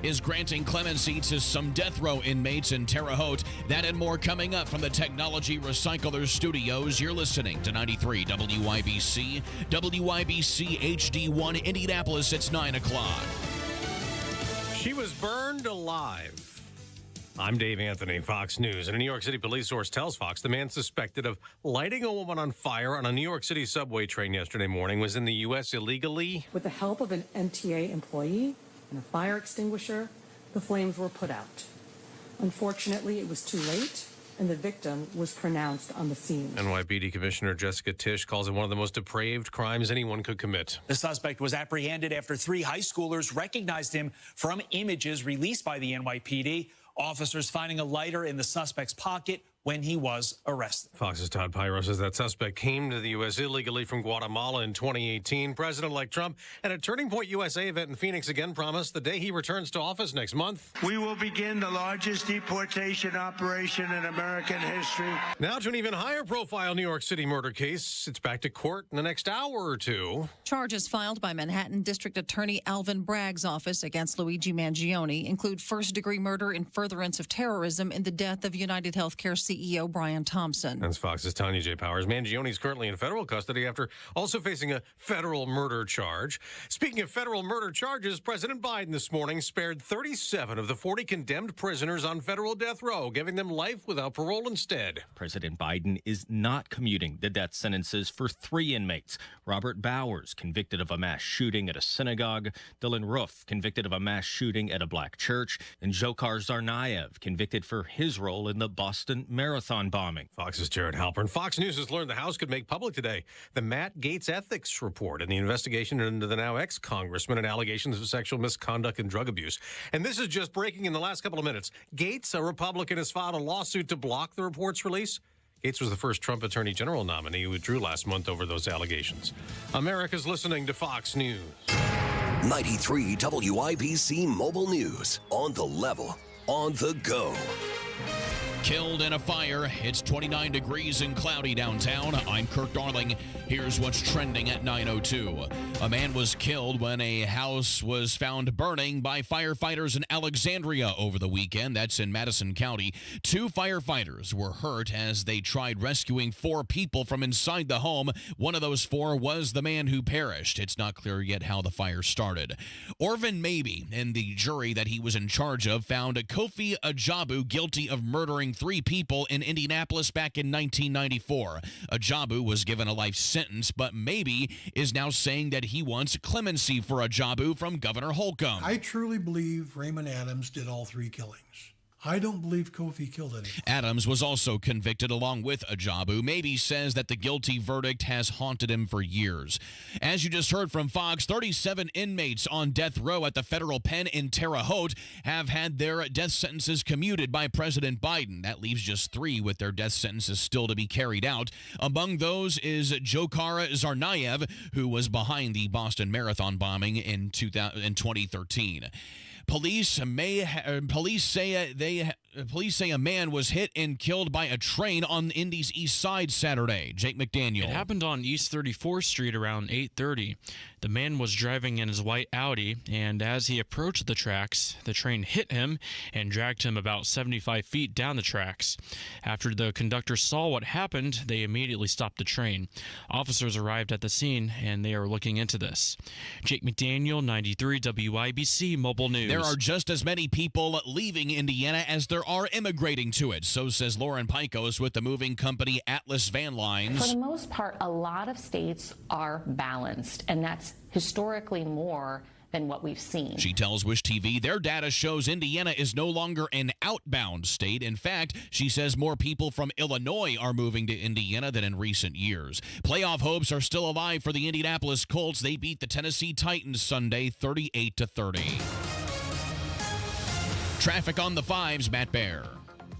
is granting clemency to some death row inmates in Terre Haute. That and more coming up from the Technology Recyclers Studios. You're listening to 93 WYBC, WYBC HD1 Indianapolis. It's 9 o'clock. She was burned alive. I'm Dave Anthony, Fox News. And a New York City police source tells Fox the man suspected of lighting a woman on fire on a New York City subway train yesterday morning was in the U.S. illegally. With the help of an MTA employee and a fire extinguisher, the flames were put out. Unfortunately, it was too late, and the victim was pronounced on the scene. NYPD Commissioner Jessica Tisch calls it one of the most depraved crimes anyone could commit. The suspect was apprehended after 3 high schoolers recognized him from images released by the NYPD. Officers finding a lighter in the suspect's pocket when he was arrested. Fox's Todd Pyro says that suspect came to the U.S. illegally from Guatemala in 2018. President-elect Trump at a Turning Point USA event in Phoenix again promised the day he returns to office next month. We will begin the largest deportation operation in American history. Now to an even higher profile New York City murder case. It's back to court in the next hour or two. Charges filed by Manhattan District Attorney Alvin Bragg's office against Luigi Mangione include first-degree murder in furtherance of terrorism in the death of United Healthcare CEO Brian Thompson. That's Fox's Tanya J. Powers. Mangione is currently in federal custody after also facing a federal murder charge. Speaking of federal murder charges, President Biden this morning spared 37 of the 40 condemned prisoners on federal death row, giving them life without parole instead. President Biden is not commuting the death sentences for 3 inmates. Robert Bowers, convicted of a mass shooting at a synagogue. Dylan Roof, convicted of a mass shooting at a black church. And Dzhokhar Tsarnaev, convicted for his role in the Boston Marathon bombing. Fox's Jared Halpern. Fox News has learned the House could make public today the Matt Gaetz ethics report in the investigation into the now ex-congressman and allegations of sexual misconduct and drug abuse. And this is just breaking in the last couple of minutes. Gaetz, a Republican, has filed a lawsuit to block the report's release. Gaetz was the first Trump Attorney General nominee who withdrew last month over those allegations. America's listening to Fox News. 93 WIBC Mobile News. On the level, on the go. Killed in a fire. It's 29 degrees and cloudy downtown. I'm Kirk Darling. Here's what's trending at 9:02. A man was killed when a house was found burning by firefighters in Alexandria over the weekend. That's in Madison County. 2 firefighters were hurt as they tried rescuing 4 people from inside the home. One of those 4 was the man who perished. It's not clear yet how the fire started. Orvin Mabey and the jury that he was in charge of found Kofi Ajabu guilty of murdering 3 people in Indianapolis back in 1994. Ajabu was given a life sentence, but Mabey is now saying that he wants clemency for Ajabu from Governor Holcomb. I truly believe Raymond Adams did all 3 killings. I don't believe Kofi killed anyone. Adams was also convicted along with Ajabu. Mabey says that the guilty verdict has haunted him for years. As you just heard from Fox, 37 inmates on death row at the federal pen in Terre Haute have had their death sentences commuted by President Biden. That leaves just 3 with their death sentences still to be carried out. Among those is Dzhokhar Tsarnaev, who was behind the Boston Marathon bombing in 2013. Police say a man was hit and killed by a train on Indy's east side Saturday. Jake McDaniel. It happened on East 34th Street around 8:30. The man was driving in his white Audi, and as he approached the tracks, the train hit him and dragged him about 75 feet down the tracks. After the conductor saw what happened, they immediately stopped the train. Officers arrived at the scene, and they are looking into this. Jake McDaniel, 93 WIBC Mobile News. There are just as many people leaving Indiana as there are immigrating to it. So says Lauren Picos with the moving company Atlas Van Lines. For the most part, a lot of states are balanced, and that's historically more than what we've seen. She tells Wish TV their data shows Indiana is no longer an outbound state. In fact, she says more people from Illinois are moving to Indiana than in recent years. Playoff hopes are still alive for the Indianapolis Colts. They beat the Tennessee Titans Sunday 38-30. Traffic on the 5s, Matt Baer.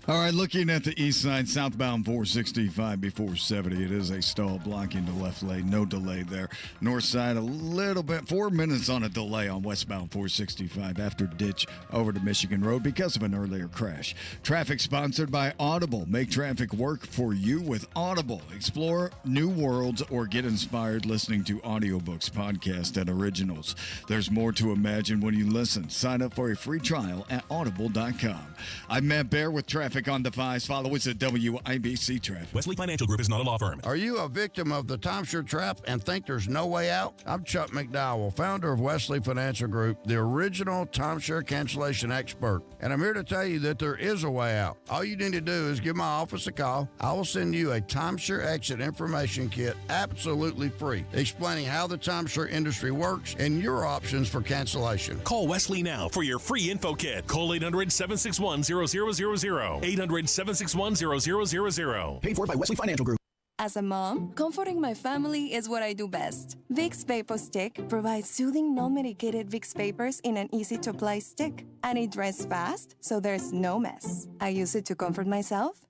All right, looking at the east side, southbound 465 before 70. It is a stall blocking the left lane. No delay there. North side, a little bit, 4 minutes on a delay on westbound 465 after ditch over to Michigan Road because of an earlier crash. Traffic sponsored by Audible. Make traffic work for you with Audible. Explore new worlds or get inspired listening to audiobooks, podcasts, and originals. There's more to imagine when you listen. Sign up for a free trial at audible.com. I'm Matt Baer with Traffic on Device. Follow us at WIBC Traffic. Wesley Financial Group is not a law firm. Are you a victim of the timeshare trap and think there's no way out? I'm Chuck McDowell, founder of Wesley Financial Group, the original timeshare cancellation expert. And I'm here to tell you that there is a way out. All you need to do is give my office a call. I will send you a timeshare exit information kit absolutely free, explaining how the timeshare industry works and your options for cancellation. Call Wesley now for your free info kit. Call 800-761-0000. 800-761-0000. Paid for by Wesley Financial Group. As a mom, comforting my family is what I do best. Vicks Vapor Stick provides soothing, non-medicated Vicks Vapors in an easy-to-apply stick. And it dries fast, so there's no mess. I use it to comfort myself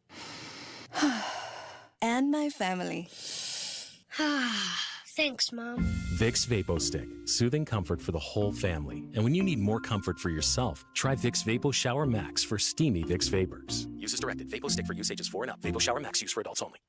and my family. Thanks, Mom. Vicks Vapo Stick. Soothing comfort for the whole family. And when you need more comfort for yourself, try Vicks Vapo Shower Max for steamy Vicks Vapors. Use as directed. Vapo Stick for use ages 4 and up. Vapo Shower Max use for adults only.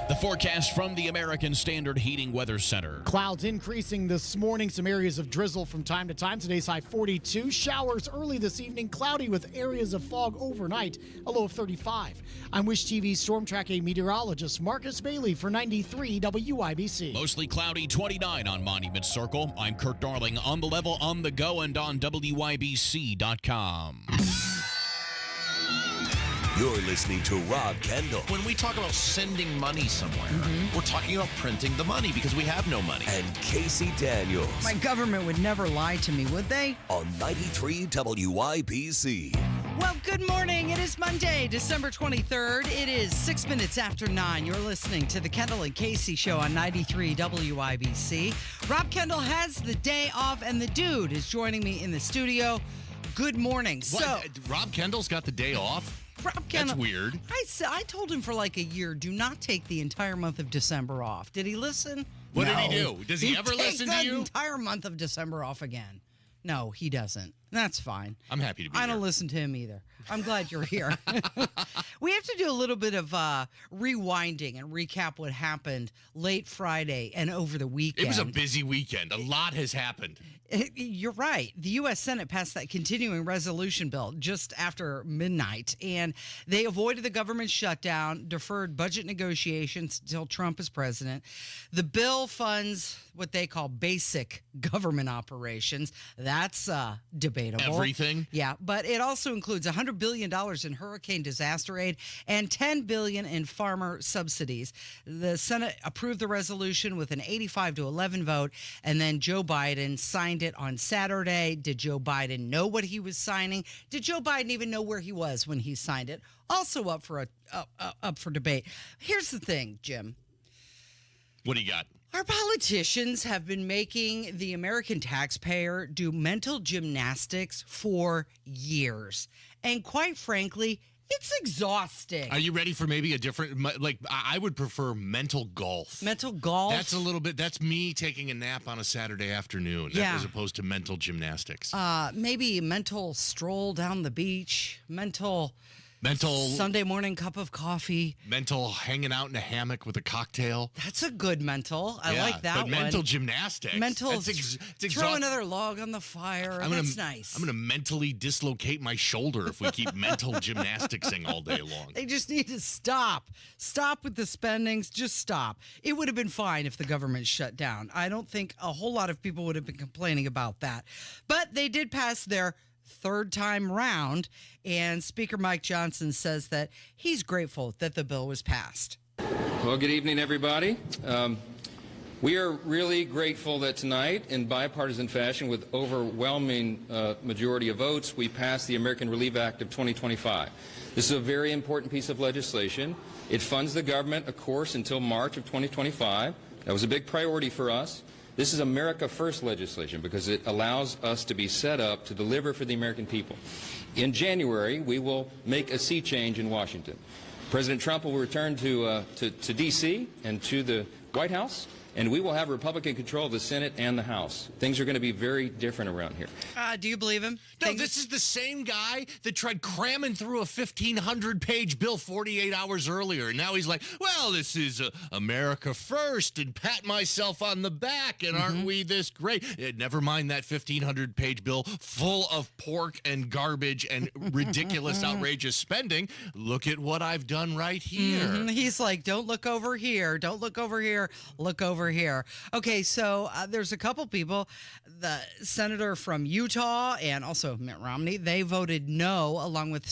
The forecast from the American Standard Heating Weather Center. Clouds increasing this morning. Some areas of drizzle from time to time. Today's high 42. Showers early this evening. Cloudy with areas of fog overnight. A low of 35. I'm Wish TV's Storm Tracking meteorologist Marcus Bailey for 93 WIBC. Mostly cloudy, 29 on Monument Circle. I'm Kirk Darling on the level, on the go, and on WIBC.com. You're listening to Rob Kendall. When we talk about sending money somewhere, we're talking about printing the money because we have no money. And Casey Daniels. My government would never lie to me, would they? On 93 WIBC. Well, good morning. It is Monday, December 23rd. It is 6 minutes after 9. You're listening to the Kendall and Casey Show on 93 WIBC. Rob Kendall has the day off, and the dude is joining me in the studio. Good morning. What? So, Rob Kendall's got the day off? Rob Kendall, that's weird. I told him for like a year, do not take the entire month of December off. Did he listen? What No. did he do? Does he ever listen to you? The entire month of December off again. No, he doesn't. That's fine. I'm happy to be I here. don't listen to him either. I'm glad you're here. We have to do a little bit of rewinding and recap what happened late Friday and over the weekend. It was a busy weekend. A lot has happened. You're right. The U.S. Senate passed that continuing resolution bill just after midnight, and they avoided the government shutdown, deferred budget negotiations until Trump is president. The bill funds what they call basic government operations. That's debatable. Everything? Yeah, but it also includes $100 billion in hurricane disaster aid and $10 billion in farmer subsidies. The Senate approved the resolution with an 85-11 vote, and then Joe Biden signed it on Saturday. Did Joe Biden know what he was signing? Did Joe Biden even know where he was when he signed it? Also up for debate. Here's the thing, Jim. What do you got? Our politicians have been making the American taxpayer do mental gymnastics for years. And quite frankly, it's exhausting. Are you ready for maybe a different, like, I would prefer mental golf. Mental golf? That's me taking a nap on a Saturday afternoon as opposed to mental gymnastics. Maybe a mental stroll down the beach, mental Sunday morning cup of coffee. Mental hanging out in a hammock with a cocktail. That's a good mental. I like that one. But mental gymnastics. Mental, throw another log on the fire. That's nice. I'm going to mentally dislocate my shoulder if we keep mental gymnasticsing all day long. They just need to stop. Stop with the spendings. Just stop. It would have been fine if the government shut down. I don't think a whole lot of people would have been complaining about that. But they did pass their third time round, and Speaker Mike Johnson says that he's grateful that the bill was passed. Well, good evening, everybody. We are really grateful that tonight, in bipartisan fashion, with overwhelming majority of votes, we passed the American Relief Act of 2025. This is a very important piece of legislation. It funds the government, of course, until March of 2025. That was a big priority for us. This is America First legislation because it allows us to be set up to deliver for the American people. In January, we will make a sea change in Washington. President Trump will return to D.C. and to the White House, and we will have Republican control of the Senate and the House. Things are going to be very different around here. Do you believe him? No, this is the same guy that tried cramming through a 1,500-page bill 48 hours earlier. And now he's like, well, this is America first, and pat myself on the back, and aren't we this great? Never mind that 1,500-page bill full of pork and garbage and ridiculous, outrageous spending. Look at what I've done right here. He's like, don't look over here. Don't look over here. Look over here. Okay, so there's a couple people, the senator from Utah and also Mitt Romney, they voted no along with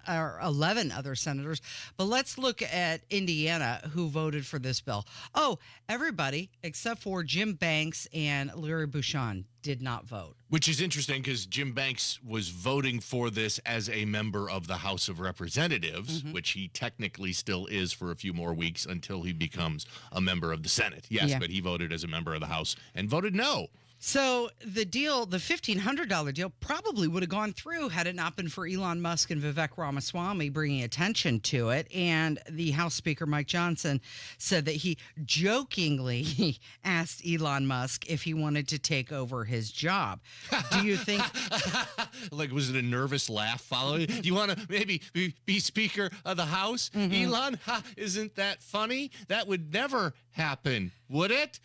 11 other senators. But let's look at Indiana, who voted for this bill. Oh, everybody except for Jim Banks and Larry Bouchon did not vote. Which is interesting because Jim Banks was voting for this as a member of the House of Representatives, which he technically still is for a few more weeks until he becomes a member of the Senate. Yes, but he voted as a member of the House and voted no. So the deal, the $1,500 deal, probably would have gone through had it not been for Elon Musk and Vivek Ramaswamy bringing attention to it. And the House Speaker, Mike Johnson, said that he jokingly asked Elon Musk if he wanted to take over his job. Do you think... Like, was it a nervous laugh following? Do you want to maybe be Speaker of the House? Elon, isn't that funny? That would never happen, would it?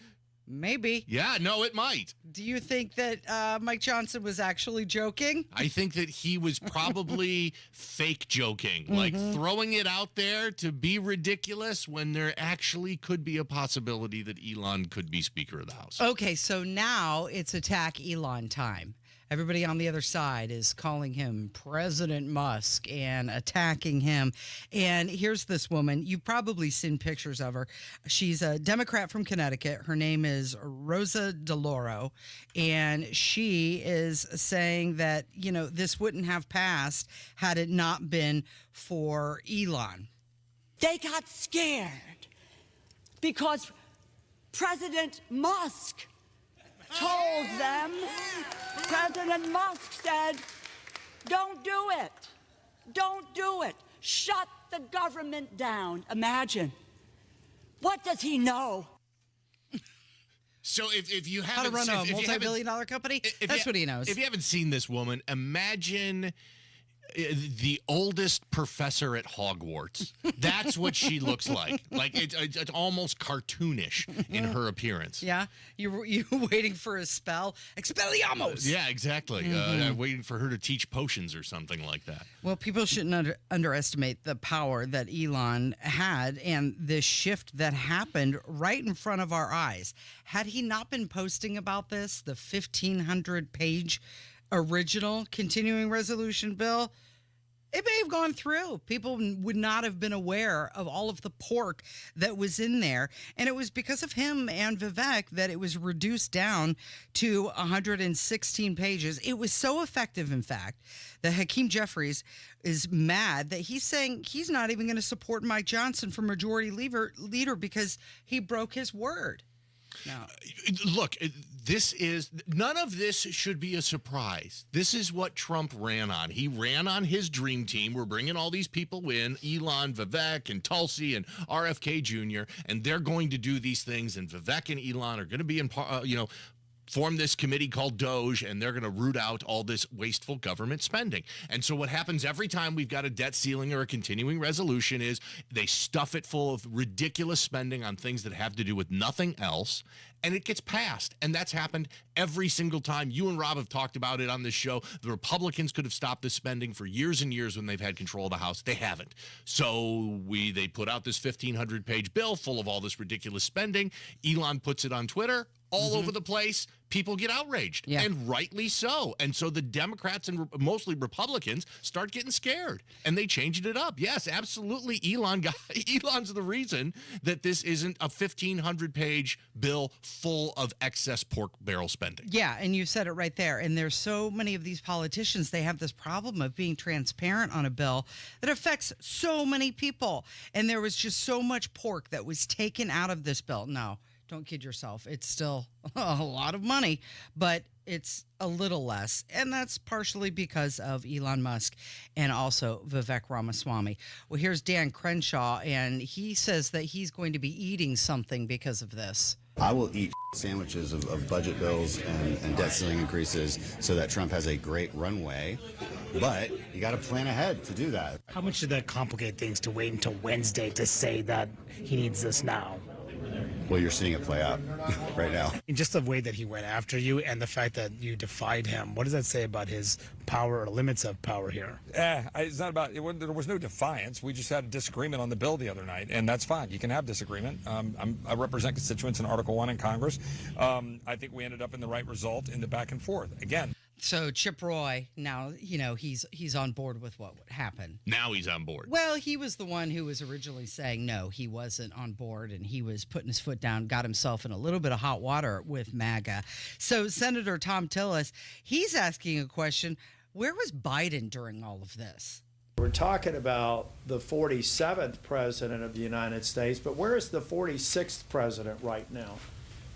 Maybe. Yeah, no, it might. Do you think that Mike Johnson was actually joking? I think that he was probably fake joking, like throwing it out there to be ridiculous when there actually could be a possibility that Elon could be Speaker of the House. Okay, so now it's attack Elon time. Everybody on the other side is calling him President Musk and attacking him. And here's this woman. You've probably seen pictures of her. She's a Democrat from Connecticut. Her name is Rosa DeLauro. And she is saying that, you know, this wouldn't have passed had it not been for Elon. They got scared because President Musk told them, President Musk said, don't do it. Don't do it. Shut the government down. Imagine. What does he know? So if you haven't... How to run a multi-billion-dollar company? That's what he knows. If you haven't seen this woman, imagine the oldest professor at Hogwarts. That's what she looks like. Like it's almost cartoonish in her appearance. Yeah, you waiting for a spell? Expelliarmus. Yeah, exactly. Waiting for her to teach potions or something like that. Well, people shouldn't underestimate the power that Elon had and this shift that happened right in front of our eyes. Had he not been posting about this, the 1,500-page original continuing resolution bill, it may have gone through. People would not have been aware of all of the pork that was in there. And it was because of him and Vivek that it was reduced down to 116 pages. It was so effective, in fact, that Hakeem Jeffries is mad that he's saying he's not even going to support Mike Johnson for majority leader because he broke his word. No. Look, none of this should be a surprise. This is what Trump ran on. He ran on his dream team. We're bringing all these people in, Elon, Vivek, and Tulsi, and RFK Jr., and they're going to do these things, and Vivek and Elon are going to be in, form this committee called Doge, and they're going to root out all this wasteful government spending. And so what happens every time we've got a debt ceiling or a continuing resolution is they stuff it full of ridiculous spending on things that have to do with nothing else, and it gets passed. And that's happened every single time. You and Rob have talked about it on this show. The Republicans could have stopped this spending for years and years when they've had control of the House. They haven't. So they put out this 1,500-page bill full of all this ridiculous spending. Elon puts it on Twitter. All over the place, people get outraged, and rightly so. And so the Democrats and mostly Republicans start getting scared, and they changed it up. Yes, absolutely. Elon's the reason that this isn't a 1,500-page bill full of excess pork barrel spending. Yeah, and you said it right there. And there's so many of these politicians, they have this problem of being transparent on a bill that affects so many people. And there was just so much pork that was taken out of this bill. No. Don't kid yourself. It's still a lot of money, but it's a little less. And that's partially because of Elon Musk and also Vivek Ramaswamy. Well, here's Dan Crenshaw, and he says that he's going to be eating something because of this. I will eat sandwiches of budget bills and debt ceiling increases so that Trump has a great runway. But you got to plan ahead to do that. How much did that complicate things to wait until Wednesday to say that he needs this now? Well, you're seeing it play out right now. In just the way that he went after you and the fact that you defied him, what does that say about his power or limits of power here? It's not about, there was no defiance. We just had a disagreement on the bill the other night, and that's fine. You can have disagreement. I represent constituents in Article 1 in Congress. I think we ended up in the right result in the back and forth. Again. So Chip Roy, now, he's on board with what would happen. Now he's on board. Well, he was the one who was originally saying no, he wasn't on board, and he was putting his foot down, got himself in a little bit of hot water with MAGA. So Senator Tom Tillis, he's asking a question. Where was Biden during all of this? We're talking about the 47th president of the United States, but where is the 46th president right now?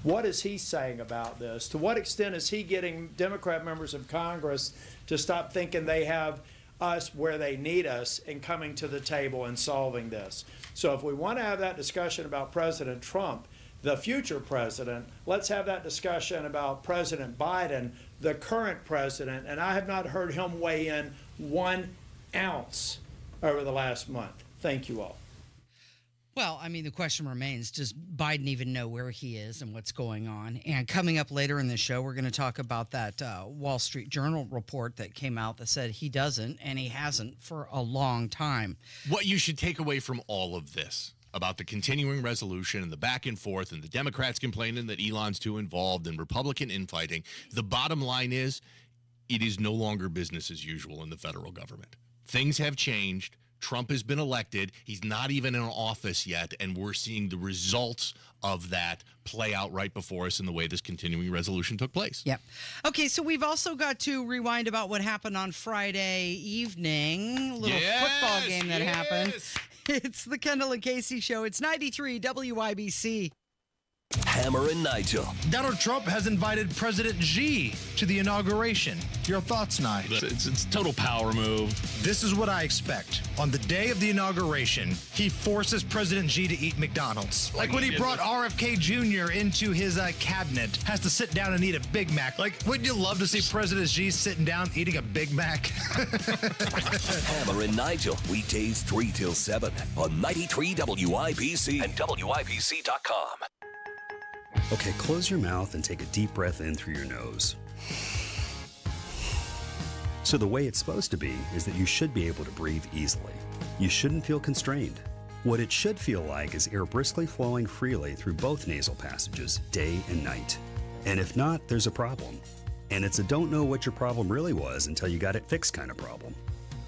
What is he saying about this? To what extent is he getting Democrat members of Congress to stop thinking they have us where they need us and coming to the table and solving this? So if we want to have that discussion about President Trump, the future president, let's have that discussion about President Biden, the current president, and I have not heard him weigh in 1 ounce over the last month. Thank you all. Well, I mean, the question remains, does Biden even know where he is and what's going on? And coming up later in the show, we're going to talk about that Wall Street Journal report that came out that said he doesn't, and he hasn't for a long time. What you should take away from all of this about the continuing resolution and the back and forth and the Democrats complaining that Elon's too involved and Republican infighting, the bottom line is it is no longer business as usual in the federal government. Things have changed. Trump has been elected. He's not even in office yet, and we're seeing the results of that play out right before us in the way this continuing resolution took place. Yep. Okay, so we've also got to rewind about what happened on Friday evening. A little football game that happened. It's the Kendall and Casey Show. It's 93 WIBC. Hammer and Nigel. Donald Trump has invited President Xi to the inauguration. Your thoughts, Nigel? It's a total power move. This is what I expect. On the day of the inauguration, he forces President Xi to eat McDonald's. Like when he brought RFK Jr. into his cabinet, has to sit down and eat a Big Mac. Like, wouldn't you love to see President Xi sitting down eating a Big Mac? Hammer and Nigel, weekdays 3 till 7 on 93 WIBC and WIBC.com. Okay, close your mouth and take a deep breath in through your nose. So the way it's supposed to be is that you should be able to breathe easily. You shouldn't feel constrained. What it should feel like is air briskly flowing freely through both nasal passages, day and night. And if not, there's a problem. And it's a don't know what your problem really was until you got it fixed kind of problem.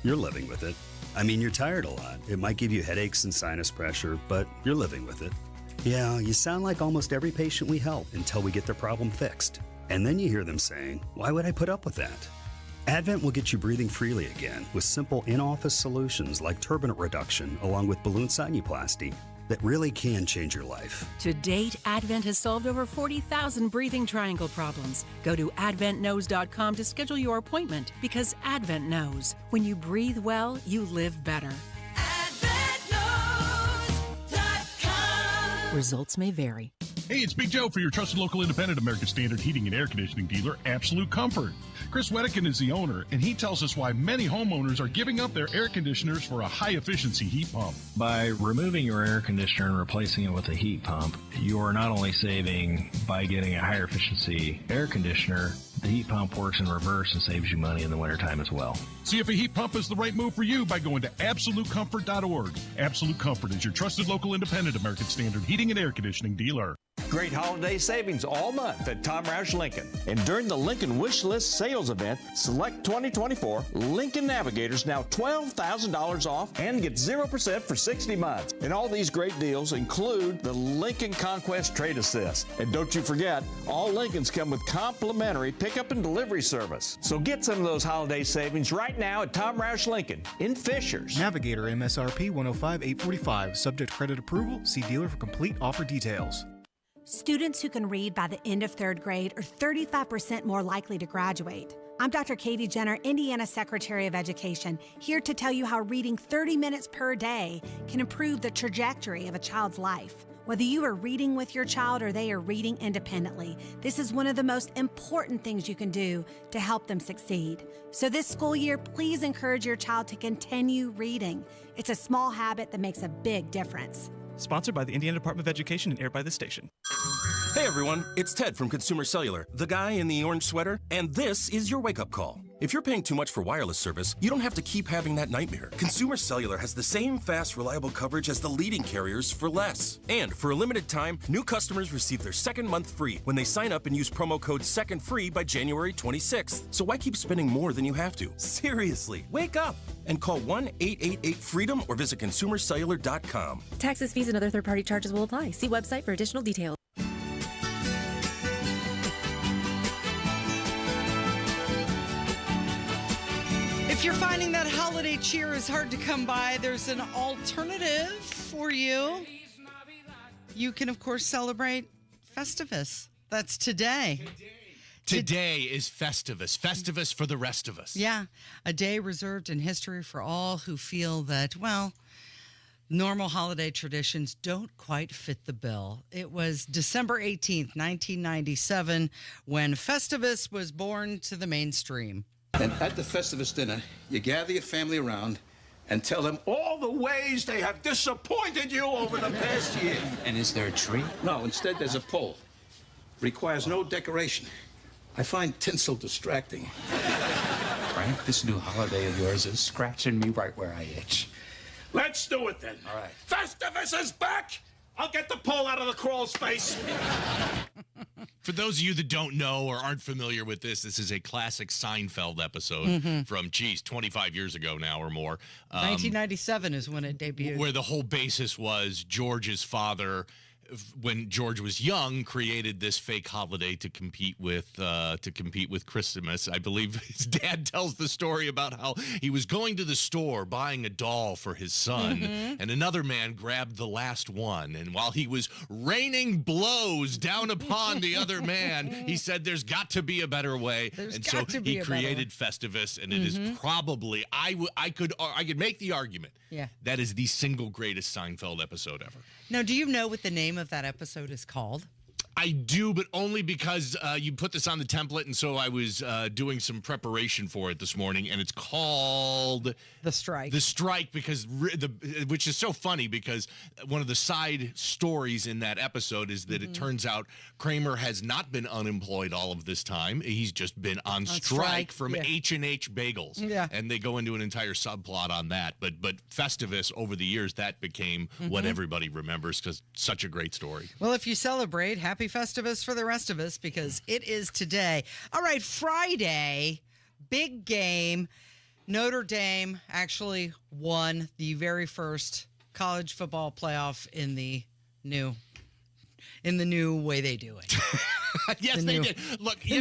You're living with it. I mean, you're tired a lot. It might give you headaches and sinus pressure, but you're living with it. Yeah, you sound like almost every patient we help until we get their problem fixed. And then you hear them saying, why would I put up with that? Advent will get you breathing freely again with simple in-office solutions like turbinate reduction along with balloon sinuplasty that really can change your life. To date, Advent has solved over 40,000 breathing triangle problems. Go to adventknows.com to schedule your appointment because Advent knows. When you breathe well, you live better. Results may vary. Hey, it's Big Joe for your trusted local independent American Standard heating and air conditioning dealer, Absolute Comfort. Chris Wedekin is the owner, and he tells us why many homeowners are giving up their air conditioners for a high-efficiency heat pump. By removing your air conditioner and replacing it with a heat pump, you are not only saving by getting a higher efficiency air conditioner, the heat pump works in reverse and saves you money in the wintertime as well. See if a heat pump is the right move for you by going to AbsoluteComfort.org. Absolute Comfort is your trusted local independent American Standard heating and air conditioning dealer. Great holiday savings all month at Tom Roush Lincoln. And during the Lincoln Wish List sales event, select 2024 Lincoln Navigators now $12,000 off and get 0% for 60 months. And all these great deals include the Lincoln Conquest Trade Assist. And don't you forget, all Lincolns come with complimentary pickup and delivery service. So get some of those holiday savings right now at Tom Roush Lincoln in Fishers. Navigator MSRP $105,845. Subject to credit approval. See dealer for complete offer details. Students who can read by the end of third grade are 35% more likely to graduate. I'm Dr. Katie Jenner, Indiana Secretary of Education, here to tell you how reading 30 minutes per day can improve the trajectory of a child's life. Whether you are reading with your child or they are reading independently, this is one of the most important things you can do to help them succeed. So this school year, please encourage your child to continue reading. It's a small habit that makes a big difference. Sponsored by the Indiana Department of Education and aired by this station. Hey everyone, it's Ted from Consumer Cellular, the guy in the orange sweater, and this is your wake-up call. If you're paying too much for wireless service, you don't have to keep having that nightmare. Consumer Cellular has the same fast, reliable coverage as the leading carriers for less. And for a limited time, new customers receive their second month free when they sign up and use promo code SECONDFREE by January 26th. So why keep spending more than you have to? Seriously, wake up and call 1-888-FREEDOM or visit consumercellular.com. Taxes, fees, and other third-party charges will apply. See website for additional details. If you're finding that holiday cheer is hard to come by, there's an alternative for you. You can, of course, celebrate Festivus. That's today. Today is Festivus. Festivus for the rest of us. Yeah, a day reserved in history for all who feel that, well, normal holiday traditions don't quite fit the bill. It was December 18th, 1997, when Festivus was born to the mainstream. And at the Festivus dinner, you gather your family around and tell them all the ways they have disappointed you over the past year. And is there a tree? No, instead there's a pole. Requires no decoration. I find tinsel distracting. Frank, this new holiday of yours is scratching me right where I itch. Let's do it then. All right. Festivus is back! I'll get the pole out of the crawl space. For those of you that don't know or aren't familiar with this is a classic Seinfeld episode from, 25 years ago now or more. 1997 is when it debuted. Where the whole basis was George's father, when George was young, created this fake holiday to compete with Christmas. I believe his dad tells the story about how he was going to the store buying a doll for his son, and another man grabbed the last one. And while he was raining blows down upon the other man, he said, "There's got to be a better way." And so he created Festivus, and it is probably I could make the argument that is the single greatest Seinfeld episode ever. Now, do you know what the name of that episode is called? I do, but only because you put this on the template, and so I was doing some preparation for it this morning, and it's called The Strike. The Strike, because which is so funny because one of the side stories in that episode is that it turns out Kramer has not been unemployed all of this time. He's just been on strike from H&H Bagels. Yeah. And they go into an entire subplot on that. But Festivus, over the years, that became what everybody remembers because such a great story. Well, if you celebrate, happy Festivus for the rest of us because it is today. All right, Friday, big game. Notre Dame actually won the very first college football playoff in the new way they do it. Yes, they did. Look, you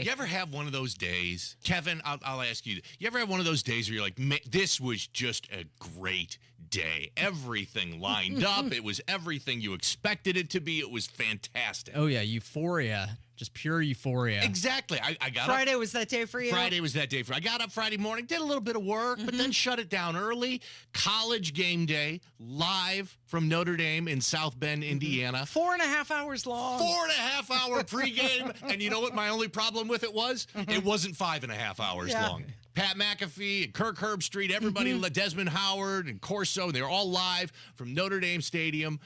ever have one of those days, Kevin? I'll ask you. You ever have one of those days where you're like, "Man, this was just a great day. Everything lined up. It was everything you expected it to be. It was fantastic." Oh yeah, euphoria. Just pure euphoria. Exactly. I got Friday was that day for you? Friday was that day for I got up Friday morning, did a little bit of work, but then shut it down early. College game day, live from Notre Dame in South Bend, Indiana. 4.5 hours long. 4.5 hour pregame. And you know what my only problem with it was? It wasn't 5.5 hours long. Pat McAfee and Kirk Herbstreit, everybody, Desmond Howard and Corso, and they were all live from Notre Dame Stadium.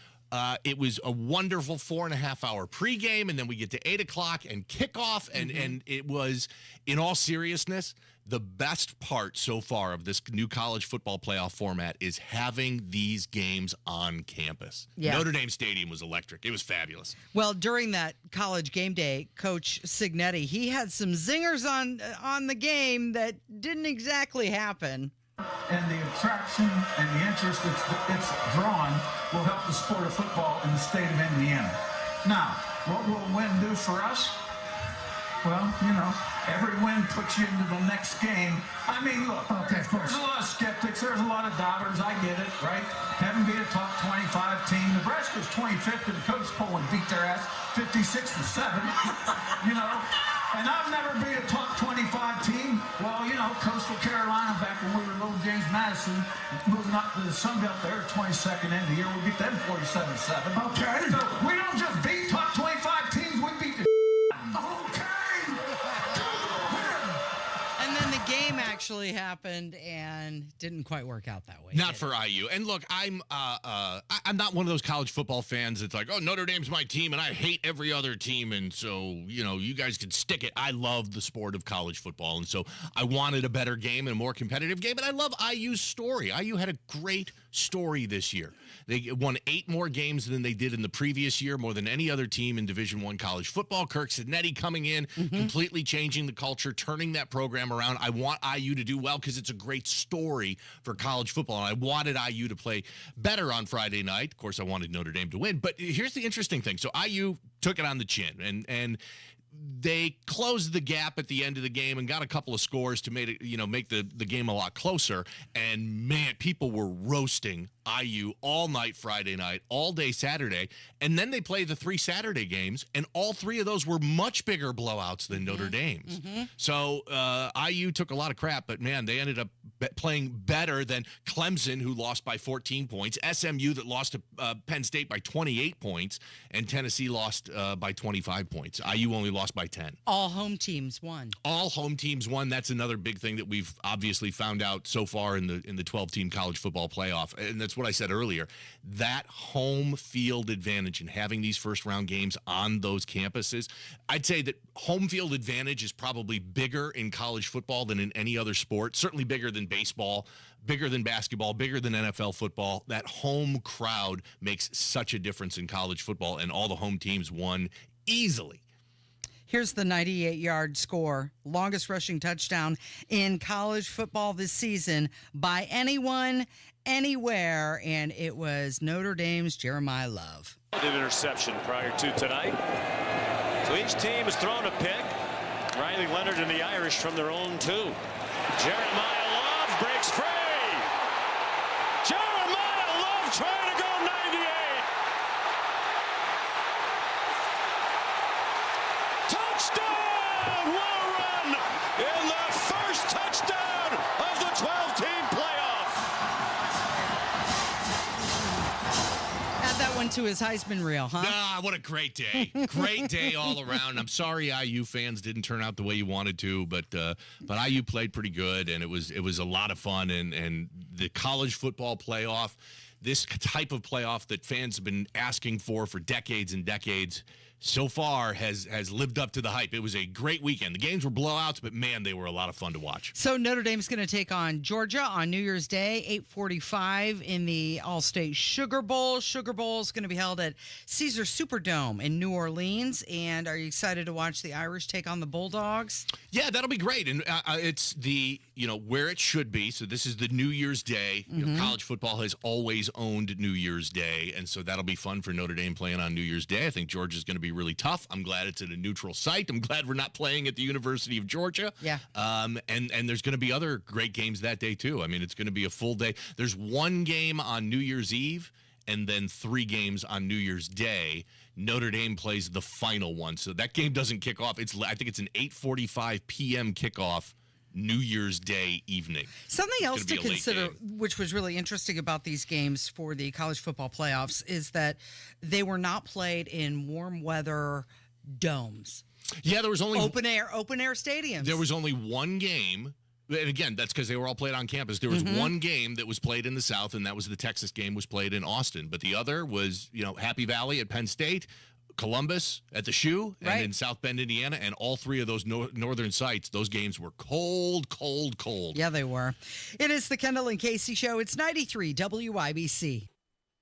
It was a wonderful 4.5 hour pregame, and then we get to 8 o'clock and kickoff, and it was, in all seriousness, the best part so far of this new college football playoff format is having these games on campus. Yeah. Notre Dame Stadium was electric. It was fabulous. Well, during that college game day, Coach Cignetti, he had some zingers on the game that didn't exactly happen. And the attraction and the interest it's drawn will help the sport of football in the state of Indiana. Now, what will a win do for us? Well, Every win puts you into the next game. I mean, look, there's a lot of skeptics. There's a lot of doubters. I get it, right? Haven't been a top 25 team. Nebraska's 25th in the coach poll and beat their ass 56-7. You know? And I've never been a top 25 team. Well, you know, Coastal Carolina, back when we were little James Madison, moving up to the Sun Belt there, 22nd end of the year, we beat them 47-7. Okay. So we don't just beat top 25 teams, we beat the And then the game actually happened and didn't quite work out that way. Not for IU. And look, I'm not one of those college football fans that's like, oh, Notre Dame's my team and I hate every other team, and so, you know, you guys can stick it. I love the sport of college football, and so I wanted a better game and a more competitive game, and I love IU's story. IU had a great story this year. They won 8 more games than they did in the previous year, more than any other team in Division I college football. Kirk Sidnetti coming in, completely changing the culture, turning that program around. I want IU to do well because it's a great story for college football, and I wanted IU to play better on Friday night. Of course, I wanted Notre Dame to win, but here's the interesting thing. So IU took it on the chin, and they closed the gap at the end of the game and got a couple of scores to make the game a lot closer. And man, people were roasting IU all night Friday night, all day Saturday, and then they played the 3 Saturday games, and all 3 of those were much bigger blowouts than Notre Dame's. So IU took a lot of crap, but man, they ended up playing better than Clemson, who lost by 14 points, SMU that lost to Penn State by 28 points, and Tennessee lost by 25 points. IU only lost by 10. All home teams won. All home teams won. That's another big thing that we've obviously found out so far in the 12-team college football playoff, and that's what I said earlier. That home field advantage and having these first-round games on those campuses, I'd say that home field advantage is probably bigger in college football than in any other sport, certainly bigger than baseball, bigger than basketball, bigger than NFL football. That home crowd makes such a difference in college football, and all the home teams won easily. Here's the 98-yard score, longest rushing touchdown in college football this season by anyone, anywhere, and it was Notre Dame's Jeremiah Love. An interception prior to tonight. So each team has thrown a pick. Riley Leonard and the Irish from their own 2. Jeremiah Love breaks free. Jeremiah Love trying to go 98. Touchdown! Will run in the first touchdown of the 12-team playoff. Add that one to his Heisman reel, huh? Ah, what a great day. Great day all around. I'm sorry IU fans didn't turn out the way you wanted to, but IU played pretty good, and it was a lot of fun, and the college football playoff, this type of playoff that fans have been asking for decades and decades, so far has lived up to the hype. It was a great weekend. The games were blowouts, but man, they were a lot of fun to watch. So Notre Dame's going to take on Georgia on New Year's Day, 8:45 in the All-State Sugar Bowl. Sugar Bowl is going to be held at Caesar Superdome in New Orleans. And are you excited to watch the Irish take on the Bulldogs? Yeah, that'll be great. And it's the, where it should be. So this is the New Year's Day. College football has always owned New Year's Day. And so that'll be fun for Notre Dame playing on New Year's Day. I think Georgia's going to be really tough. I'm glad it's at a neutral site. I'm glad we're not playing at the University of Georgia. Yeah. And there's going to be other great games that day too. I mean, it's going to be a full day. There's one game on New Year's Eve and then 3 games on New Year's Day. Notre Dame plays the final one. So that game doesn't kick off. I think it's an 8:45 p.m. kickoff New Year's Day evening. Something else to consider, which was really interesting about these games for the college football playoffs, is that they were not played in warm weather domes. Yeah, there was only open air stadiums. There was only one game. And again, that's because they were all played on campus. There was one game that was played in the South, and that was the Texas game was played in Austin. But the other was, Happy Valley at Penn State, Columbus at the Shoe, and in South Bend, Indiana, and all 3 of those northern sites, those games were cold. Yeah, they were. It is the Kendall and Casey Show. It's 93 WIBC.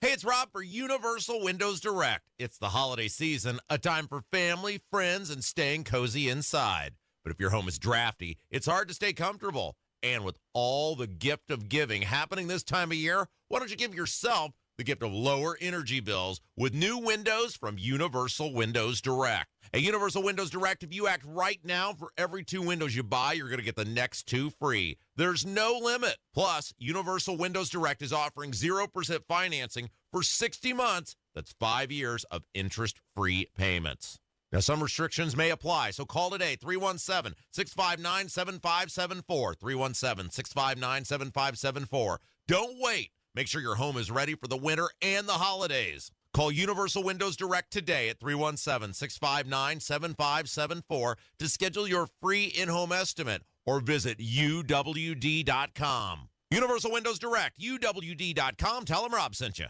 Hey, it's Rob for Universal Windows Direct. It's the holiday season, a time for family, friends, and staying cozy inside. But if your home is drafty, it's hard to stay comfortable. And with all the gift of giving happening this time of year, why don't you give yourself the gift of lower energy bills with new windows from Universal Windows Direct. At Universal Windows Direct, if you act right now, for every 2 windows you buy, you're going to get the next 2 free. There's no limit. Plus, Universal Windows Direct is offering 0% financing for 60 months. That's 5 years of interest-free payments. Now, some restrictions may apply, so call today, 317-659-7574, 317-659-7574. Don't wait. Make sure your home is ready for the winter and the holidays. Call Universal Windows Direct today at 317-659-7574 to schedule your free in-home estimate or visit UWD.com. Universal Windows Direct, UWD.com. Tell them Rob sent you.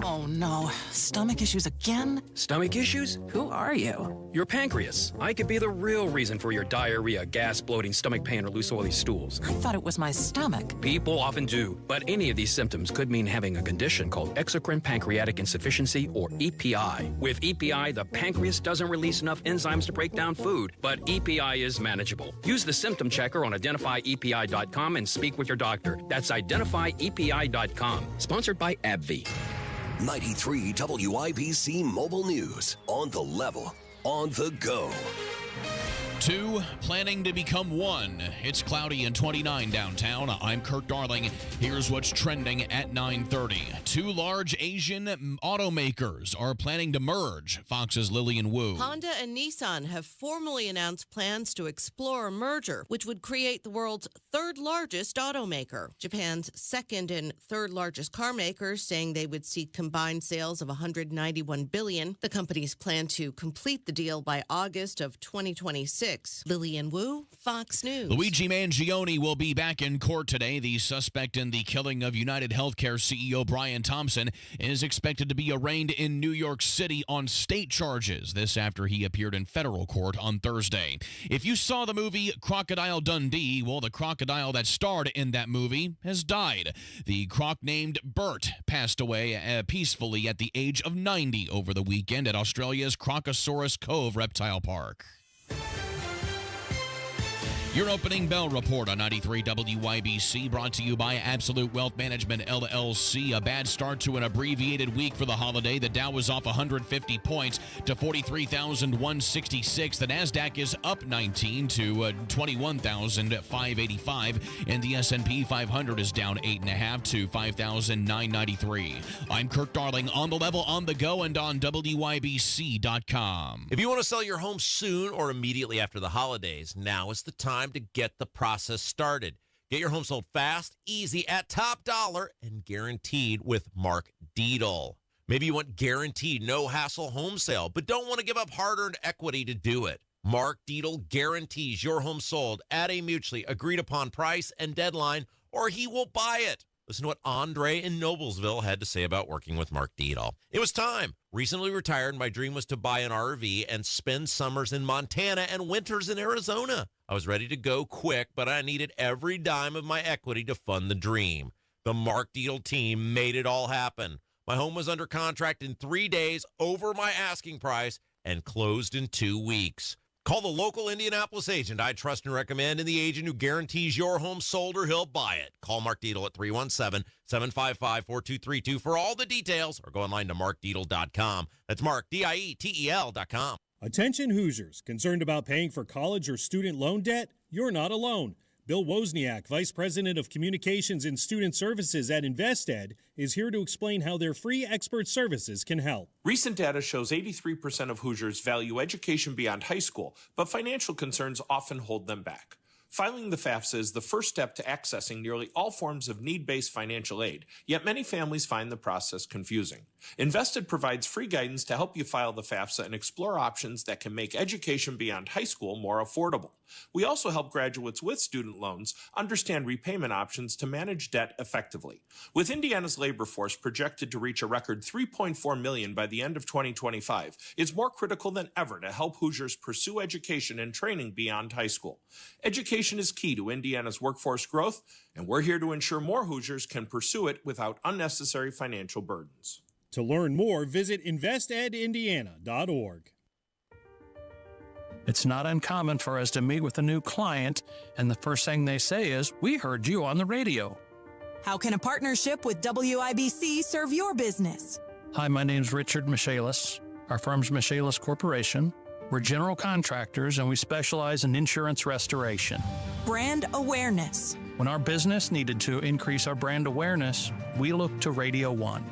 Oh no, stomach issues again? Stomach issues? Who are you? Your pancreas. I could be the real reason for your diarrhea, gas, bloating, stomach pain, or loose oily stools. I thought it was my stomach. People often do, but any of these symptoms could mean having a condition called exocrine pancreatic insufficiency, or EPI. With EPI, the pancreas doesn't release enough enzymes to break down food, but EPI is manageable. Use the symptom checker on identifyepi.com and speak with your doctor. That's identifyepi.com. Sponsored by AbbVie. 93 WIBC Mobile News. On the level, on the go. 2 planning to become 1. It's cloudy and 29 downtown. I'm Kurt Darling. Here's what's trending at 9:30. 2 large Asian automakers are planning to merge. Fox's Lillian Wu. Honda and Nissan have formally announced plans to explore a merger, which would create the world's 3rd largest automaker. Japan's 2nd and 3rd largest car makers saying they would see combined sales of $191 billion. The companies plan to complete the deal by August of 2026. Lillian Wu, Fox News. Luigi Mangione will be back in court today. The suspect in the killing of United Healthcare CEO Brian Thompson is expected to be arraigned in New York City on state charges. This after he appeared in federal court on Thursday. If you saw the movie Crocodile Dundee, well, the crocodile that starred in that movie has died. The croc named Bert passed away peacefully at the age of 90 over the weekend at Australia's Crocosaurus Cove Reptile Park. Your opening bell report on 93 WIBC, brought to you by Absolute Wealth Management, LLC. A bad start to an abbreviated week for the holiday. The Dow was off 150 points to 43,166. The NASDAQ is up 19 to 21,585. And the S&P 500 is down 8.5 to 5,993. I'm Kurt Darling, on the level, on the go, and on WIBC.com. If you want to sell your home soon or immediately after the holidays, now is the time to get the process started. Get your home sold fast, easy, at top dollar, and guaranteed with Mark Dietl. Maybe you want guaranteed, no-hassle home sale, but don't want to give up hard-earned equity to do it. Mark Dietl guarantees your home sold at a mutually agreed-upon price and deadline, or he will buy it. Listen to what Andre in Noblesville had to say about working with Mark Dietl. It was time. Recently retired, my dream was to buy an RV and spend summers in Montana and winters in Arizona. I was ready to go quick, but I needed every dime of my equity to fund the dream. The Mark Dietl team made it all happen. My home was under contract in 3 days, over my asking price, and closed in 2 weeks. Call the local Indianapolis agent I trust and recommend, and the agent who guarantees your home sold or he'll buy it. Call Mark Dietl at 317-755-4232 for all the details, or go online to markdietl.com. That's Mark, DIETEL.com. Attention Hoosiers, concerned about paying for college or student loan debt? You're not alone. Bill Wozniak, Vice President of Communications and Student Services at InvestEd, is here to explain how their free expert services can help. Recent data shows 83% of Hoosiers value education beyond high school, but financial concerns often hold them back. Filing the FAFSA is the first step to accessing nearly all forms of need-based financial aid, yet many families find the process confusing. Invested provides free guidance to help you file the FAFSA and explore options that can make education beyond high school more affordable. We also help graduates with student loans understand repayment options to manage debt effectively. With Indiana's labor force projected to reach a record 3.4 million by the end of 2025, it's more critical than ever to help Hoosiers pursue education and training beyond high school. Education is key to Indiana's workforce growth, and we're here to ensure more Hoosiers can pursue it without unnecessary financial burdens. To learn more, visit investedindiana.org. It's not uncommon for us to meet with a new client, and the first thing they say is, "We heard you on the radio." How can a partnership with WIBC serve your business? Hi, my name's Richard Michaelis. Our firm's Michaelis Corporation. We're general contractors and we specialize in insurance restoration. Brand awareness. When our business needed to increase our brand awareness, we looked to Radio 1.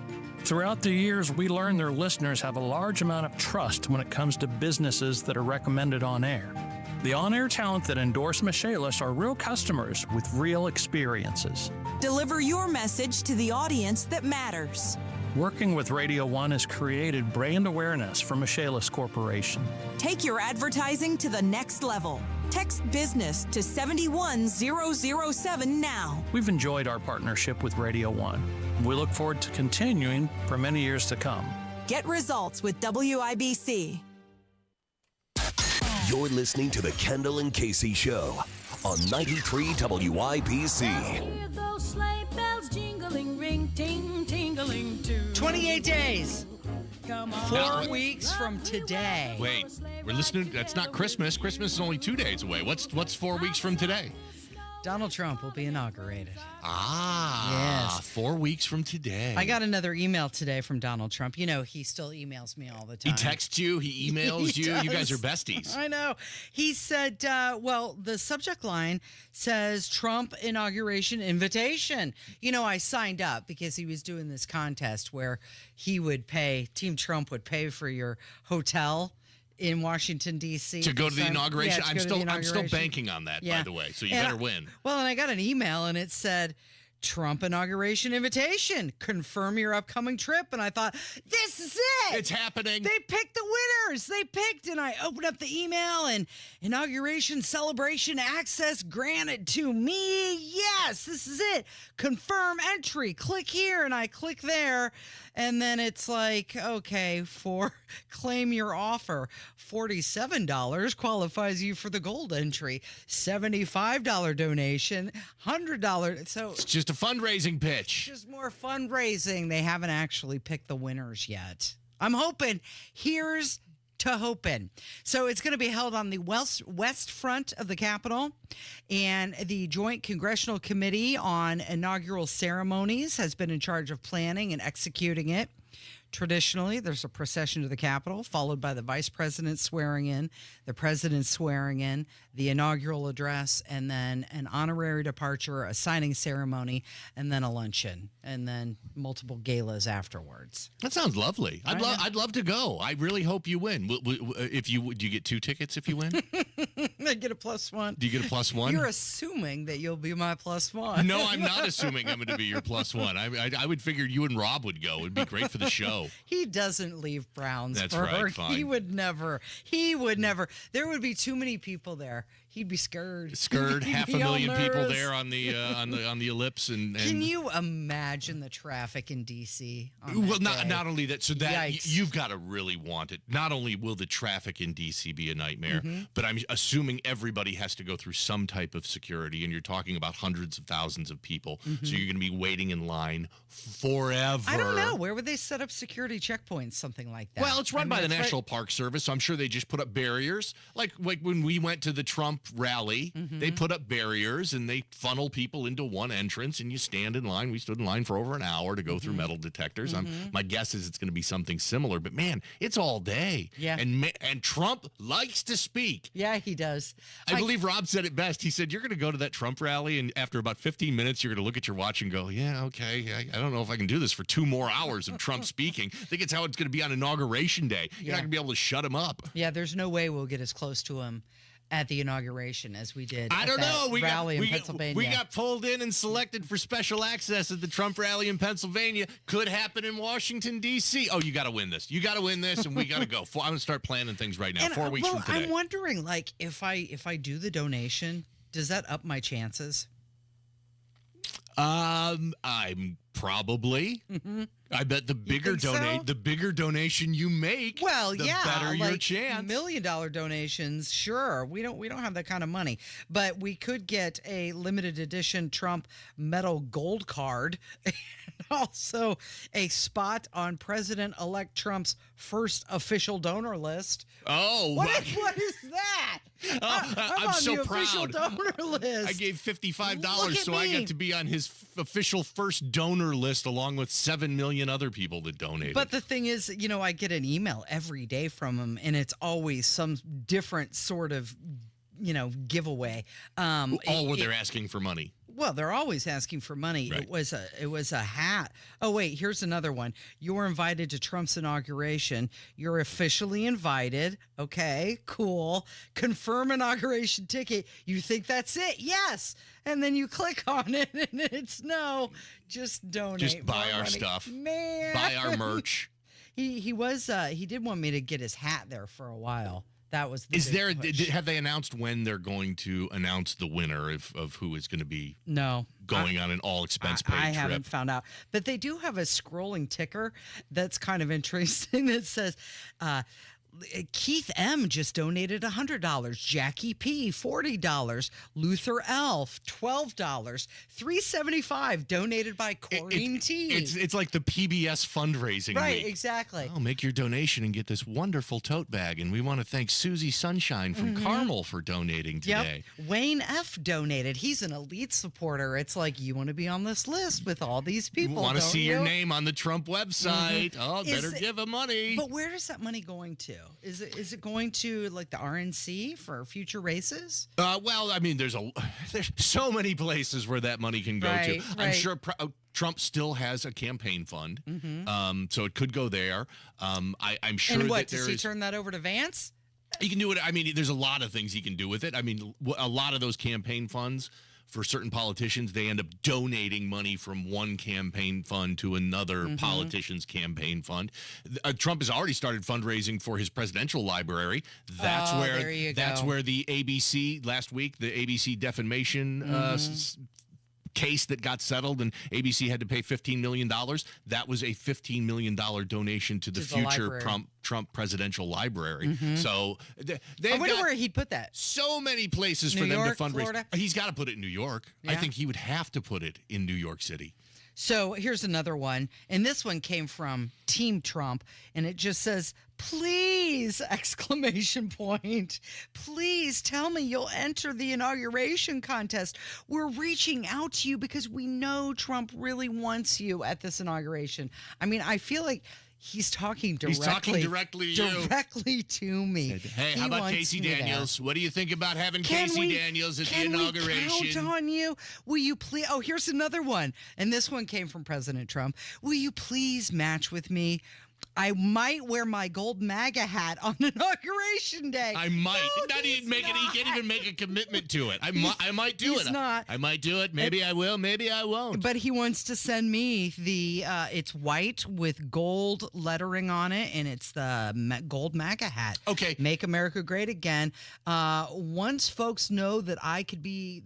Throughout the years, we learned their listeners have a large amount of trust when it comes to businesses that are recommended on air. The on-air talent that endorse Michaelis are real customers with real experiences. Deliver your message to the audience that matters. Working with Radio 1 has created brand awareness for Michaelis Corporation. Take your advertising to the next level. Text business to 71007 now. We've enjoyed our partnership with Radio 1. We look forward to continuing for many years to come. Get results with WIBC. You're listening to the Kendall and Casey Show on 93 WIBC. 28 days. 4 weeks from today. Wait, we're listening. That's not Christmas. Christmas is only 2 days away. What's 4 weeks from today? Donald Trump will be inaugurated. Yes. 4 weeks from today. I got another email today from Donald Trump. You know, he still emails me all the time. He texts you. He emails you. Does. You guys are besties. I know. He said, the subject line says Trump inauguration invitation. You know, I signed up because he was doing this contest where Team Trump would pay for your hotel in Washington, D.C. To go to the inauguration? Yeah, I'm still banking on that, by the way, so you better win. Well, and I got an email, and it said, Trump inauguration invitation. Confirm your upcoming trip. And I thought, this is it. It's happening. They picked the winners. They picked, and I opened up the email, and inauguration celebration access granted to me. Yes, this is it. Confirm entry. Click here, and I click there. And then it's like, okay, claim your offer. $47 qualifies you for the gold entry. $75 donation. $100. So it's just a fundraising pitch. Just more fundraising. They haven't actually picked the winners yet. I'm hoping. Here's to hoping. So it's going to be held on the west front of the Capitol, and the Joint Congressional Committee on Inaugural Ceremonies has been in charge of planning and executing it. Traditionally, there's a procession to the Capitol, followed by the vice president swearing in, the president swearing in, the inaugural address, and then an honorary departure, a signing ceremony, and then a luncheon, and then multiple galas afterwards. That sounds lovely. I'd love to go. I really hope you win. Do you get 2 tickets if you win? I get a +1. Do you get a +1? You're assuming that you'll be my +1. No, I'm not assuming I'm going to be your +1. I would figure you and Rob would go. It'd be great for the show. He doesn't leave Brownsburg. That's right, fine. He would never. There would be too many people there. He'd be scared. Half a million people there on the ellipse. And can you imagine the traffic in D.C.? Well, not only that. So that you've got to really want it. Not only will the traffic in D.C. be a nightmare, but I'm assuming everybody has to go through some type of security, and you're talking about hundreds of thousands of people. So you're going to be waiting in line forever. I don't know. Where would they set up security checkpoints, something like that? Well, it's run by the National Park Service, so I'm sure they just put up barriers. Like when we went to the Trump rally, they put up barriers and they funnel people into one entrance, and you stand in line. We stood in line for over an hour to go through metal detectors. My guess is it's going to be something similar, but man, it's all day. Yeah. And Trump likes to speak. Yeah, he does. I believe Rob said it best. He said, you're going to go to that Trump rally, and after about 15 minutes, you're going to look at your watch and go, yeah, okay, I don't know if I can do this for 2 more hours of Trump speaking. I think it's how it's going to be on Inauguration Day. You're not going to be able to shut him up. Yeah, there's no way we'll get as close to him at the inauguration as we did. I don't know. We got pulled in and selected for special access at the Trump rally in Pennsylvania. Could happen in Washington, D.C. Oh, you got to win this. You got to win this, and we got to go. I'm going to start planning things right now. 4 weeks from today. I'm wondering, like, if I do the donation, does that up my chances? I'm Probably. Mm-hmm. I bet the bigger the bigger donation you make, the better your chance. $1 million donations, sure. We don't have that kind of money, but we could get a limited edition Trump metal gold card, and also a spot on President-elect Trump's first official donor list. Oh, what is that? I'm on so the proud. official donor list. I gave $55 Look at so I me. got to be on his official first donor list along with 7 million other people that donated. But the thing is, I get an email every day from him, and it's always some different sort of, giveaway. They're asking for money. Well, they're always asking for money. Right. It was a hat. Oh, wait, here's another one. You're invited to Trump's inauguration. You're officially invited. Okay, cool. Confirm inauguration ticket. You think that's it? Yes. And then you click on it, and it's no. Just donate. Just buy more our money. stuff. Man. Buy our merch. He did want me to get his hat there for a while. That was the have they announced when they're going to announce the winner of who is going to be going on an all expense paid trip? I haven't found out, but they do have a scrolling ticker that's kind of interesting that says Keith M just donated $100, Jackie P $40, Luther L $12, $375 donated by Corinne T. It's like the PBS fundraising right, week. Exactly. Oh, make your donation and get this wonderful tote bag. And we want to thank Susie Sunshine from Carmel for donating today. Yep. Wayne F donated. He's an elite supporter. It's like, you want to be on this list with all these people. You want to see you? your name on the Trump website. Oh, better give him money. But where is that money going to? Is it going to like the RNC for future races? Well, I mean, there's so many places where that money can go to. Right. I'm sure Trump still has a campaign fund, so it could go there. I'm sure. And what, that does he turn that over to Vance? He can do it. I mean, there's a lot of things he can do with it. I mean, a lot of those campaign funds for certain politicians, they end up donating money from one campaign fund to another politician's campaign fund. Trump has already started fundraising for his presidential library. That's where the ABC last week, the ABC defamation case that got settled and ABC had to pay $15 million. That was a $15 million donation to the future Trump presidential library. So I wonder where he'd put that. So many places for them to fundraise. Florida? He's got to put it in New York. Yeah. I think he would have to put it in New York City. So here's another one. And this one came from Team Trump. And it just says, please, exclamation point. Please tell me you'll enter the inauguration contest. We're reaching out to you because we know Trump really wants you at this inauguration. I mean, I feel like he's talking directly. He's talking directly to you. Directly to me. Hey, how about Casey Daniels? What do you think about having Casey Daniels at the inauguration? Can we count on you? Will you please? Oh, here's another one. And this one came from President Trump. Will you please match with me? I might wear my gold MAGA hat on Inauguration Day. I might. No, he can't even make a commitment to it. I might do it. I might do it. Maybe I will. Maybe I won't. But he wants to send me the, it's white with gold lettering on it, and it's the gold MAGA hat. Okay. Make America Great Again. Once folks know that I could be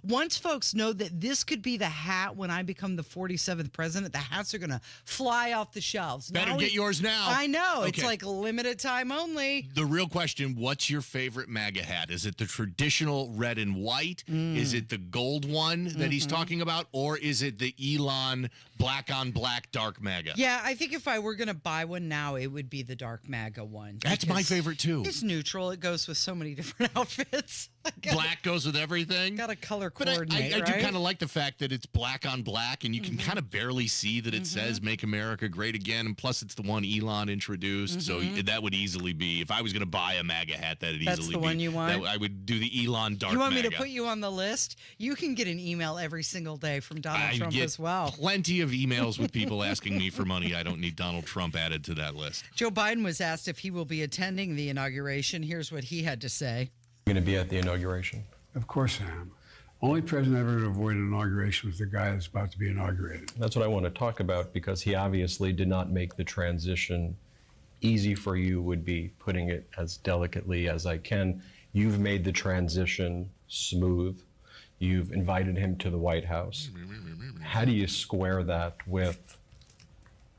once folks know that this could be the hat when I become the 47th president, the hats are going to fly off the shelves. Better get yours now. I know. Okay. It's like limited time only. The real question, what's your favorite MAGA hat? Is it the traditional red and white? Is it the gold one that he's talking about? Or is it the Elon black on black dark MAGA? Yeah, I think if I were going to buy one now, it would be the dark MAGA one. That's my favorite too. It's neutral. It goes with so many different outfits. Black goes with everything. Got to color coordinate. I do kind of like the fact that it's black on black, and you can kind of barely see that it says "Make America Great Again." And plus, it's the one Elon introduced, so that would easily be. If I was going to buy a MAGA hat, that'd easily be. That's the one you want. I would do the Elon dark. You want MAGA. me to put you on the list? You can get an email every single day from Donald Trump get as well. Plenty of emails with people asking me for money. I don't need Donald Trump added to that list. Joe Biden was asked if he will be attending the inauguration. Here's what he had to say. Going to be at the inauguration? Of course I am. Only president ever to avoid an inauguration was the guy that's about to be inaugurated. That's what I want to talk about, because he obviously did not make the transition easy for you, would be putting it as delicately as I can. You've made the transition smooth. You've invited him to the White House. How do you square that with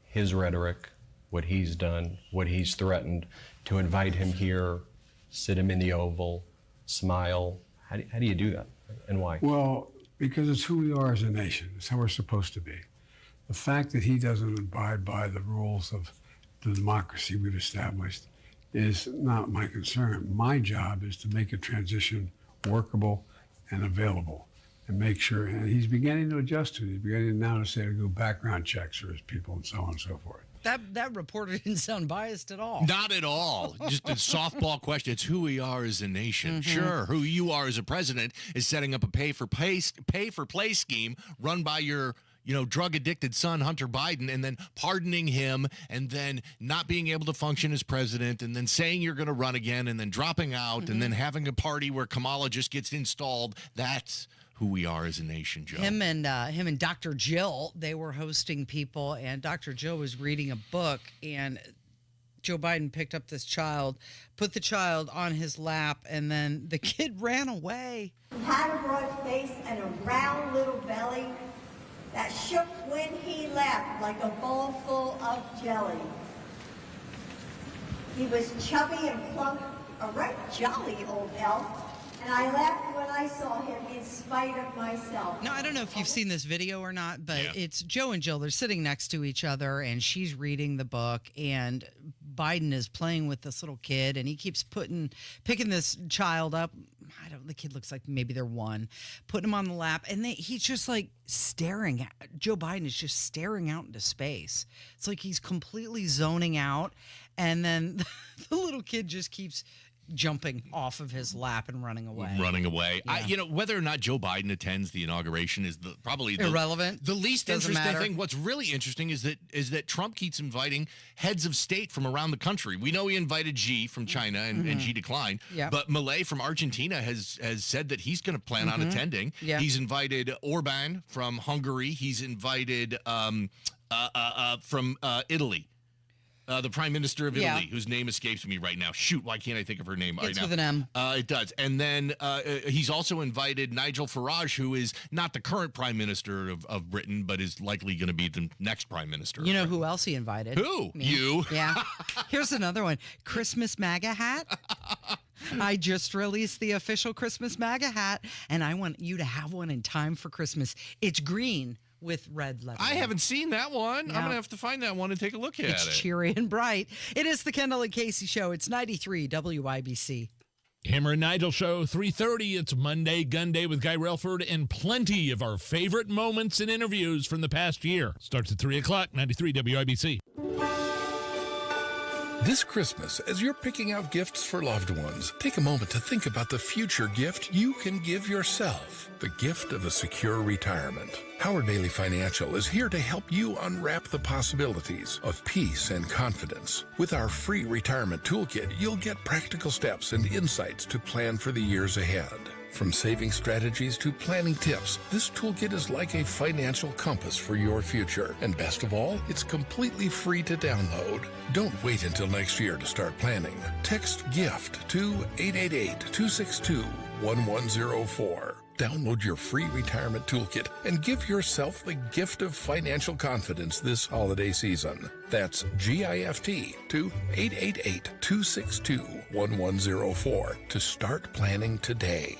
his rhetoric, what he's done, what he's threatened, to invite him here, sit him in the Oval, smile? How do you do that, and why? Well, because it's who we are as a nation. It's how we're supposed to be. The fact that he doesn't abide by the rules of the democracy we've established is not my concern. My job is to make a transition workable and available, and make sure, and he's beginning to adjust to it. He's beginning now to say to do background checks for his people and so on and so forth. That reporter didn't sound biased at all. Not at all. Just a softball question. It's who we are as a nation. Sure, who you are as a president is setting up a pay for play scheme run by your drug-addicted son, Hunter Biden, and then pardoning him, and then not being able to function as president, and then saying you're going to run again, and then dropping out, and then having a party where Kamala just gets installed. That's who we are as a nation, Joe. Him and Dr. Jill, they were hosting people, and Dr. Jill was reading a book, and Joe Biden picked up this child, put the child on his lap, and then the kid ran away. He had a broad face and a round little belly that shook when he left like a bowl full of jelly. He was chubby and plump, a right jolly old elf, and I laughed when I saw him in spite of myself. Now, I don't know if you've seen this video or not, but it's Joe and Jill. They're sitting next to each other, and she's reading the book, and Biden is playing with this little kid, and he keeps picking this child up. The kid looks like maybe they're one, putting him on the lap, and he's just like staring at, Joe Biden is just staring out into space. It's like he's completely zoning out, and then the little kid just keeps jumping off of his lap and running away. Yeah. Whether or not Joe Biden attends the inauguration is probably irrelevant. The least Doesn't interesting matter. thing. What's really interesting is that Trump keeps inviting heads of state from around the country. We know he invited Xi from China, and Xi declined. Yeah. But Milei from Argentina has said that he's going to plan on attending. Yeah. He's invited Orban from Hungary. He's invited from Italy. The Prime Minister of Italy, whose name escapes me right now. Shoot, why can't I think of her name right now? It's with an M. It does. And then he's also invited Nigel Farage, who is not the current Prime Minister of Britain, but is likely going to be the next Prime Minister. You know who else he invited? Who? Me. You. Yeah. Here's another one. Christmas MAGA hat. I just released the official Christmas MAGA hat, and I want you to have one in time for Christmas. It's green with red lettering. I haven't seen that one. No. I'm going to have to find that one and take a look at it. It's cheery and bright. It is the Kendall and Casey Show. It's 93 WIBC. Hammer and Nigel Show, 3:30. It's Monday Gun Day with Guy Relford, and plenty of our favorite moments and interviews from the past year. Starts at 3 o'clock, 93 WIBC. This Christmas, as you're picking out gifts for loved ones, take a moment to think about the future gift you can give yourself. The gift of a secure retirement. Howard Bailey Financial is here to help you unwrap the possibilities of peace and confidence. With our free retirement toolkit, you'll get practical steps and insights to plan for the years ahead. From saving strategies to planning tips, this toolkit is like a financial compass for your future. And best of all, it's completely free to download. Don't wait until next year to start planning. Text GIFT to 888-262-1104. Download your free retirement toolkit and give yourself the gift of financial confidence this holiday season. That's GIFT to 888-262-1104 to start planning today.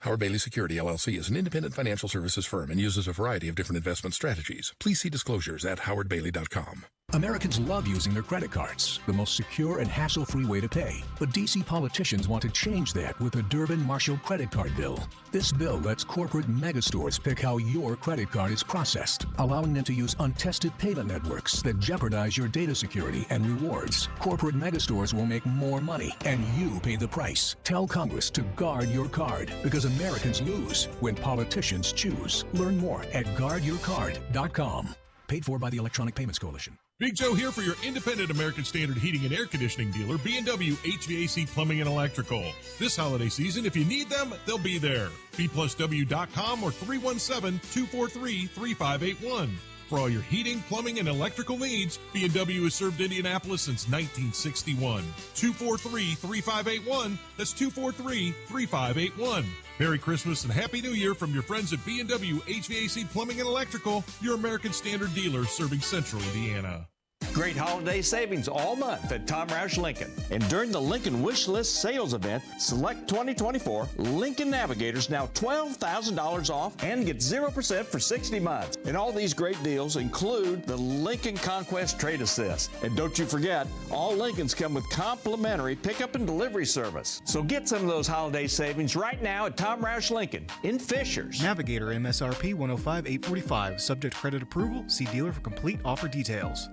Howard Bailey Security, LLC is an independent financial services firm and uses a variety of different investment strategies. Please see disclosures at howardbailey.com. Americans love using their credit cards, the most secure and hassle-free way to pay. But D.C. politicians want to change that with the Durbin-Marshall credit card bill. This bill lets corporate megastores pick how your credit card is processed, allowing them to use untested payment networks that jeopardize your data security and rewards. Corporate megastores will make more money, and you pay the price. Tell Congress to guard your card, because Americans lose when politicians choose. Learn more at guardyourcard.com. Paid for by the Electronic Payments Coalition. Big Joe here for your independent American Standard heating and air conditioning dealer, B&W HVAC Plumbing and Electrical. This holiday season, if you need them, they'll be there. B+W.com or 317-243-3581. For all your heating, plumbing, and electrical needs, B&W has served Indianapolis since 1961. 243-3581. That's 243-3581. Merry Christmas and Happy New Year from your friends at B&W HVAC Plumbing and Electrical, your American Standard dealer serving Central Indiana. Great holiday savings all month at Tom Roush Lincoln. And during the Lincoln Wish List sales event, select 2024 Lincoln Navigators now $12,000 off and get 0% for 60 months. And all these great deals include the Lincoln Conquest Trade Assist. And don't you forget, all Lincolns come with complimentary pickup and delivery service. So get some of those holiday savings right now at Tom Roush Lincoln in Fishers. Navigator MSRP 105,845. Subject credit approval. See dealer for complete offer details.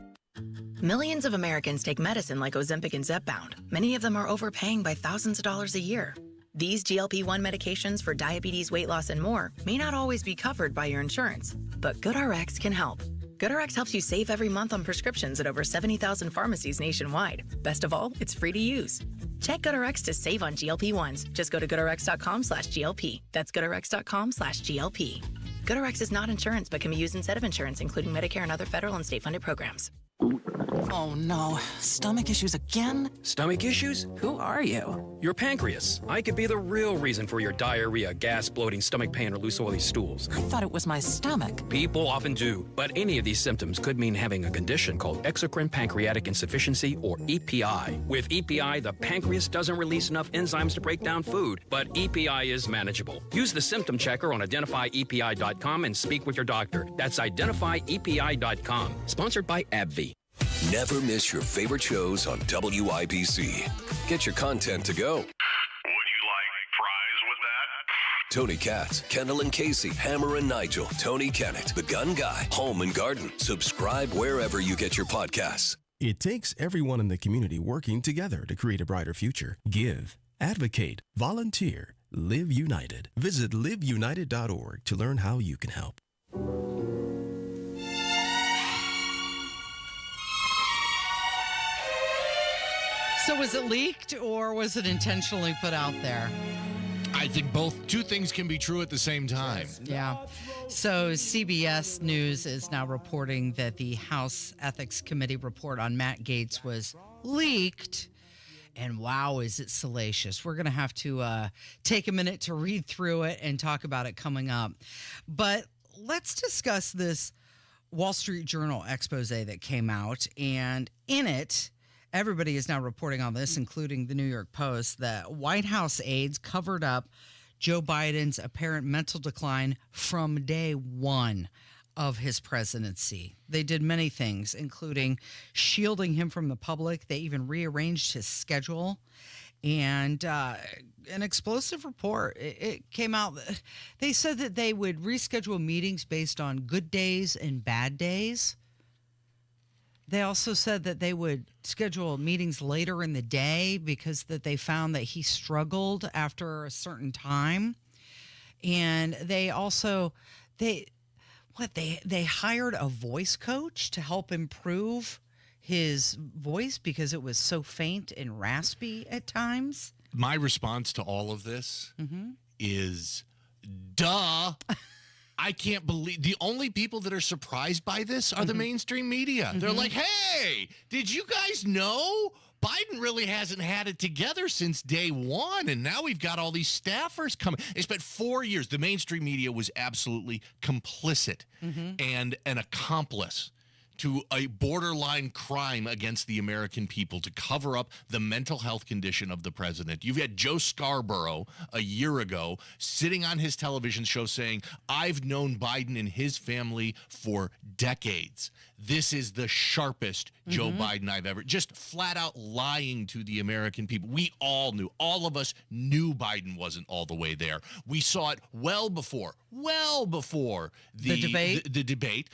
Millions of Americans take medicine like Ozempic and Zepbound. Many of them are overpaying by thousands of dollars a year. These GLP-1 medications for diabetes, weight loss, and more may not always be covered by your insurance, but GoodRx can help. GoodRx helps you save every month on prescriptions at over 70,000 pharmacies nationwide. Best of all, it's free to use. Check GoodRx to save on GLP-1s. Just go to goodrx.com/GLP. That's goodrx.com/GLP. GoodRx is not insurance, but can be used instead of insurance, including Medicare and other federal and state-funded programs. Oh no, stomach issues again? Stomach issues? Who are you? Your pancreas. I could be the real reason for your diarrhea, gas, bloating, stomach pain, or loose oily stools. I thought it was my stomach. People often do, but any of these symptoms could mean having a condition called exocrine pancreatic insufficiency, or EPI. With EPI, the pancreas doesn't release enough enzymes to break down food, but EPI is manageable. Use the symptom checker on identifyepi.com and speak with your doctor. That's identifyepi.com. Sponsored by AbbVie. Never miss your favorite shows on WIBC. Get your content to go. Would you like fries with that? Tony Katz, Kendall and Casey, Hammer and Nigel, Tony Kennett, The Gun Guy, Home and Garden. Subscribe wherever you get your podcasts. It takes everyone in the community working together to create a brighter future. Give, advocate, volunteer, live united. Visit liveunited.org to learn how you can help. So was it leaked or was it intentionally put out there? I think two things can be true at the same time. Yeah. So CBS News is now reporting that the House Ethics Committee report on Matt Gaetz was leaked. And wow, is it salacious. We're going to have to take a minute to read through it and talk about it coming up. But let's discuss this Wall Street Journal expose that came out. And in it, everybody is now reporting on this, including the New York Post, that White House aides covered up Joe Biden's apparent mental decline from day one of his presidency. They did many things, including shielding him from the public. They even rearranged his schedule. And an explosive report, it came out. They said that they would reschedule meetings based on good days and bad days. They also said that they would schedule meetings later in the day because that they found that he struggled after a certain time. And they also, they hired a voice coach to help improve his voice because it was so faint and raspy at times. My response to all of this is, duh. I can't believe the only people that are surprised by this are the mainstream media. They're like, hey, did you guys know Biden really hasn't had it together since day one? And now we've got all these staffers coming. They spent 4 years. The mainstream media was absolutely complicit and an accomplice to a borderline crime against the American people to cover up the mental health condition of the president. You've had Joe Scarborough a year ago sitting on his television show saying, I've known Biden and his family for decades. This is the sharpest Joe Biden I've ever, just flat out lying to the American people. We all knew, all of us knew Biden wasn't all the way there. We saw it well before the debate.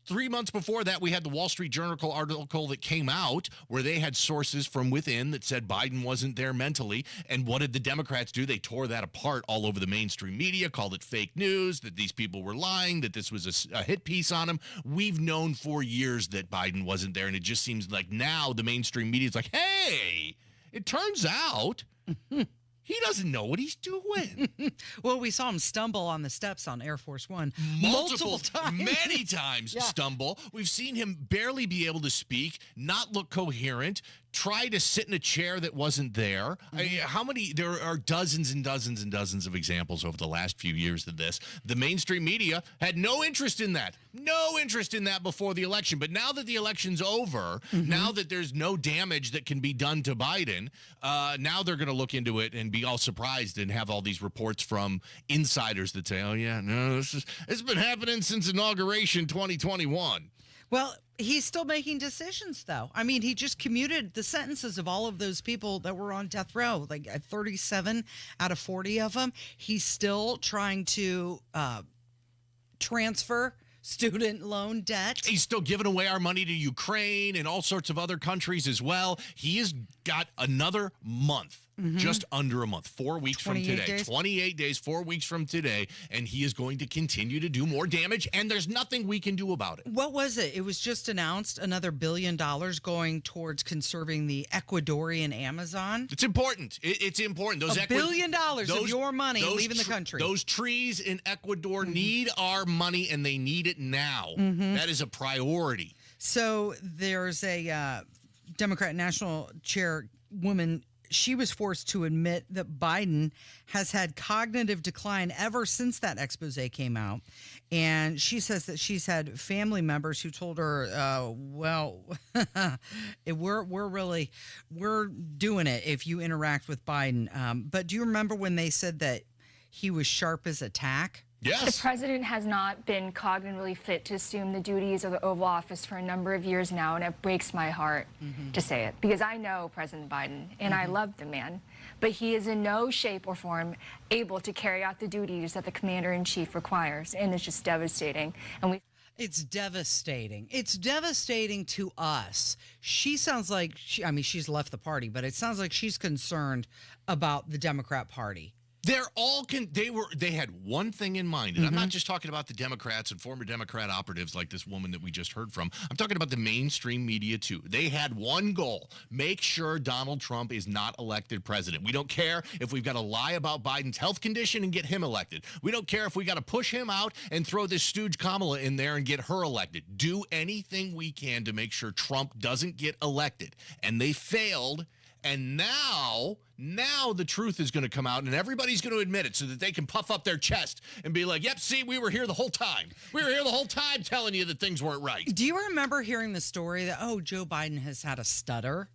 3 months before that, we had the Wall Street Journal article that came out where they had sources from within that said Biden wasn't there mentally. And what did the Democrats do? They tore that apart all over the mainstream media, called it fake news, that these people were lying, that this was a hit piece on him. We've known for years that Biden wasn't there. And it just seems like now the mainstream media is like, hey, it turns out He doesn't know what he's doing. Well, we saw him stumble on the steps on Air Force One Multiple times. Many times stumble. We've seen him barely be able to speak, not look coherent, try to sit in a chair that wasn't there. I mean, there are dozens and dozens and dozens of examples over the last few years of this. The mainstream media had no interest in that. No interest in that before the election. But now that the election's over, now that there's no damage that can be done to Biden, now they're going to look into it and be all surprised and have all these reports from insiders that say, oh, yeah, no, it's been happening since Inauguration 2021. Well, he's still making decisions, though. I mean, he just commuted the sentences of all of those people that were on death row, like 37 out of 40 of them. He's still trying to transfer student loan debt. He's still giving away our money to Ukraine and all sorts of other countries as well. He has got another month. Just under a month, 4 weeks from today, days. 28 days, 4 weeks from today, and he is going to continue to do more damage, and there's nothing we can do about it. What was it? It was just announced another $1 billion going towards conserving the Ecuadorian Amazon. It's important. It's important. Those $1 billion of your money leaving the country. Those trees in Ecuador need our money, and they need it now. That is a priority. So there's a Democrat National Chairwoman. She was forced to admit that Biden has had cognitive decline ever since that expose came out. And she says that she's had family members who told her, well, we're doing it if you interact with Biden. But do you remember when they said that he was sharp as a tack? Yes. The president has not been cognitively fit to assume the duties of the Oval Office for a number of years now, and it breaks my heart to say it, because I know President Biden, and I love the man, but he is in no shape or form able to carry out the duties that the commander-in-chief requires, and it's just devastating. And It's devastating. It's devastating to us. She sounds like, she's left the party, but it sounds like she's concerned about the Democrat Party. They had one thing in mind, and I'm not just talking about the Democrats and former Democrat operatives like this woman that we just heard from. I'm talking about the mainstream media too. They had one goal: make sure Donald Trump is not elected president. We don't care if we've got to lie about Biden's health condition and get him elected. We don't care if we got to push him out and throw this stooge Kamala in there and get her elected. Do anything we can to make sure Trump doesn't get elected. And they failed. And now the truth is going to come out, and everybody's going to admit it so that they can puff up their chest and be like, yep, see, we were here the whole time. We were here the whole time telling you that things weren't right. Do you remember hearing the story that, Joe Biden has had a stutter?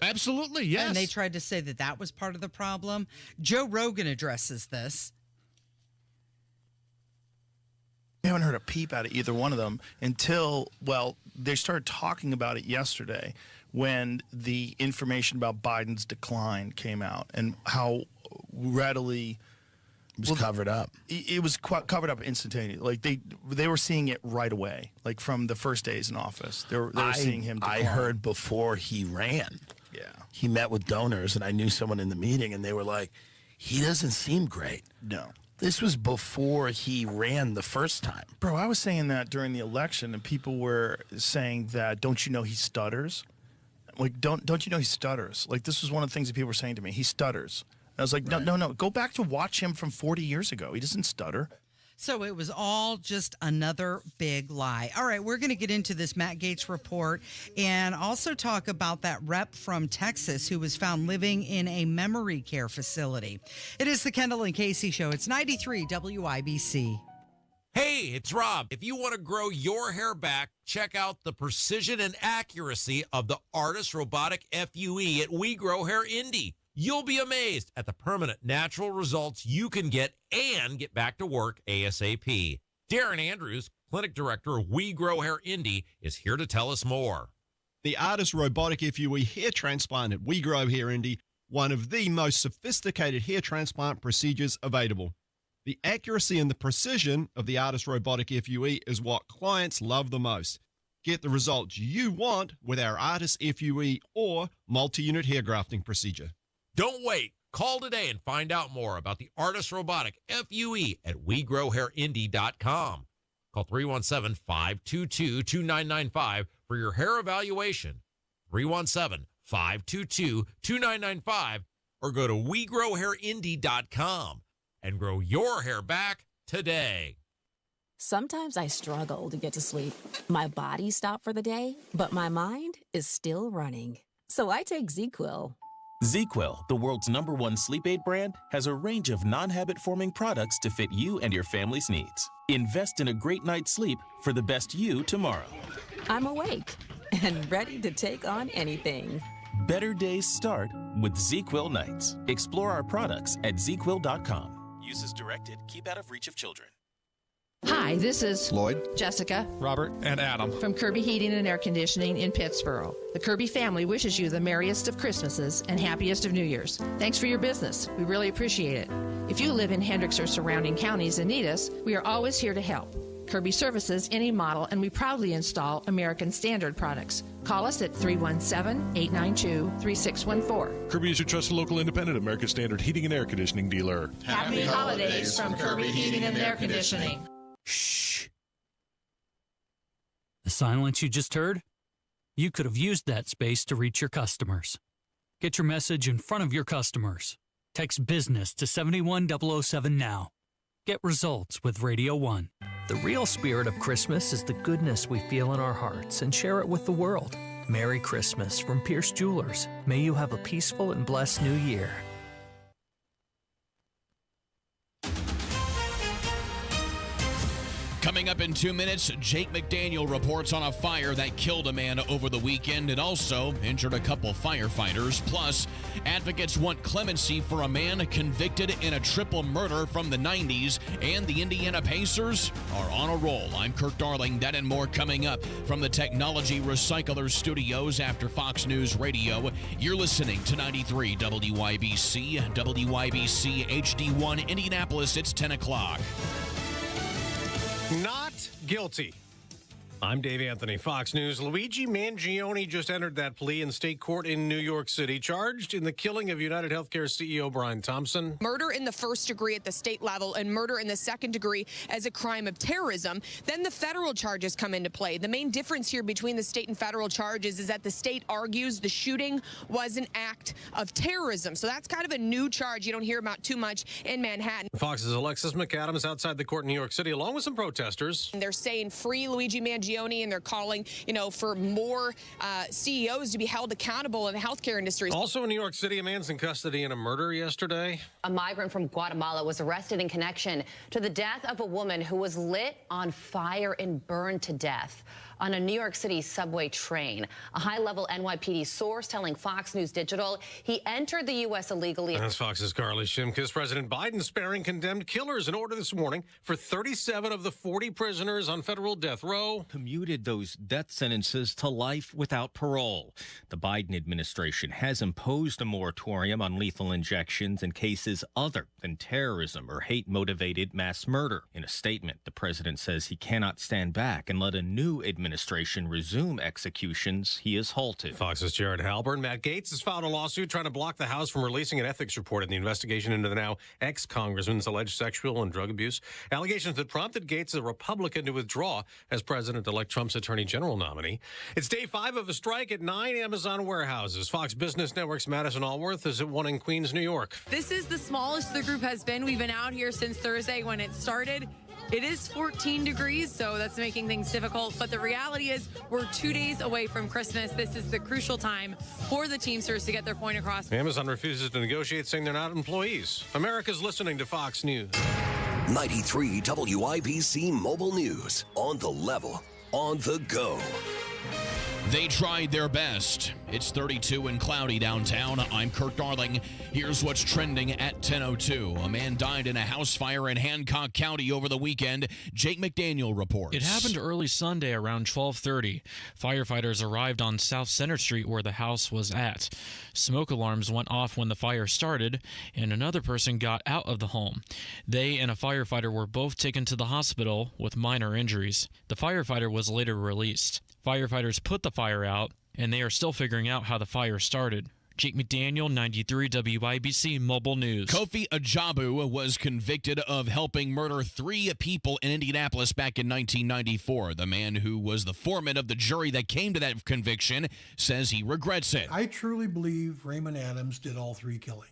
Absolutely, yes. And they tried to say that that was part of the problem. Joe Rogan addresses this. I haven't heard a peep out of either one of them until, they started talking about it yesterday when the information about Biden's decline came out and how readily it was covered up. It was covered up instantaneously. Like they were seeing it right away, like from the first days in office. They were seeing him decline. I heard before he ran. Yeah. He met with donors, and I knew someone in the meeting, and they were like, he doesn't seem great. No. This was before he ran the first time. Bro, I was saying that during the election, and people were saying that, don't you know he stutters? Like, don't you know he stutters? Like, this was one of the things that people were saying to me. He stutters. And I was like, no. Go back to watch him from 40 years ago. He doesn't stutter. So it was all just another big lie. All right, we're going to get into this Matt Gaetz report and also talk about that rep from Texas who was found living in a memory care facility. It is the Kendall and Casey Show. It's 93 WIBC. Hey, it's Rob. If you want to grow your hair back, check out the precision and accuracy of the Artist Robotic FUE at We Grow Hair Indie. You'll be amazed at the permanent natural results you can get and get back to work ASAP. Darren Andrews, Clinic Director of We Grow Hair Indie, is here to tell us more. The Artist Robotic FUE hair transplant at We Grow Hair Indie, one of the most sophisticated hair transplant procedures available. The accuracy and the precision of the Artist Robotic FUE is what clients love the most. Get the results you want with our Artist FUE or multi-unit hair grafting procedure. Don't wait. Call today and find out more about the Artist Robotic FUE at WeGrowHairIndie.com. Call 317-522-2995 for your hair evaluation. 317-522-2995, or go to WeGrowHairIndy.com and grow your hair back today. Sometimes I struggle to get to sleep. My body stopped for the day, but my mind is still running. So I take ZzzQuil. ZzzQuil, the world's #1 sleep aid brand, has a range of non-habit-forming products to fit you and your family's needs. Invest in a great night's sleep for the best you tomorrow. I'm awake and ready to take on anything. Better days start with ZzzQuil nights. Explore our products at ZzzQuil.com. Use as directed. Keep out of reach of children. Hi, this is Lloyd, Jessica, Robert, and Adam from Kirby Heating and Air Conditioning in Pittsboro. The Kirby family wishes you the merriest of Christmases and happiest of New Year's. Thanks for your business. We really appreciate it. If you live in Hendricks or surrounding counties and need us, we are always here to help. Kirby services any model, and we proudly install American Standard products. Call us at 317-892-3614. Kirby is your trusted local independent American Standard heating and air conditioning dealer. Happy holidays from Kirby Heating and Air Conditioning. Shh. The silence you just heard? You could have used that space to reach your customers. Get your message in front of your customers. Text business to 71007 now. Get results with Radio 1. The real spirit of Christmas is the goodness we feel in our hearts and share it with the world. Merry Christmas from Pierce Jewelers. May you have a peaceful and blessed new year. Coming up in 2 minutes, Jake McDaniel reports on a fire that killed a man over the weekend and also injured a couple firefighters. Plus, advocates want clemency for a man convicted in a triple murder from the 90s, and the Indiana Pacers are on a roll. I'm Kirk Darling. That and more coming up from the Technology Recycler Studios after Fox News Radio. You're listening to 93 WYBC, WYBC HD1 Indianapolis. It's 10 o'clock. Not guilty. I'm Dave Anthony, Fox News. Luigi Mangione just entered that plea in state court in New York City, charged in the killing of United Healthcare CEO Brian Thompson. Murder in the first degree at the state level and murder in the second degree as a crime of terrorism. Then the federal charges come into play. The main difference here between the state and federal charges is that the state argues the shooting was an act of terrorism. So that's kind of a new charge you don't hear about too much in Manhattan. Fox's Alexis McAdams outside the court in New York City, along with some protesters. And they're saying free Luigi Mangione, and they're calling, for more CEOs to be held accountable in the healthcare industry. Also in New York City, a man's in custody in a murder yesterday. A migrant from Guatemala was arrested in connection to the death of a woman who was lit on fire and burned to death on a New York City subway train. A high-level NYPD source telling Fox News Digital he entered the U.S. illegally. That's Fox's Carly Shimkus. President Biden sparing condemned killers in order this morning for 37 of the 40 prisoners on federal death row. Commuted those death sentences to life without parole. The Biden administration has imposed a moratorium on lethal injections in cases other than terrorism or hate-motivated mass murder. In a statement, the president says he cannot stand back and let a new administration resume executions he has halted. Fox's Jared Halpern. Matt Gaetz has filed a lawsuit trying to block the House from releasing an ethics report in the investigation into the now ex-congressman's alleged sexual and drug abuse. Allegations that prompted Gaetz, a Republican, to withdraw as President-elect Trump's Attorney General nominee. It's day 5 of a strike at 9 Amazon warehouses. Fox Business Network's Madison Allworth is at one in Queens, New York. This is the smallest the group has been. We've been out here since Thursday when it started. It is 14 degrees, so that's making things difficult. But the reality is we're 2 days away from Christmas. This is the crucial time for the Teamsters to get their point across. Amazon refuses to negotiate, saying they're not employees. America's listening to Fox News. 93 WIBC Mobile News. On the level, on the go. They tried their best. It's 32 and cloudy downtown. I'm Kirk Darling. Here's what's trending at 10:02. A man died in a house fire in Hancock County over the weekend. Jake McDaniel reports. It happened early Sunday around 12:30. Firefighters arrived on South Center Street where the house was at. Smoke alarms went off when the fire started, and another person got out of the home. They and a firefighter were both taken to the hospital with minor injuries. The firefighter was later released. Firefighters put the fire out, and they are still figuring out how the fire started. Jake McDaniel, 93 WIBC Mobile News. Kofi Ajabu was convicted of helping murder 3 people in Indianapolis back in 1994. The man who was the foreman of the jury that came to that conviction says he regrets it. I truly believe Raymond Adams did all 3 killings.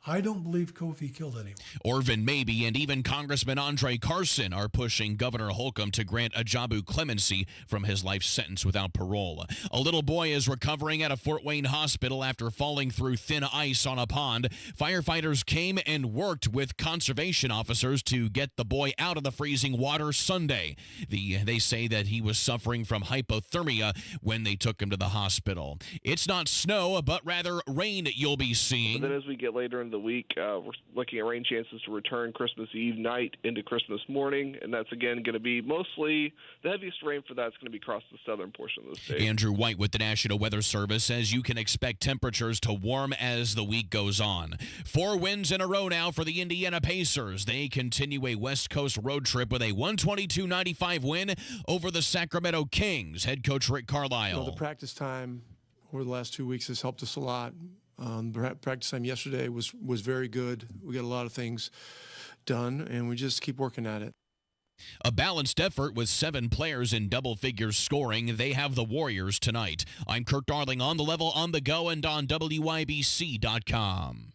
I don't believe Kofi killed anyone. Orvin Mabey and even Congressman Andre Carson are pushing Governor Holcomb to grant Ajabu clemency from his life sentence without parole. A little boy is recovering at a Fort Wayne hospital after falling through thin ice on a pond. Firefighters came and worked with conservation officers to get the boy out of the freezing water Sunday. They say that he was suffering from hypothermia when they took him to the hospital. It's not snow, but rather rain you'll be seeing. But then as we get later in the week, we're looking at rain chances to return Christmas Eve night into Christmas morning, and that's again going to be mostly the heaviest rain for that's going to be across the southern portion of the state. Andrew White with the National Weather Service says you can expect temperatures to warm as the week goes on. 4 wins in a row now for the Indiana Pacers. They continue a West Coast road trip with a 122-95 win over the Sacramento Kings. Head coach Rick Carlisle. The practice time over the last 2 weeks has helped us a lot. Practice time yesterday was very good. We got a lot of things done, and we just keep working at it. A balanced effort with 7 players in double figures scoring. They have the Warriors tonight. I'm Kirk Darling on the level, on the go, and on WIBC.com.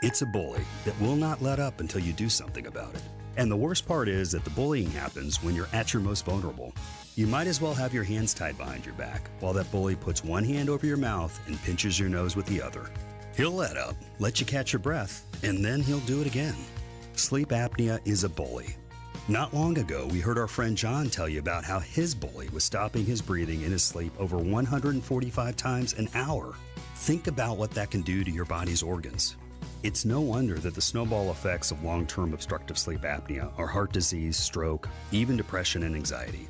It's a bully that will not let up until you do something about it. And the worst part is that the bullying happens when you're at your most vulnerable. You might as well have your hands tied behind your back while that bully puts one hand over your mouth and pinches your nose with the other. He'll let up, let you catch your breath, and then he'll do it again. Sleep apnea is a bully. Not long ago, we heard our friend John tell you about how his bully was stopping his breathing in his sleep over 145 times an hour. Think about what that can do to your body's organs. It's no wonder that the snowball effects of long-term obstructive sleep apnea are heart disease, stroke, even depression and anxiety.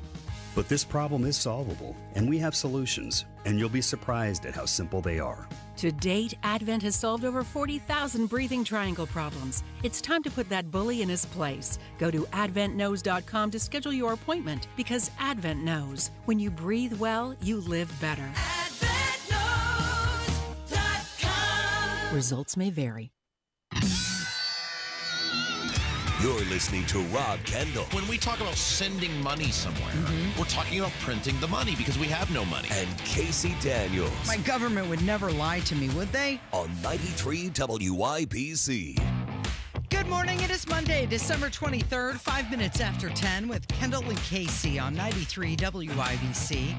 But this problem is solvable, and we have solutions, and you'll be surprised at how simple they are. To date, Advent has solved over 40,000 breathing triangle problems. It's time to put that bully in his place. Go to adventknows.com to schedule your appointment, because Advent knows. When you breathe well, you live better. AdventKnows.com. Results may vary. You're listening to Rob Kendall. When we talk about sending money somewhere, we're talking about printing the money because we have no money. And Casey Daniels. My government would never lie to me, would they? On 93 WIBC. Good morning. It is Monday, December 23rd, 5 minutes after 10 with Kendall and Casey on 93 WIBC.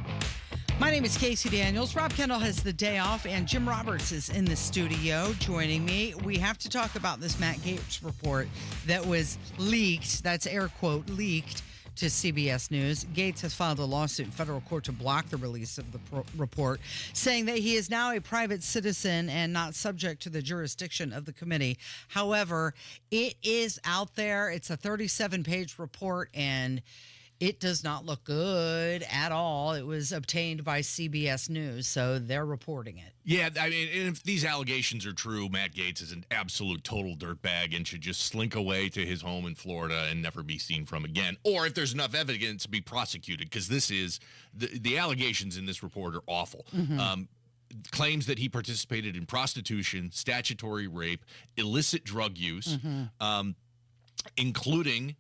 My name is Casey Daniels. Rob Kendall has the day off, and Jim Roberts is in the studio joining me. We have to talk about this Matt Gaetz report that was leaked, that's air quote, leaked to CBS News. Gaetz has filed a lawsuit in federal court to block the release of the report, saying that he is now a private citizen and not subject to the jurisdiction of the committee. However, it is out there. It's a 37-page report, and it does not look good at all. It was obtained by CBS News, so they're reporting it. Yeah, I mean, if these allegations are true, Matt Gaetz is an absolute total dirtbag and should just slink away to his home in Florida and never be seen from again. Or if there's enough evidence, be prosecuted, because this is the allegations in this report are awful. Claims that he participated in prostitution, statutory rape, illicit drug use, including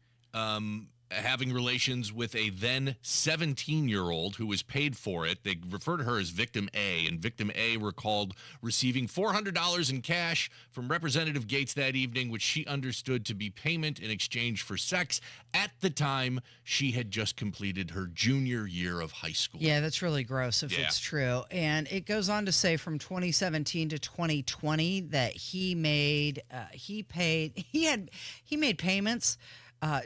having relations with a then 17-year-old who was paid for it. They refer to her as Victim A, and Victim A recalled receiving $400 in cash from Representative Gaetz that evening, which she understood to be payment in exchange for sex. At the time, she had just completed her junior year of high school. Yeah, that's really gross if it's true. And it goes on to say from 2017 to 2020 that he made payments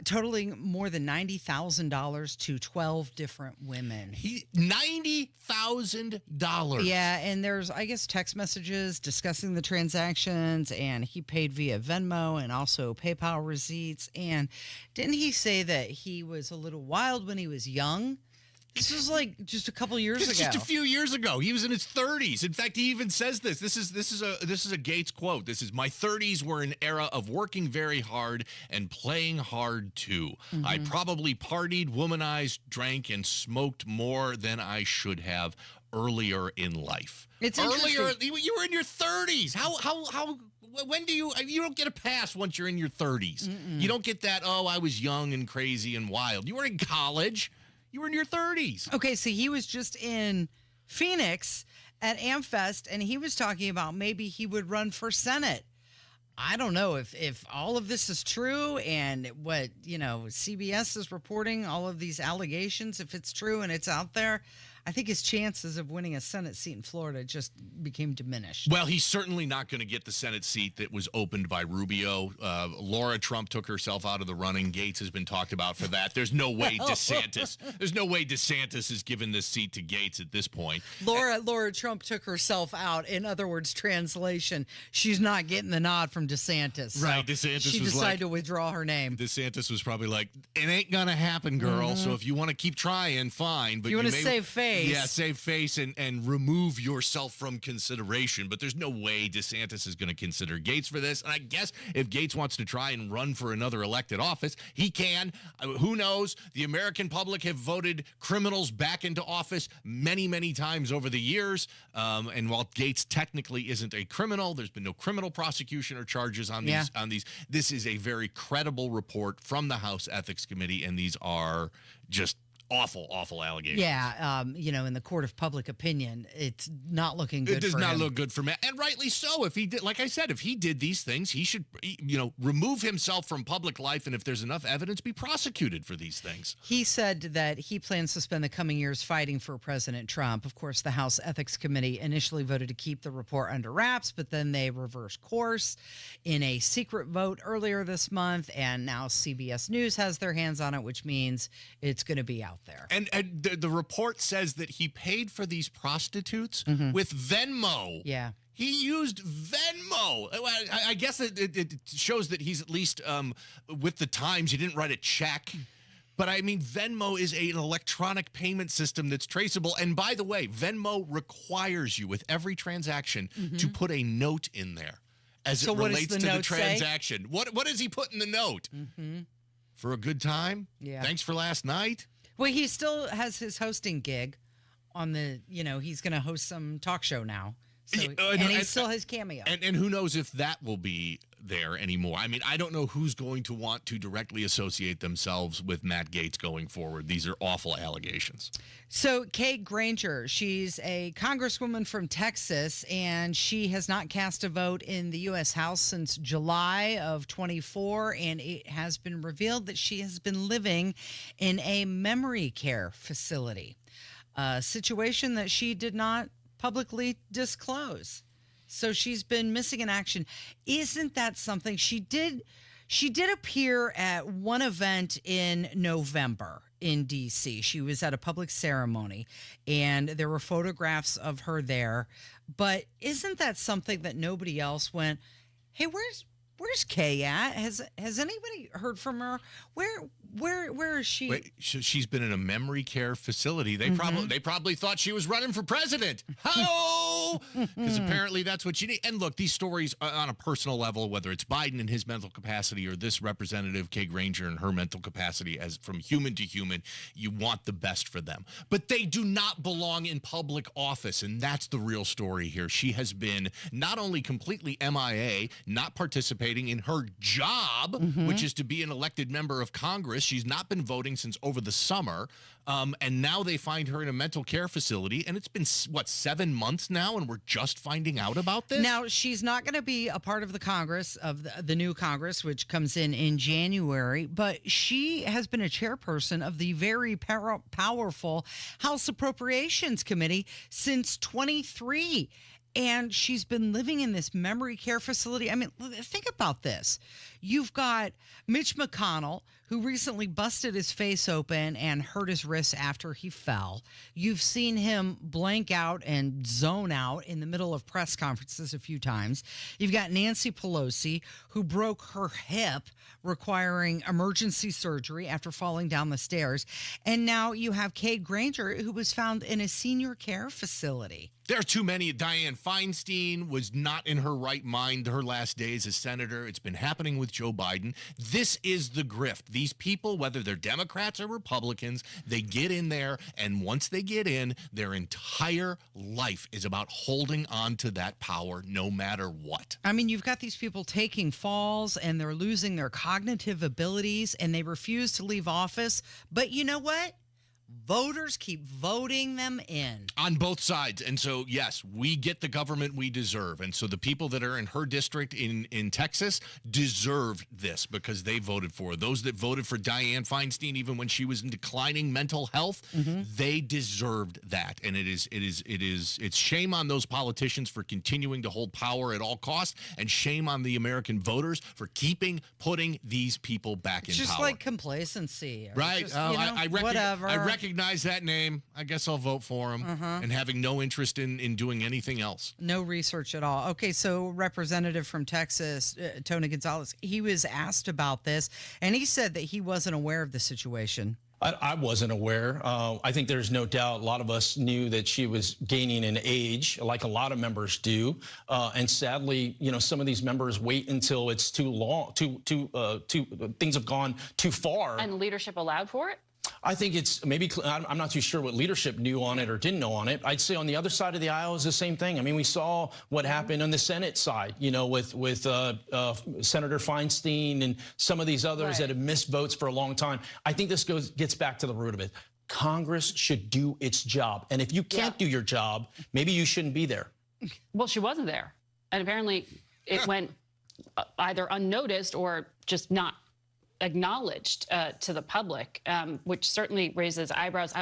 totaling more than $90,000 to 12 different women. $90,000. Yeah, and there's, I guess, text messages discussing the transactions, and he paid via Venmo and also PayPal receipts. And didn't he say that he was a little wild when he was young? This was like just a couple years ago. Just a few years ago. He was in his 30s. In fact, he even says this. This is a Gaetz quote. This is, "My 30s were an era of working very hard and playing hard too. I probably partied, womanized, drank, and smoked more than I should have. earlier in life. It's earlier. interesting. You were in your 30s. How? When do you don't get a pass once you're in your 30s? You don't get that, oh, I was young and crazy and wild. You were in college. You were in your 30s. Okay, so he was just in Phoenix at AmFest, and he was talking about maybe he would run for Senate. I don't know if all of this is true and what, CBS is reporting, all of these allegations, if it's true and it's out there, I think his chances of winning a Senate seat in Florida just became diminished. Well, he's certainly not going to get the Senate seat that was opened by Rubio. Laura Trump took herself out of the running. Gaetz has been talked about for that. There's no way DeSantis is giving this seat to Gaetz at this point. Laura Trump took herself out. In other words, translation, she's not getting the nod from DeSantis. Right, So DeSantis she was decided to withdraw her name. DeSantis was probably like, it ain't going to happen, girl. So if you want to keep trying, fine. But you want to save face. Yeah, save face and remove yourself from consideration. But there's no way DeSantis is going to consider Gaetz for this. And I guess if Gaetz wants to try and run for another elected office, he can. Who knows? The American public have voted criminals back into office many, many times over the years. And while Gaetz technically isn't a criminal, there's been no criminal prosecution or charges on these. This is a very credible report from the House Ethics Committee, and these are just awful allegations. Yeah, in the court of public opinion, it's not looking good. It does for not him. look good for Matt, and rightly so. If he did, like I said, if he did these things, he should, remove himself from public life, and if there's enough evidence, be prosecuted for these things. He said that he plans to spend the coming years fighting for President Trump. Of course, the House Ethics Committee initially voted to keep the report under wraps, but then they reversed course in a secret vote earlier this month, and now CBS News has their hands on it, which means it's going to be out there. And the report says that he paid for these prostitutes with Venmo. Yeah. He used Venmo. I guess it shows that he's at least with the times. He didn't write a check. But I mean, Venmo is an electronic payment system that's traceable. And by the way, Venmo requires you with every transaction to put a note in there as it relates to the transaction. What does he put in the note? For a good time? Yeah. Thanks for last night? Well, he still has his hosting gig on the, he's going to host some talk show now. So, he still has Cameo. And who knows if that will be there anymore. I mean, I don't know who's going to want to directly associate themselves with Matt Gaetz going forward. These are awful allegations. So Kay Granger, she's a congresswoman from Texas, and she has not cast a vote in the U.S. House since July of 24, and it has been revealed that she has been living in a memory care facility, a situation that she did not publicly disclose. So she's been missing in action. Isn't that something? She did appear at one event in November in D.C. She was at a public ceremony, and there were photographs of her there. But isn't that something that nobody else went, hey, where's Kay at? Has anybody heard from her? Where is she? Wait, she's been in a memory care facility. They probably thought she was running for president. How? Because apparently that's what you need. And look, these stories on a personal level, whether it's Biden in his mental capacity or this representative Kay Granger in her mental capacity, as from human to human, you want the best for them. But they do not belong in public office, and that's the real story here. She has been not only completely MIA, not participating in her job, which is to be an elected member of Congress. She's not been voting since over the summer. And now they find her in a mental care facility. And it's been, 7 months now? And we're just finding out about this? Now, she's not going to be a part of the Congress, of the new Congress, which comes in January. But she has been a chairperson of the very powerful House Appropriations Committee since 23. And she's been living in this memory care facility. I mean, think about this. You've got Mitch McConnell, who recently busted his face open and hurt his wrist after he fell. You've seen him blank out and zone out in the middle of press conferences a few times. You've got Nancy Pelosi, who broke her hip, requiring emergency surgery after falling down the stairs. And now you have Kay Granger, who was found in a senior care facility. There are too many. Dianne Feinstein was not in her right mind her last days as senator. It's been happening with Joe Biden. This is the grift. These people, whether they're Democrats or Republicans, they get in there, and once they get in, their entire life is about holding on to that power no matter what. I mean, you've got these people taking falls and they're losing their cognitive abilities and they refuse to leave office. But you know what? Voters keep voting them in. On both sides. And so, yes, we get the government we deserve. And so the people that are in her district in Texas deserved this because they voted for her. Those that voted for Dianne Feinstein, even when she was in declining mental health, they deserved that. And it's shame on those politicians for continuing to hold power at all costs, and shame on the American voters for putting these people back in power. Just like complacency. Right. Just, whatever. I recognize that name. I guess I'll vote for him. And having no interest in doing anything else. No research at all. Okay, so Representative from Texas, Tony Gonzalez, he was asked about this, and he said that he wasn't aware of the situation. I wasn't aware. I think there's no doubt a lot of us knew that she was gaining in age, like a lot of members do. And sadly, some of these members wait until it's too long, things have gone too far. And leadership allowed for it? I think it's maybe, I'm not too sure what leadership knew on it or didn't know on it. I'd say on the other side of the aisle is the same thing. I mean, we saw what happened on the Senate side, with Senator Feinstein and some of these others that have missed votes for a long time. I think this gets back to the root of it. Congress should do its job. And if you can't do your job, maybe you shouldn't be there. Well, she wasn't there. And apparently it went either unnoticed or just not acknowledged to the public, which certainly raises eyebrows.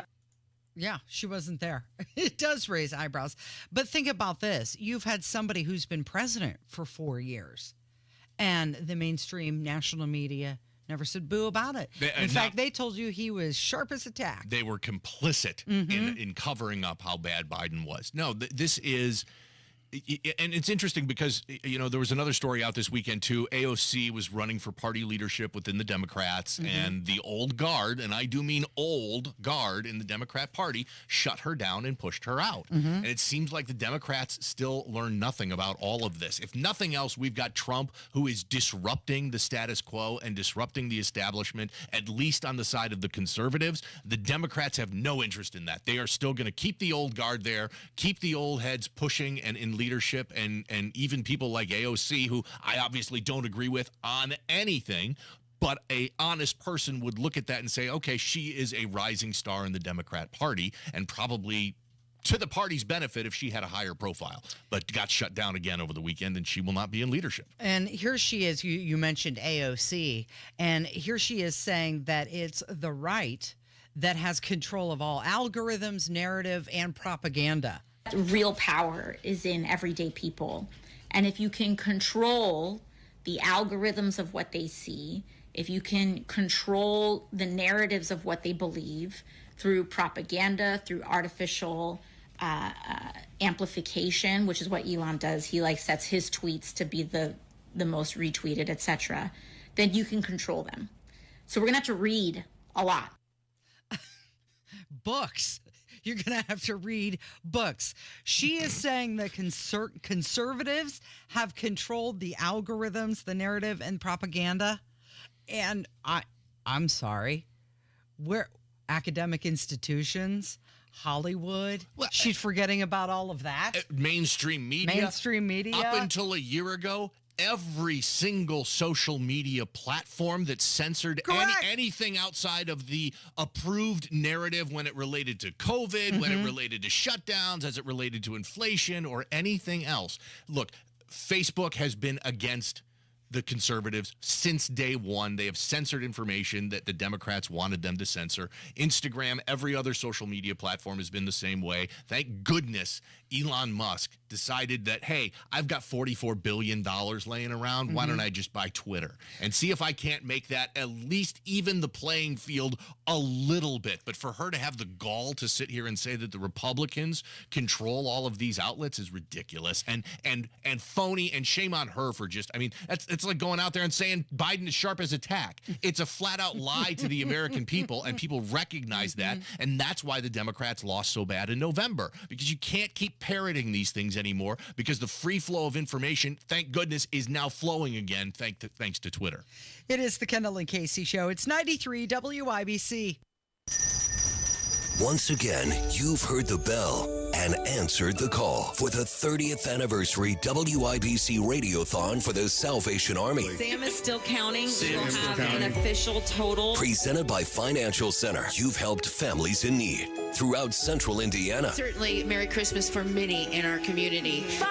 Yeah, she wasn't there. It does raise eyebrows. But think about this. You've had somebody who's been president for 4 years, and the mainstream national media never said boo about it. In fact, they told you he was sharp as a tack. They were complicit in covering up how bad Biden was. No, this is... And it's interesting because, there was another story out this weekend, too. AOC was running for party leadership within the Democrats, and the old guard, and I do mean old guard in the Democrat Party, shut her down and pushed her out. And it seems like the Democrats still learn nothing about all of this. If nothing else, we've got Trump, who is disrupting the status quo and disrupting the establishment, at least on the side of the conservatives. The Democrats have no interest in that. They are still going to keep the old guard there, keep the old heads pushing and in leadership, and even people like AOC, who I obviously don't agree with on anything, but a honest person would look at that and say, okay, she is a rising star in the Democrat Party, and probably to the party's benefit if she had a higher profile, but got shut down again over the weekend, and she will not be in leadership. And here she is, you mentioned AOC, and here she is saying that it's the right that has control of all algorithms, narrative, and propaganda. Real power is in everyday people. And if you can control the algorithms of what they see, if you can control the narratives of what they believe through propaganda, through artificial amplification, which is what Elon does. He sets his tweets to be the most retweeted, etc., then you can control them. So we're going to have to read a lot. Books. You're going to have to read books. She is saying that conservatives have controlled the algorithms, the narrative, and propaganda. And I'm sorry. Where academic institutions, Hollywood, she's forgetting about all of that. Mainstream media. Up until a year ago, every single social media platform that censored anything outside of the approved narrative when it related to COVID, when it related to shutdowns, as it related to inflation, or anything else. Look, Facebook has been against the conservatives since day one. They have censored information that the Democrats wanted them to censor. Instagram, every other social media platform has been the same way. Thank goodness Elon Musk decided that, hey, I've got $44 billion laying around. Why don't I just buy Twitter and see if I can't make that at least even the playing field a little bit. But for her to have the gall to sit here and say that the Republicans control all of these outlets is ridiculous and phony, and shame on her for just, I mean, that's It's like going out there and saying Biden is sharp as a tack. It's a flat-out lie to the American people, and people recognize that, and that's why the Democrats lost so bad in November, because you can't keep parroting these things anymore, because the free flow of information, thank goodness, is now flowing again thanks to Twitter. It is the Kendall and Casey Show. It's 93 WIBC. Once again, you've heard the bell and answered the call for the 30th anniversary WIBC Radiothon for the Salvation Army. Sam is still counting. We'll have an official total. Presented by Financial Center. You've helped families in need throughout central Indiana. Certainly, Merry Christmas for many in our community. $506,349.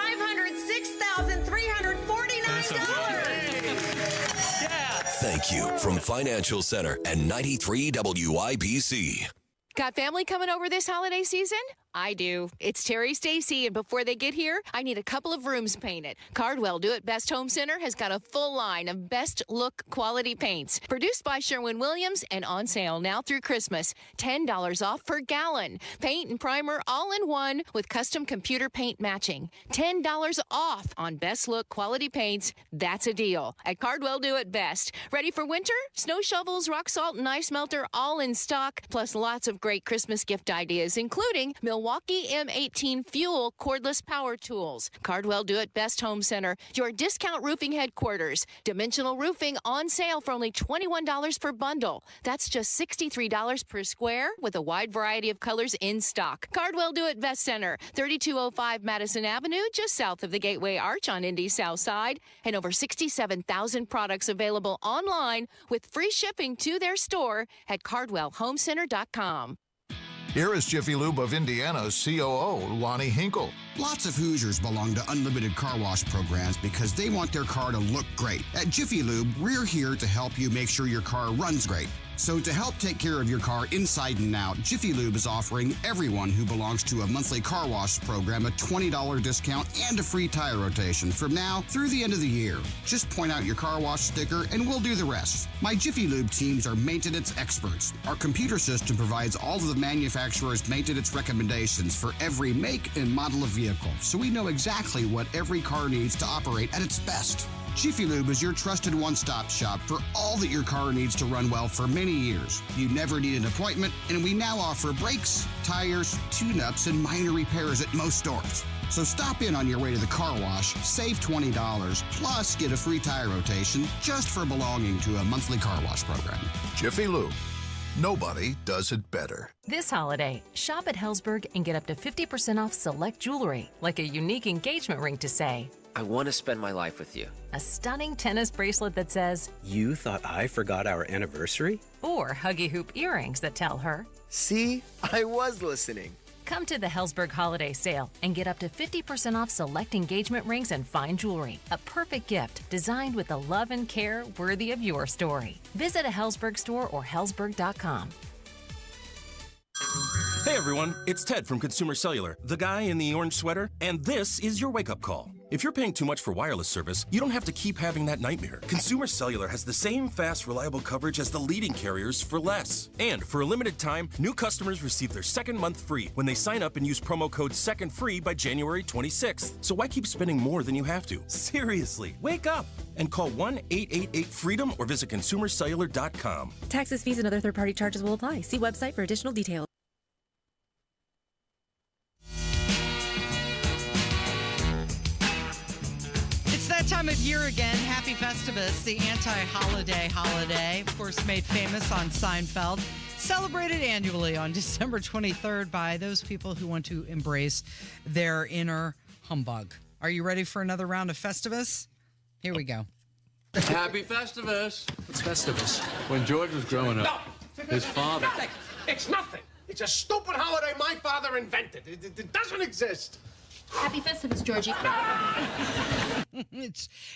Thank you from Financial Center and 93 WIBC. Got family coming over this holiday season? I do. It's Terry Stacy, and before they get here, I need a couple of rooms painted. Cardwell Do It Best Home Center has got a full line of best look quality paints. Produced by Sherwin-Williams and on sale now through Christmas. $10 off per gallon. Paint and primer all in one with custom computer paint matching. $10 off on best look quality paints. That's a deal. At Cardwell Do It Best. Ready for winter? Snow shovels, rock salt, and ice melter all in stock. Plus lots of great Christmas gift ideas, including Milwaukee M18 Fuel cordless power tools. Cardwell Do It Best Home Center, your discount roofing headquarters. Dimensional roofing on sale for only $21 per bundle. That's just $63 per square with a wide variety of colors in stock. Cardwell Do It Best Center, 3205 Madison Avenue, just south of the Gateway Arch on Indy's South Side, and over 67,000 products available online with free shipping to their store at cardwellhomecenter.com. Here is Jiffy Lube of Indiana's COO, Lonnie Hinkle. Lots of Hoosiers belong to unlimited car wash programs because they want their car to look great. At Jiffy Lube, we're here to help you make sure your car runs great. So to help take care of your car inside and out, Jiffy Lube is offering everyone who belongs to a monthly car wash program a $20 discount and a free tire rotation from now through the end of the year. Just point out your car wash sticker and we'll do the rest. My Jiffy Lube teams are maintenance experts. Our computer system provides all of the manufacturer's maintenance recommendations for every make and model of vehicle, so we know exactly what every car needs to operate at its best. Jiffy Lube is your trusted one-stop shop for all that your car needs to run well for many years. You never need an appointment, and we now offer brakes, tires, tune-ups, and minor repairs at most stores. So stop in on your way to the car wash, save $20, plus get a free tire rotation just for belonging to a monthly car wash program. Jiffy Lube. Nobody does it better. This holiday, shop at Helzberg and get up to 50% off select jewelry, like a unique engagement ring to say, I want to spend my life with you. a stunning tennis bracelet that says, You thought I forgot our anniversary? or huggy hoop earrings that tell her, See, I was listening. Come to the Helzberg Holiday Sale and get up to 50% off select engagement rings and fine jewelry. A perfect gift designed with the love and care worthy of your story. Visit a Helzberg store or helzberg.com. Hey everyone, it's Ted from Consumer Cellular, the guy in the orange sweater, and this is your wake-up call. If you're paying too much for wireless service, you don't have to keep having that nightmare. Consumer Cellular has the same fast, reliable coverage as the leading carriers for less. And for a limited time, new customers receive their second month free when they sign up and use promo code SECONDFREE by January 26th. So why keep spending more than you have to? Seriously, wake up and call 1-888-FREEDOM or visit consumercellular.com. Taxes, fees, and other third-party charges will apply. See website for additional details. That time of year again. Happy Festivus, the anti-holiday holiday, of course made famous on Seinfeld, celebrated annually on December 23rd by those people who want to embrace their inner humbug. Are you ready for another round of Festivus? Here we go. Happy Festivus. What's Festivus? When George was growing up, his father... Nothing. It's nothing. It's a stupid holiday my father invented. It doesn't exist. Happy Festivus, Georgie.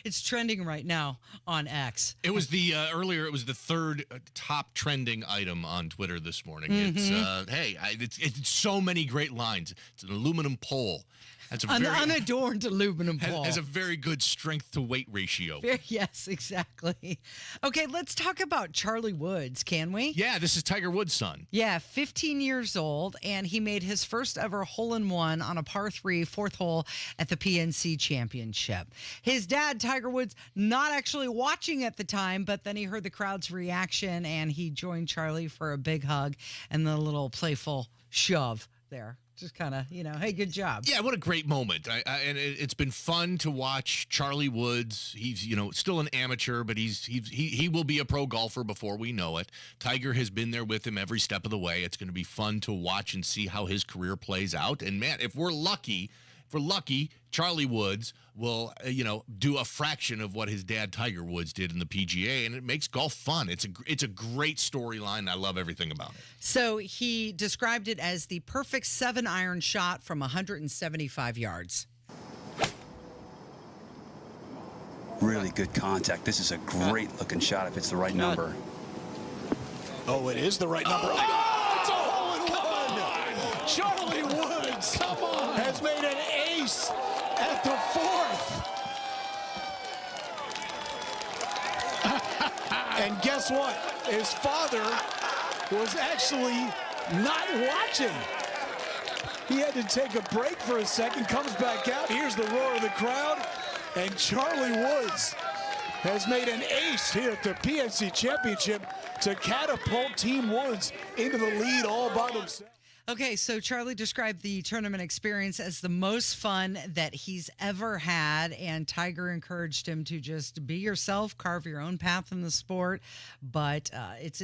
It's trending right now on X. It was the earlier. It was the third top trending item on Twitter this morning. Mm-hmm. It's it's so many great lines. It's an aluminum pole. That's An unadorned aluminum pole. Has a very good strength to weight ratio. Yes, exactly. Okay, let's talk about Charlie Woods, can we? Yeah, this is Tiger Woods' son. Yeah, 15 years old, and he made his first ever hole-in-one on a par 3 fourth hole at the PNC Championship. His dad, Tiger Woods, not actually watching at the time, but then he heard the crowd's reaction and he joined Charlie for a big hug and the little playful shove there. Just kind of, hey, good job. Yeah, what a great moment. And it's been fun to watch Charlie Woods. He's, still an amateur, but he will be a pro golfer before we know it. Tiger has been there with him every step of the way. It's going to be fun to watch and see how his career plays out. And, man, if we're lucky, Charlie Woods will, do a fraction of what his dad Tiger Woods did in the PGA, and it makes golf fun. It's a great storyline. I love everything about it. So he described it as the perfect 7-iron shot from 175 yards. Really good contact. This is a great-looking shot if it's the right number. Oh, it is the right number. Oh, it's a hole-in-one! Charlie Woods has made an ace at the fourth. And guess what? His father was actually not watching. He had to take a break for a second, comes back out. Here's the roar of the crowd. And Charlie Woods has made an ace here at the PNC Championship to catapult Team Woods into the lead all by themselves. Okay, so Charlie described the tournament experience as the most fun that he's ever had, and Tiger encouraged him to just be yourself, carve your own path in the sport, but it's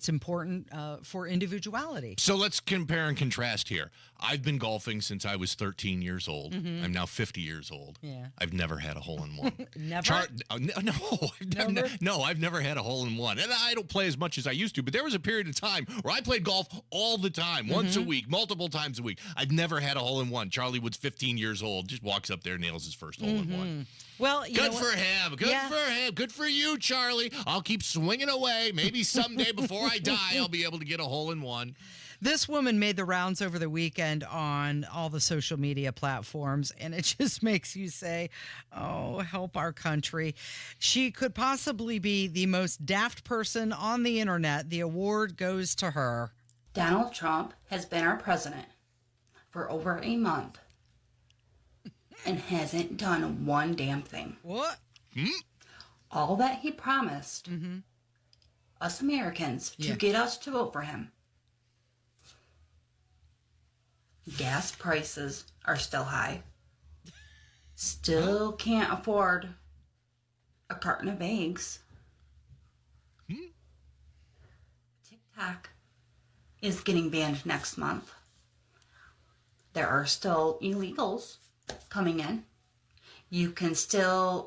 important for individuality. So let's compare and contrast here. I've been golfing since I was 13 years old. Mm-hmm. I'm now 50 years old. Yeah. I've never had a hole-in-one. Never? No, I've never had a hole-in-one. And I don't play as much as I used to, but there was a period of time where I played golf all the time, once a week, multiple times a week. I've never had a hole-in-one. Charlie Woods, 15 years old, just walks up there, nails his first hole-in-one. Well, good for him. Good for him. Good for you, Charlie. I'll keep swinging away. Maybe someday before I die, I'll be able to get a hole-in-one. This woman made the rounds over the weekend on all the social media platforms, and it just makes you say, oh, help our country. She could possibly be the most daft person on the internet. The award goes to her. Donald Trump has been our president for over a month and hasn't done one damn thing. What? All that he promised us Americans to get us to vote for him. Gas prices are still high. Still can't afford a carton of eggs. TikTok is getting banned next month. There are still illegals coming in. You can still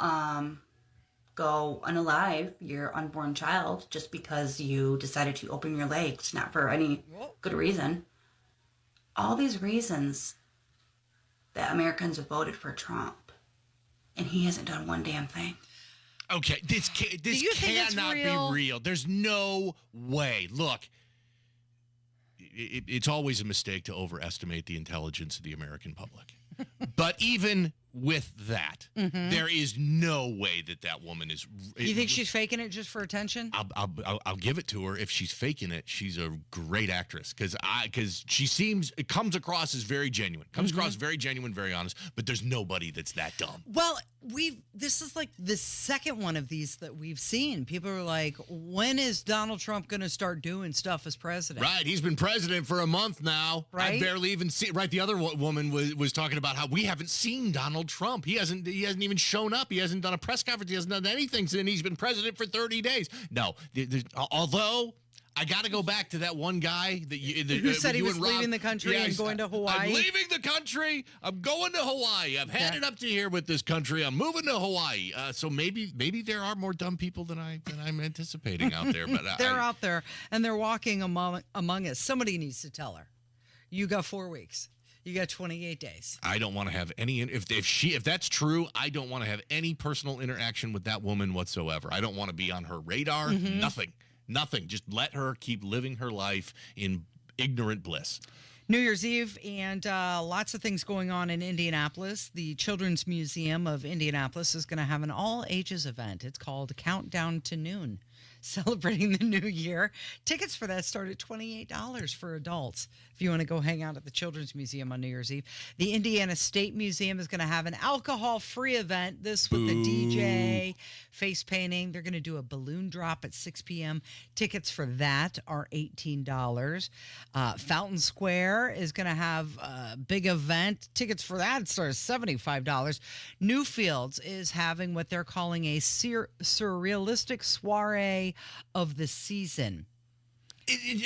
go unalive your unborn child just because you decided to open your legs, not for any good reason. All these reasons that Americans have voted for Trump, and he hasn't done one damn thing. Okay, this cannot be real. There's no way. Look, it's always a mistake to overestimate the intelligence of the American public. But even with that, there is no way that woman is. You think she's faking it just for attention? I'll give it to her. If she's faking it, she's a great actress because it comes across as very genuine. Comes across very genuine, very honest. But there's nobody that's that dumb. Well, this is like the second one of these that we've seen. People are like, when is Donald Trump going to start doing stuff as president? Right. He's been president for a month now. Right. I barely even see. Right. The other woman was talking about how we haven't seen Donald Trump. He hasn't even shown up. He hasn't done a press conference. He hasn't done anything since he's been president for 30 days. No. Although I got to go back to that one guy who said he was leaving the country and going to Hawaii. I'm leaving the country. I'm going to Hawaii. I've had it up to here with this country. I'm moving to Hawaii. So maybe there are more dumb people than I'm anticipating out there. But they're out there and they're walking among us. Somebody needs to tell her. You got 4 weeks. You got 28 days. I don't want to have any. If that's true, I don't want to have any personal interaction with that woman whatsoever. I don't want to be on her radar. Nothing. Just let her keep living her life in ignorant bliss. New Year's Eve and lots of things going on in Indianapolis. The Children's Museum of Indianapolis is going to have an all-ages event. It's called Countdown to Noon. celebrating the new year. Tickets for that start at $28 for adults if you want to go hang out at the Children's Museum on New Year's Eve. The Indiana State Museum is going to have an alcohol-free event, this with the DJ, face painting. They're going to do a balloon drop at 6 p.m. Tickets for that are $18. Fountain Square is going to have a big event. Tickets for that start at $75. Newfields is having what they're calling a surrealistic soiree of the season.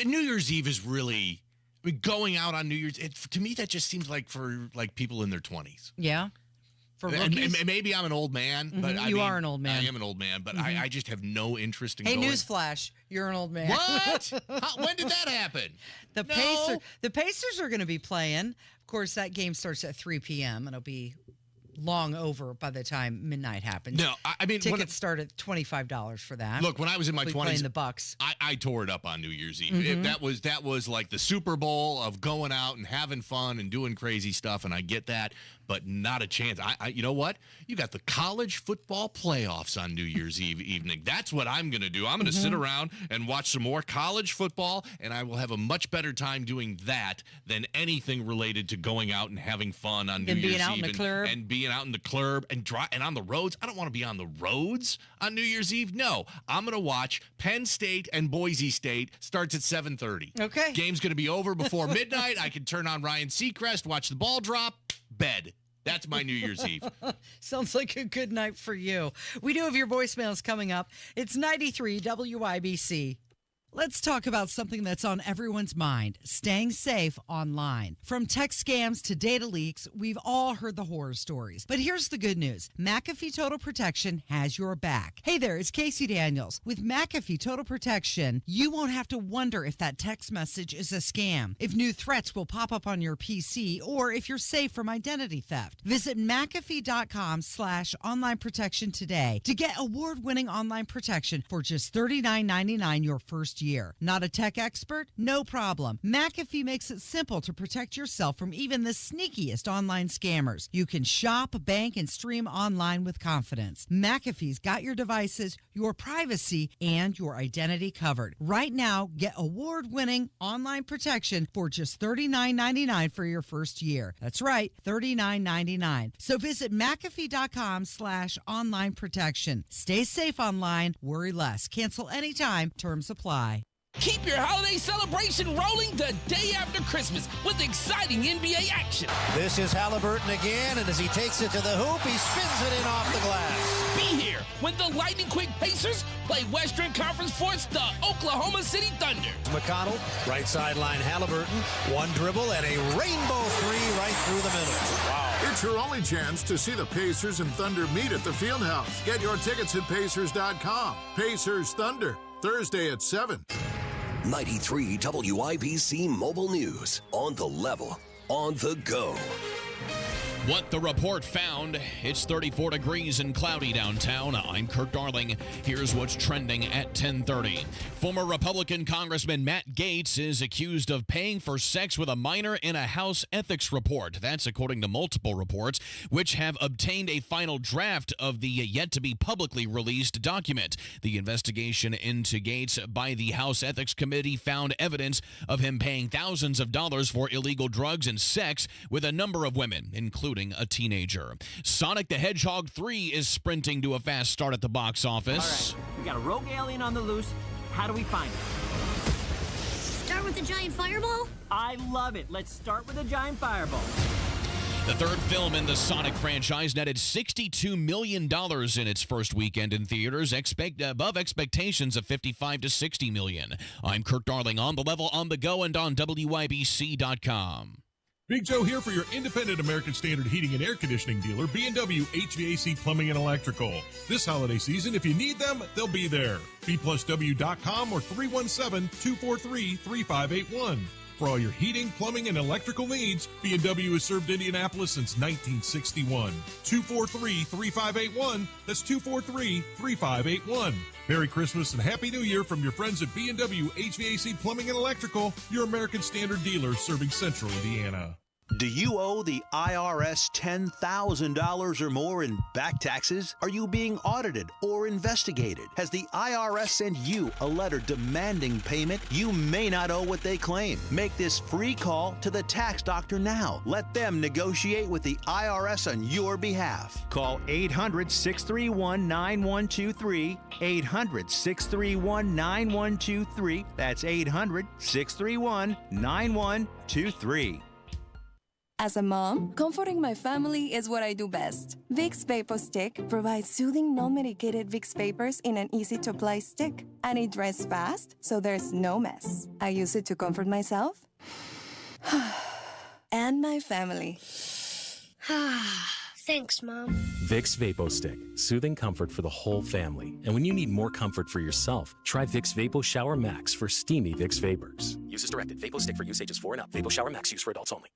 New Year's Eve is really... going out on New Year's, to me, that just seems like for people in their 20s. Yeah. For rookies? And maybe I'm an old man, but you are an old man. I am an old man, but I just have no interest in Hey, going. newsflash, you're an old man. What? When did that happen? The Pacers are going to be playing. Of course, that game starts at 3 p.m. and it'll be long over by the time midnight happens. No, I mean, tickets start at $25 for that. Look, when I was in my 20s, playing the Bucks, I tore it up on New Year's Eve. That was like the Super Bowl of going out and having fun and doing crazy stuff, and I get that, but not a chance. You know what? You got the college football playoffs on New Year's Eve evening. That's what I'm going to do. I'm going to sit around and watch some more college football, and I will have a much better time doing that than anything related to going out and having fun on New Year's Eve and being out in the club and on the roads. I don't want to be on the roads on New Year's Eve. No, I'm going to watch Penn State and Boise State. Starts at 7:30. Okay. Game's going to be over before midnight. I can turn on Ryan Seacrest, watch the ball drop, bed. That's my New Year's Eve. Sounds like a good night for you. We do have your voicemails coming up. It's 93 WIBC. Let's talk about something that's on everyone's mind, staying safe online. From tech scams to data leaks, we've all heard the horror stories. But here's the good news. McAfee Total Protection has your back. Hey there, it's Casey Daniels. With McAfee Total Protection, you won't have to wonder if that text message is a scam, if new threats will pop up on your PC, or if you're safe from identity theft. Visit McAfee.com/online protection today to get award-winning online protection for just $39.99 your first year. Not a tech expert? No problem. McAfee makes it simple to protect yourself from even the sneakiest online scammers. You can shop, bank, and stream online with confidence. McAfee's got your devices, your privacy, and your identity covered. Right now, get award-winning online protection for just $39.99 for your first year. That's right, $39.99. So visit McAfee.com/online protection. Stay safe online, worry less. Cancel anytime. Terms apply. Keep your holiday celebration rolling the day after Christmas with exciting NBA action. This is Halliburton again, and as he takes it to the hoop, he spins it in off the glass. Be here when the lightning quick Pacers play Western Conference Force the Oklahoma City Thunder. McConnell, right sideline Halliburton, one dribble and a rainbow three right through the middle. Wow. It's your only chance to see the Pacers and Thunder meet at the Fieldhouse. Get your tickets at Pacers.com. Pacers Thunder, Thursday at 7. 93 WIBC Mobile News. On the level, on the go. What the report found. It's 34 degrees and cloudy downtown. I'm Kurt Darling. Here's what's trending at 10:30. Former Republican Congressman Matt Gaetz is accused of paying for sex with a minor in a House ethics report. That's according to multiple reports, which have obtained a final draft of the yet-to-be publicly released document. The investigation into Gaetz by the House Ethics Committee found evidence of him paying thousands of dollars for illegal drugs and sex with a number of women, including a teenager. Sonic the Hedgehog 3 is sprinting to a fast start at the box office. All right, we got a rogue alien on the loose. How do we find it? Start with a giant fireball? I love it. Let's start with a giant fireball. The third film in the Sonic franchise netted $62 million in its first weekend in theaters, above expectations of $55 to $60 million. I'm Kurt Darling, on the level, on the go, and on WIBC.com. Big Joe here for your independent American Standard heating and air conditioning dealer, B&W HVAC Plumbing and Electrical. This holiday season, if you need them, they'll be there. B+W.com or 317-243-3581. For all your heating, plumbing, and electrical needs, B&W has served Indianapolis since 1961. 243-3581. That's 243-3581. Merry Christmas and Happy New Year from your friends at B&W HVAC Plumbing and Electrical, your American Standard dealer serving Central Indiana. Do you owe the IRS $10,000 or more in back taxes? Are you being audited or investigated? Has the IRS sent you a letter demanding payment? You may not owe what they claim. Make this free call to the tax doctor now. Let them negotiate with the IRS on your behalf. Call 800-631-9123. 800-631-9123. That's 800-631-9123. As a mom, comforting my family is what I do best. Vicks VapoStick provides soothing, non-medicated Vicks vapors in an easy-to-apply stick, and it dries fast, so there's no mess. I use it to comfort myself and my family. Thanks, Mom. Vicks VapoStick, soothing comfort for the whole family. And when you need more comfort for yourself, try Vicks Vapo Shower Max for steamy Vicks vapors. Use as directed. VapoStick for use ages 4 and up. Vapo Shower Max use for adults only.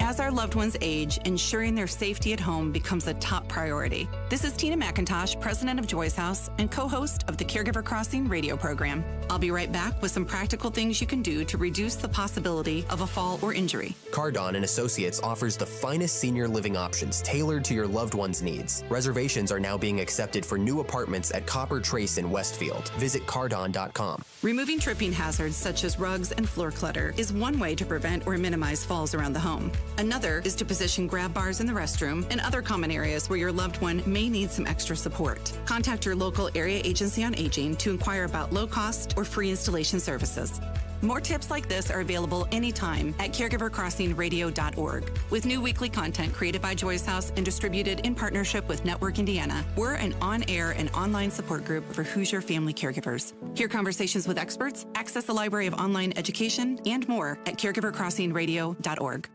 As our loved ones age, ensuring their safety at home becomes a top priority. This is Tina McIntosh, president of Joy's House and co-host of the Caregiver Crossing radio program. I'll be right back with some practical things you can do to reduce the possibility of a fall or injury. Cardon and Associates offers the finest senior living options tailored to your loved one's needs. Reservations are now being accepted for new apartments at Copper Trace in Westfield. Visit cardon.com. Removing tripping hazards such as rugs and floor clutter is one way to prevent or minimize falls around the home. Another is to position grab bars in the restroom and other common areas where your loved one may need some extra support. Contact your local area agency on aging to inquire about low-cost or free installation services. More tips like this are available anytime at caregivercrossingradio.org. With new weekly content created by Joy's House and distributed in partnership with Network Indiana, we're an on-air and online support group for Hoosier family caregivers. Hear conversations with experts, access a library of online education, and more at caregivercrossingradio.org.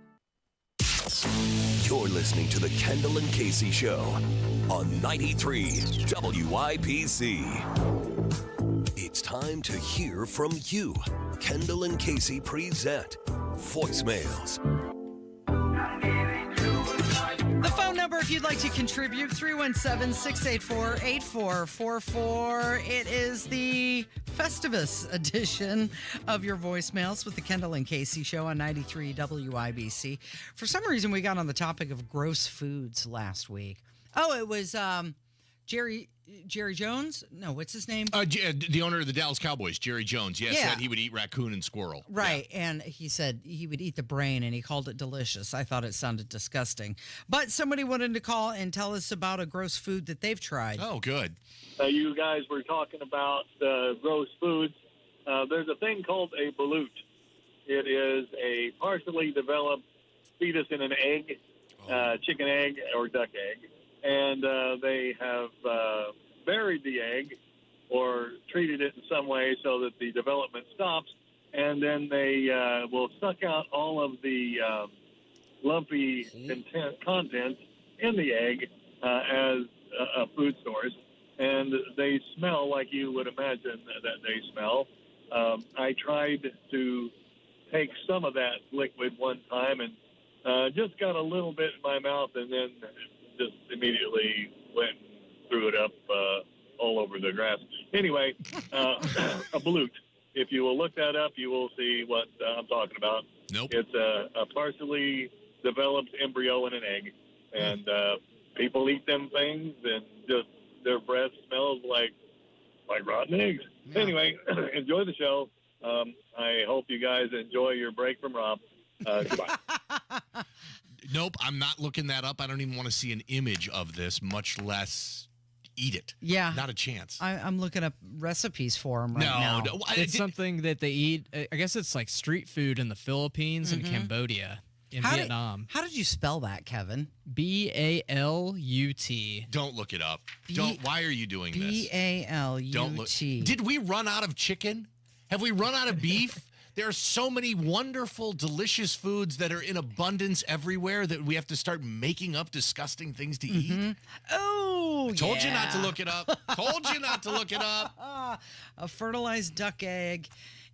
You're listening to the Kendall and Casey Show on 93 WIPC. It's time to hear from you. Kendall and Casey present voicemails. The phone number, if you'd like to contribute, 317-684-8444. It is the Festivus edition of your voicemails with the Kendall and Casey Show on 93 WIBC. For some reason, we got on the topic of gross foods last week. Oh, it was Jerry Jones? No, what's his name? The owner of the Dallas Cowboys, Jerry Jones. Yes, said he would eat raccoon and squirrel. Right, and he said he would eat the brain, and he called it delicious. I thought it sounded disgusting. But somebody wanted to call and tell us about a gross food that they've tried. Oh, good. You guys were talking about gross foods. There's a thing called a balut. It is a partially developed fetus in an egg, chicken egg or duck egg. And they have buried the egg or treated it in some way so that the development stops, and then they will suck out all of the lumpy content in the egg as a food source, and they smell like you would imagine that they smell. I tried to take some of that liquid one time and just got a little bit in my mouth, and then just immediately went and threw it up all over the grass. Anyway, a balut. If you will look that up, you will see what I'm talking about. Nope. It's a partially developed embryo in an egg, and people eat them things, and just their breath smells like rotten eggs. Yeah. Anyway, enjoy the show. I hope you guys enjoy your break from Rob. Goodbye. Nope, I'm not looking that up. I don't even want to see an image of this, much less eat it. Yeah. Not a chance. I'm looking up recipes for them now. No. It's something that they eat. I guess it's like street food in the Philippines and Cambodia, in Vietnam. How did you spell that, Kevin? B-A-L-U-T. Don't look it up. Why are you doing this? B-A-L-U-T. Don't look. Did we run out of chicken? Have we run out of beef? There are so many wonderful, delicious foods that are in abundance everywhere that we have to start making up disgusting things to eat. Oh, Told you not to look it up. Told you not to look it up. A fertilized duck egg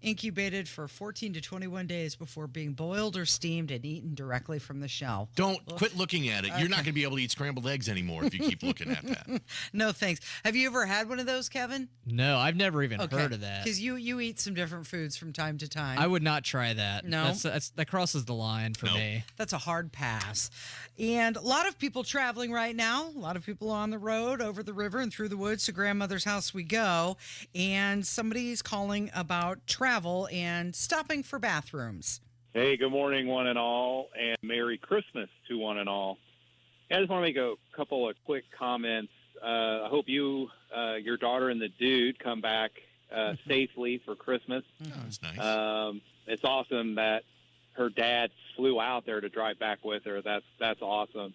incubated for 14 to 21 days before being boiled or steamed and eaten directly from the shell. Don't quit looking at it. You're not going to be able to eat scrambled eggs anymore if you keep looking at that. No, thanks. Have you ever had one of those, Kevin? No, I've never even heard of that. Because you eat some different foods from time to time. I would not try that. No? That crosses the line for me. That's a hard pass. And a lot of people traveling right now. A lot of people on the road, over the river, and through the woods to grandmother's house we go. And somebody's calling about travel and stopping for bathrooms. Hey, good morning, one and all, and Merry Christmas to one and all. I just want to make a couple of quick comments. I hope you, your daughter, and the dude come back safely for Christmas. Oh, that's nice. It's awesome that her dad flew out there to drive back with her. That's awesome.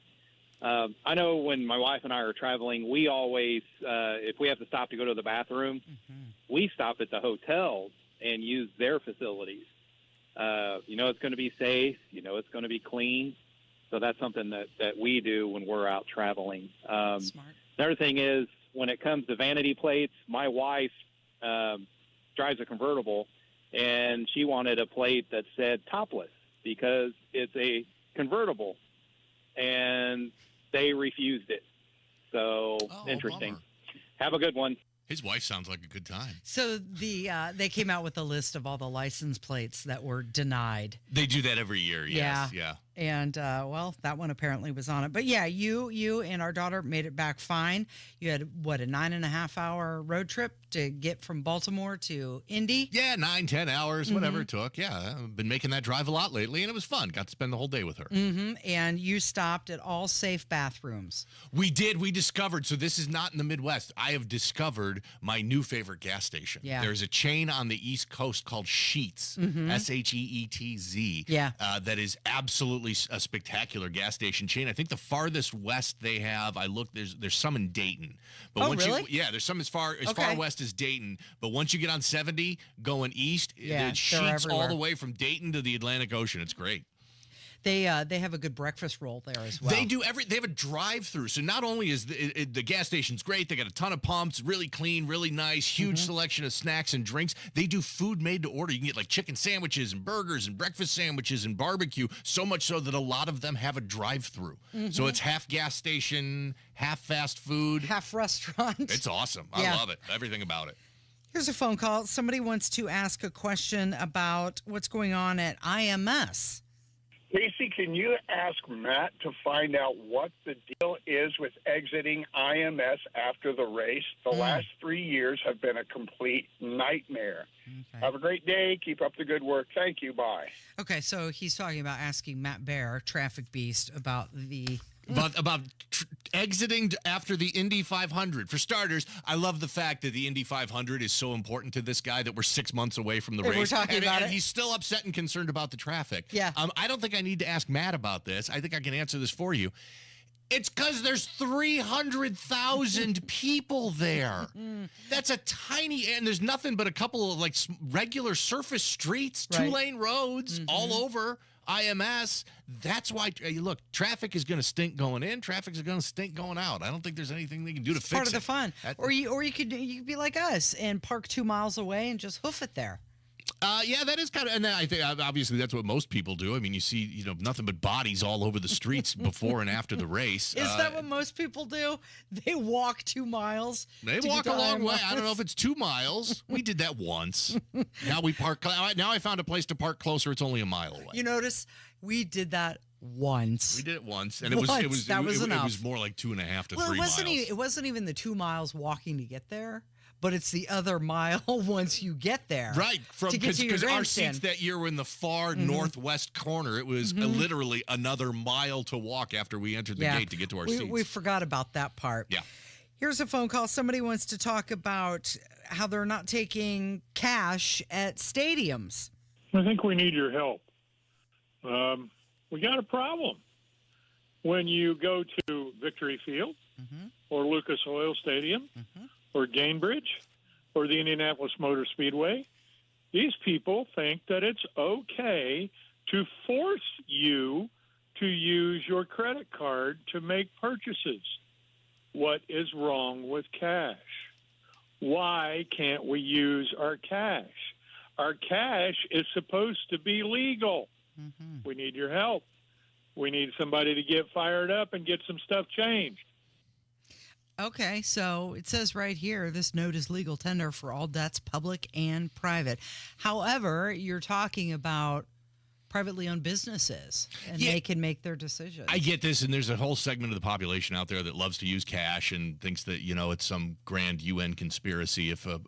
I know when my wife and I are traveling, we always, if we have to stop to go to the bathroom, we stop at the hotels and use their facilities. You know it's going to be safe. You know it's going to be clean. So that's something that we do when we're out traveling. Smart. Another thing is when it comes to vanity plates, my wife drives a convertible, and she wanted a plate that said topless because it's a convertible, and they refused it. So interesting. Bummer. Have a good one. His wife sounds like a good time. So they came out with a list of all the license plates that were denied. They do that every year, yes. Yeah. And, well, that one apparently was on it. But, yeah, you and our daughter made it back fine. You had, what, a 9.5-hour road trip to get from Baltimore to Indy? Yeah, 9-10 hours, whatever it took. Yeah, I've been making that drive a lot lately, and it was fun. Got to spend the whole day with her. And you stopped at all safe bathrooms. We did. We discovered, so this is not in the Midwest. I have discovered my new favorite gas station. Yeah. There's a chain on the East Coast called Sheetz, S-H-E-E-T-Z, that is absolutely a spectacular gas station chain. I think the farthest west they have, I looked, there's some in Dayton. But really? There's some as far west as Dayton. But once you get on 70 going east, it's Sheetz all the way from Dayton to the Atlantic Ocean. It's great. They have a good breakfast roll there as well. They do they have a drive-through. So not only is the gas station's great, they got a ton of pumps, really clean, really nice, huge selection of snacks and drinks. They do food made to order. You can get like chicken sandwiches and burgers and breakfast sandwiches and barbecue, so much so that a lot of them have a drive-through. So it's half gas station, half fast food, half restaurant. It's awesome. I love it. Everything about it. Here's a phone call. Somebody wants to ask a question about what's going on at IMS. Casey, can you ask Matt to find out what the deal is with exiting IMS after the race? The last 3 years have been a complete nightmare. Okay. Have a great day. Keep up the good work. Thank you. Bye. Okay, so he's talking about asking Matt Bear, Traffic Beast, about the... About exiting after the Indy 500. For starters, I love the fact that the Indy 500 is so important to this guy that we're 6 months away from the race. We're talking about and he's still upset and concerned about the traffic. Yeah. I don't think I need to ask Matt about this. I think I can answer this for you. It's because there's 300,000 people there. That's a tiny, and there's nothing but a couple of like regular surface streets, 2-lane roads all over IMS. That's why, look, traffic is going to stink going in. Traffic is going to stink going out. I don't think there's anything they can do to fix it. Part of the fun. Or you could be like us and park 2 miles away and just hoof it there. Yeah, that is kind of, and I think obviously that's what most people do. I mean, you see, nothing but bodies all over the streets before and after the race. Is that what most people do? They walk 2 miles. They walk a long way. I don't know if it's 2 miles. We did that once. Now we park. Now I found a place to park closer. It's only a mile away. You notice we did that once. We did it once, and it was enough. It was more like 2.5 to 3 miles. It wasn't even the 2 miles walking to get there. But it's the other mile once you get there. Right. Because our seats that year were in the far northwest corner. It was literally another mile to walk after we entered the gate to get to our seats. We forgot about that part. Yeah. Here's a phone call. Somebody wants to talk about how they're not taking cash at stadiums. I think we need your help. We got a problem. When you go to Victory Field or Lucas Oil Stadium, or Gainbridge, or the Indianapolis Motor Speedway, these people think that it's okay to force you to use your credit card to make purchases. What is wrong with cash? Why can't we use our cash? our cash is supposed to be legal. We need your help. We need somebody to get fired up and get some stuff changed. Okay, so it says right here, this note is legal tender for all debts, public and private. However, you're talking about privately owned businesses, and they can make their decisions. I get this, and there's a whole segment of the population out there that loves to use cash and thinks that, it's some grand UN conspiracy if a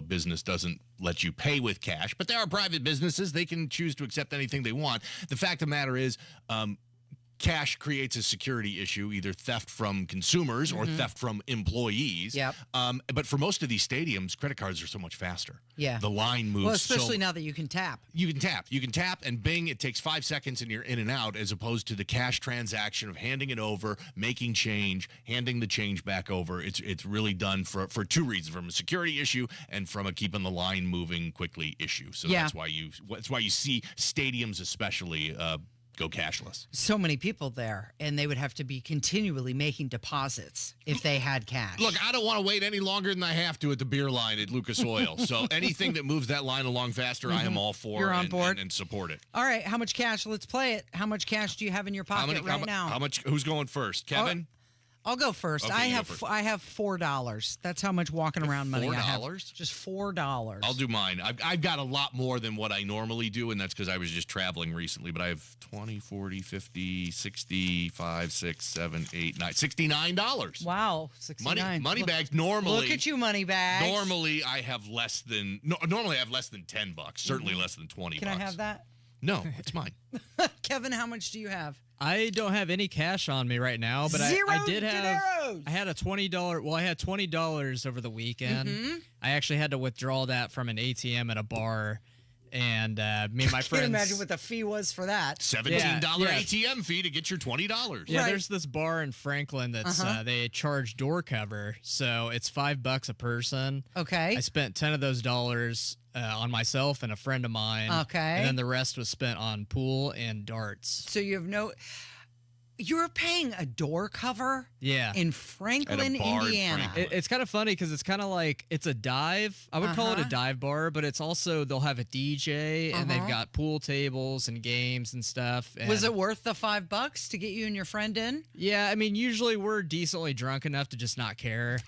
business doesn't let you pay with cash. But there are private businesses. They can choose to accept anything they want. The fact of the matter is, cash creates a security issue, either theft from consumers or theft from employees. Yep. But for most of these stadiums, credit cards are so much faster. Yeah. The line moves. Well, especially now that you can tap. You can tap, and bing, it takes 5 seconds and you're in and out, as opposed to the cash transaction of handing it over, making change, handing the change back over. It's really done for two reasons: from a security issue and from a keeping the line moving quickly issue. So that's why you see stadiums especially go cashless. So many people there, and they would have to be continually making deposits if they had cash. Look, I don't want to wait any longer than I have to at the beer line at Lucas Oil. So anything that moves that line along faster, I am all for. You're on board and support it. All right, how much cash? Let's play it. How much cash do you have in your pocket now? How much? Who's going first? Kevin? I'll go first. Okay, I have $4. That's how much walking around money I have. $4? Just $4. I'll do mine. I've got a lot more than what I normally do, and that's because I was just traveling recently. But I have 20, 40, 50, 65, 6, 7, 8, 9, $69. Wow, 69. Money bags. Normally, look at you, money bags. Normally, I have less than $10. Certainly less than $20. Can I have that? No, it's mine. Kevin, how much do you have? I don't have any cash on me right now, but I did have. I had a $20. Well, I had $20 over the weekend. I actually had to withdraw that from an ATM at a bar, and me and my friends. I can't imagine what the fee was for that. $17 ATM fee to get your $20. Yeah, there's this bar in Franklin that's they charge door cover, so it's $5 a person. Okay. I spent 10 of those dollars on myself and a friend of mine. Okay. And then the rest was spent on pool and darts. So you have you're paying a door cover? Yeah. In Franklin, Indiana. It's kind of funny because it's kind of like it's a dive. I would call it a dive bar, but it's also they'll have a DJ and they've got pool tables and games and stuff. And was it worth the $5 to get you and your friend in? Yeah, I mean, usually we're decently drunk enough to just not care.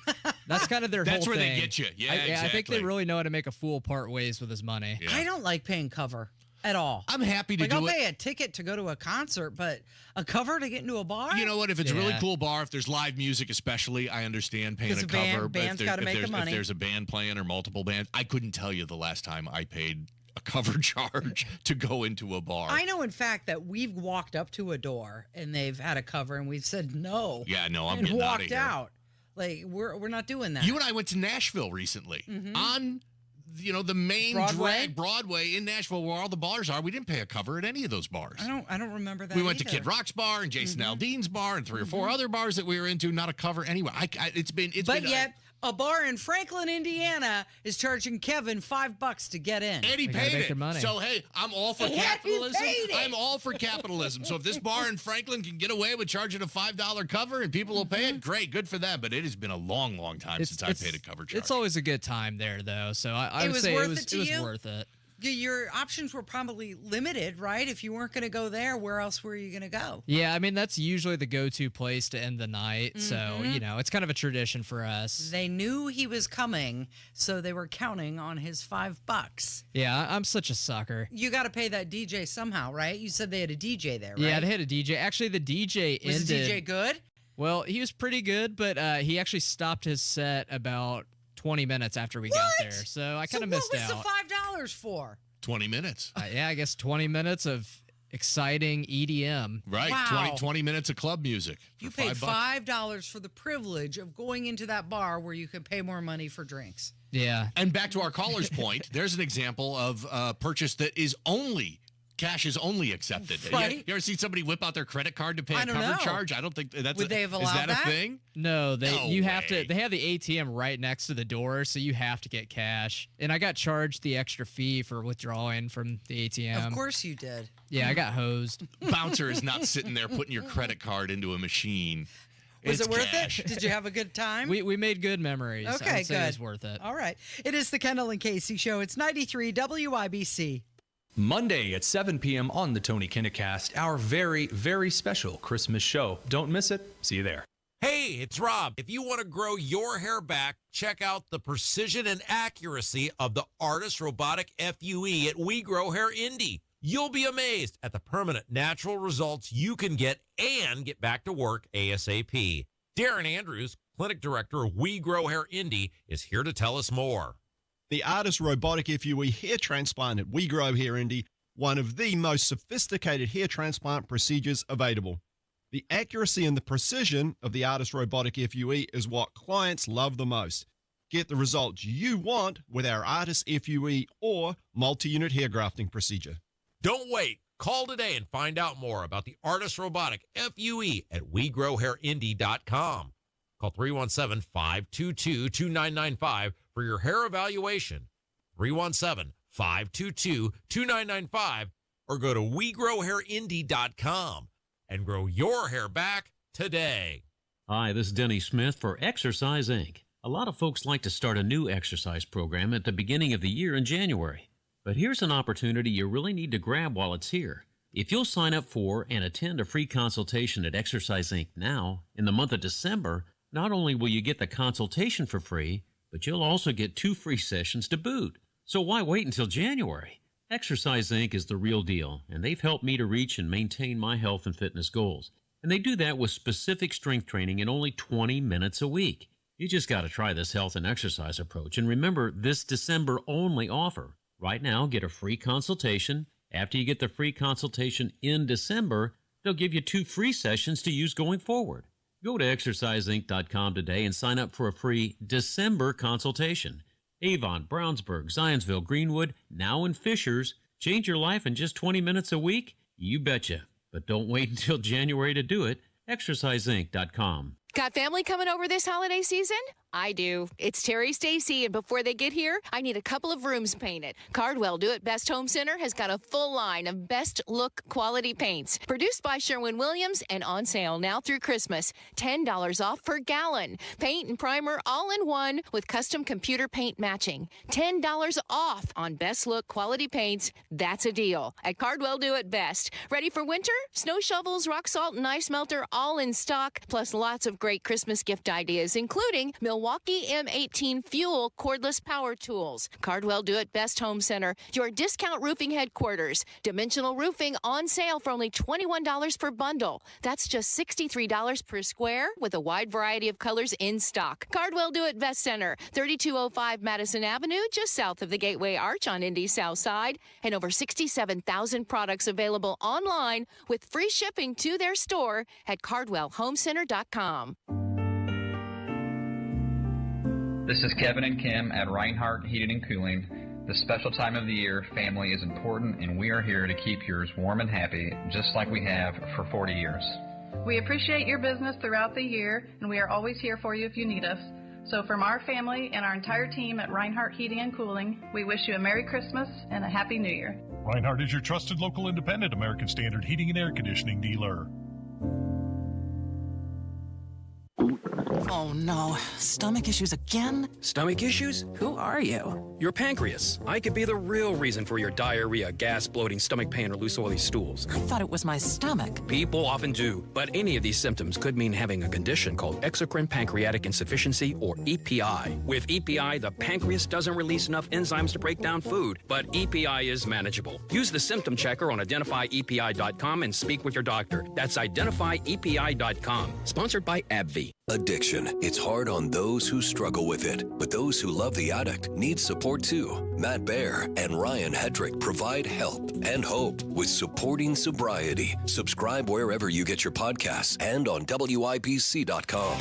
That's kind of their whole thing. That's where they get you. Yeah, exactly. I think they really know how to make a fool part ways with his money. Yeah. I don't like paying cover at all. I'm happy to do I'll it. pay a ticket to go to a concert, but a cover to get into a bar? You know what? If it's a really cool bar, if there's live music especially, I understand paying a cover. Band's got to make the money. If there's a band playing or multiple bands, I couldn't tell you the last time I paid a cover charge to go into a bar. I know, in fact, that we've walked up to a door and they've had a cover and we've said no. Yeah, no, I'm and getting out of walked here. out. Like, we're not doing that. You and I went to Nashville recently on the main Broadway in Nashville where all the bars are. We didn't pay a cover at any of those bars. I don't remember that. We went to either. Kid Rock's bar and Jason Aldean's bar and 3 or 4 other bars that we were into. Not a cover anywhere. But yet a bar in Franklin, Indiana, is charging Kevin $5 to get in. And he paid it. So hey, I'm all for capitalism. I'm all for capitalism. So if this bar in Franklin can get away with charging a $5 cover and people will pay it, great, good for them. But it has been a long, long time since I paid a cover charge. It's always a good time there, though. So I would say it was worth it. Your options were probably limited, right? If you weren't going to go there, where else were you going to go? Yeah, I mean, that's usually the go-to place to end the night. So, it's kind of a tradition for us. They knew he was coming, so they were counting on his $5. Yeah, I'm such a sucker. You got to pay that DJ somehow, right? You said they had a DJ there, right? Yeah, they had a DJ. Actually, the DJ ended. Was the DJ good? Well, he was pretty good, but he actually stopped his set about 20 minutes after we got there. So I kind of missed out. So what was the $5 for? 20 minutes. Yeah, I guess 20 minutes of exciting EDM. Right. Wow. 20 minutes of club music. You paid $5 for the privilege of going into that bar where you could pay more money for drinks. Yeah. And back to our caller's point, there's an example of a purchase that is cash is only accepted. Right. You ever see somebody whip out their credit card to pay a cover charge? I don't think that's Would they have allowed is that a thing? No, they have to. They have the ATM right next to the door, so you have to get cash. And I got charged the extra fee for withdrawing from the ATM. Of course you did. Yeah, I got hosed. Bouncer is not sitting there putting your credit card into a machine. Was It's it worth cash. it? Did you have a good time? We made good memories. I Okay, would say good. it was worth it. All right. It is the Kendall and Casey Show. It's 93 WIBC. Monday at 7 p.m. on the Tony Kinnacast, our very, very special Christmas show. Don't miss it. See you there. Hey, it's Rob. If you want to grow your hair back, check out the precision and accuracy of the Artist Robotic FUE at We Grow Hair Indie. You'll be amazed at the permanent natural results you can get and get back to work ASAP. Darren Andrews, Clinic Director of We Grow Hair Indie, is here to tell us more. The Artist Robotic FUE hair transplant at We Grow Hair Indie, one of the most sophisticated hair transplant procedures available. The accuracy and the precision of the Artist Robotic FUE is what clients love the most. Get the results you want with our Artist FUE or multi-unit hair grafting procedure. Don't wait. Call today and find out more about the Artist Robotic FUE at WeGrowHairIndie.com. Call 317-522-2995 for your hair evaluation. 317-522-2995 or go to WeGrowHairIndie.com and grow your hair back today. Hi, this is Denny Smith for Exercise Inc. A lot of folks like to start a new exercise program at the beginning of the year in January. But here's an opportunity you really need to grab while it's here. If you'll sign up for and attend a free consultation at Exercise Inc. now, in the month of December, not only will you get the consultation for free, but you'll also get 2 free sessions to boot. So why wait until January? Exercise Inc. is the real deal, and they've helped me to reach and maintain my health and fitness goals. And they do that with specific strength training in only 20 minutes a week. You just got to try this health and exercise approach. And remember, this December only offer. Right now, get a free consultation. After you get the free consultation in December, they'll give you 2 free sessions to use going forward. Go to exerciseinc.com today and sign up for a free December consultation. Avon, Brownsburg, Zionsville, Greenwood, now in Fishers. Change your life in just 20 minutes a week? You betcha. But don't wait until January to do it. exerciseinc.com. Got family coming over this holiday season? I do. It's Terry Stacy, and before they get here, I need a couple of rooms painted. Cardwell Do It Best Home Center has got a full line of best look quality paints. Produced by Sherwin-Williams and on sale now through Christmas. $10 off per gallon. Paint and primer all in one with custom computer paint matching. $10 off on best look quality paints. That's a deal at Cardwell Do It Best. Ready for winter? Snow shovels, rock salt, and ice melter all in stock, plus lots of great Christmas gift ideas, including Milwaukee M18 Fuel cordless power tools. Cardwell Do It Best Home Center, your discount roofing headquarters. Dimensional roofing on sale for only $21 per bundle. That's just $63 per square with a wide variety of colors in stock. Cardwell Do It Best Center, 3205 Madison Avenue, just south of the Gateway Arch on Indy's South Side, and over 67,000 products available online with free shipping to their store at cardwellhomecenter.com. This is Kevin and Kim at Reinhardt Heating and Cooling. This special time of the year, family is important, and we are here to keep yours warm and happy, just like we have for 40 years. We appreciate your business throughout the year, and we are always here for you if you need us. So from our family and our entire team at Reinhardt Heating and Cooling, we wish you a Merry Christmas and a Happy New Year. Reinhardt is your trusted local independent American Standard heating and air conditioning dealer. Oh no, stomach issues again? Stomach issues? Who are you? Your pancreas. I could be the real reason for your diarrhea, gas, bloating, stomach pain, or loose oily stools. I thought it was my stomach. People often do, but any of these symptoms could mean having a condition called exocrine pancreatic insufficiency, or EPI. With EPI, the pancreas doesn't release enough enzymes to break down food, but EPI is manageable. Use the symptom checker on identifyepi.com and speak with your doctor. That's identifyepi.com. Sponsored by AbbVie. Addiction. It's hard on those who struggle with it, but those who love the addict need support too. Matt Baer and Ryan Hedrick provide help and hope with Supporting Sobriety. Subscribe wherever you get your podcasts and on WIPC.com.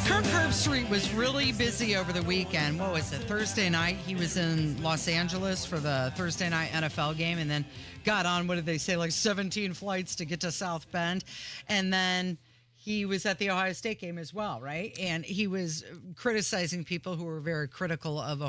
Kirk Herbstreit was really busy over the weekend. What was it? Thursday night, he was in Los Angeles for the Thursday night NFL game and then got on, what did they say, like 17 flights to get to South Bend. And then he was at the Ohio State game as well, right? And he was criticizing people who were very critical of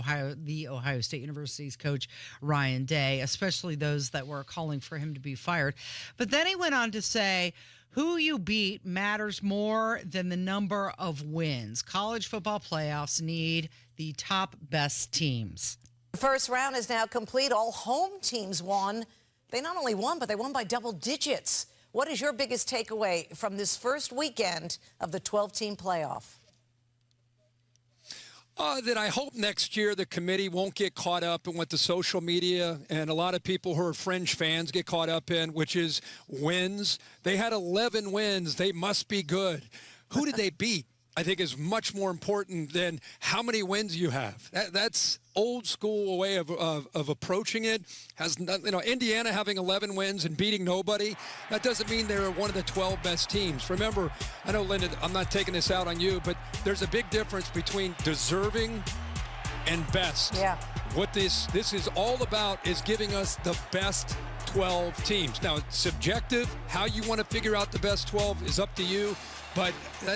the Ohio State University's coach, Ryan Day, especially those that were calling for him to be fired. But then he went on to say, who you beat matters more than the number of wins. College football playoffs need the top best teams. The first round is now complete. All home teams won. They not only won, but they won by double digits. What is your biggest takeaway from this first weekend of the 12-team playoff? That I hope next year the committee won't get caught up in what the social media and a lot of people who are fringe fans get caught up in, which is wins. They had 11 wins. They must be good. Who did they beat? I think is much more important than how many wins you have. That's old school way of approaching it. Indiana having 11 wins and beating nobody, that doesn't mean they're one of the 12 best teams. Remember, I know, Linda, I'm not taking this out on you, but there's a big difference between deserving and best. Yeah. What this is all about is giving us the best 12 teams. Now, it's subjective. How you want to figure out the best 12 is up to you. But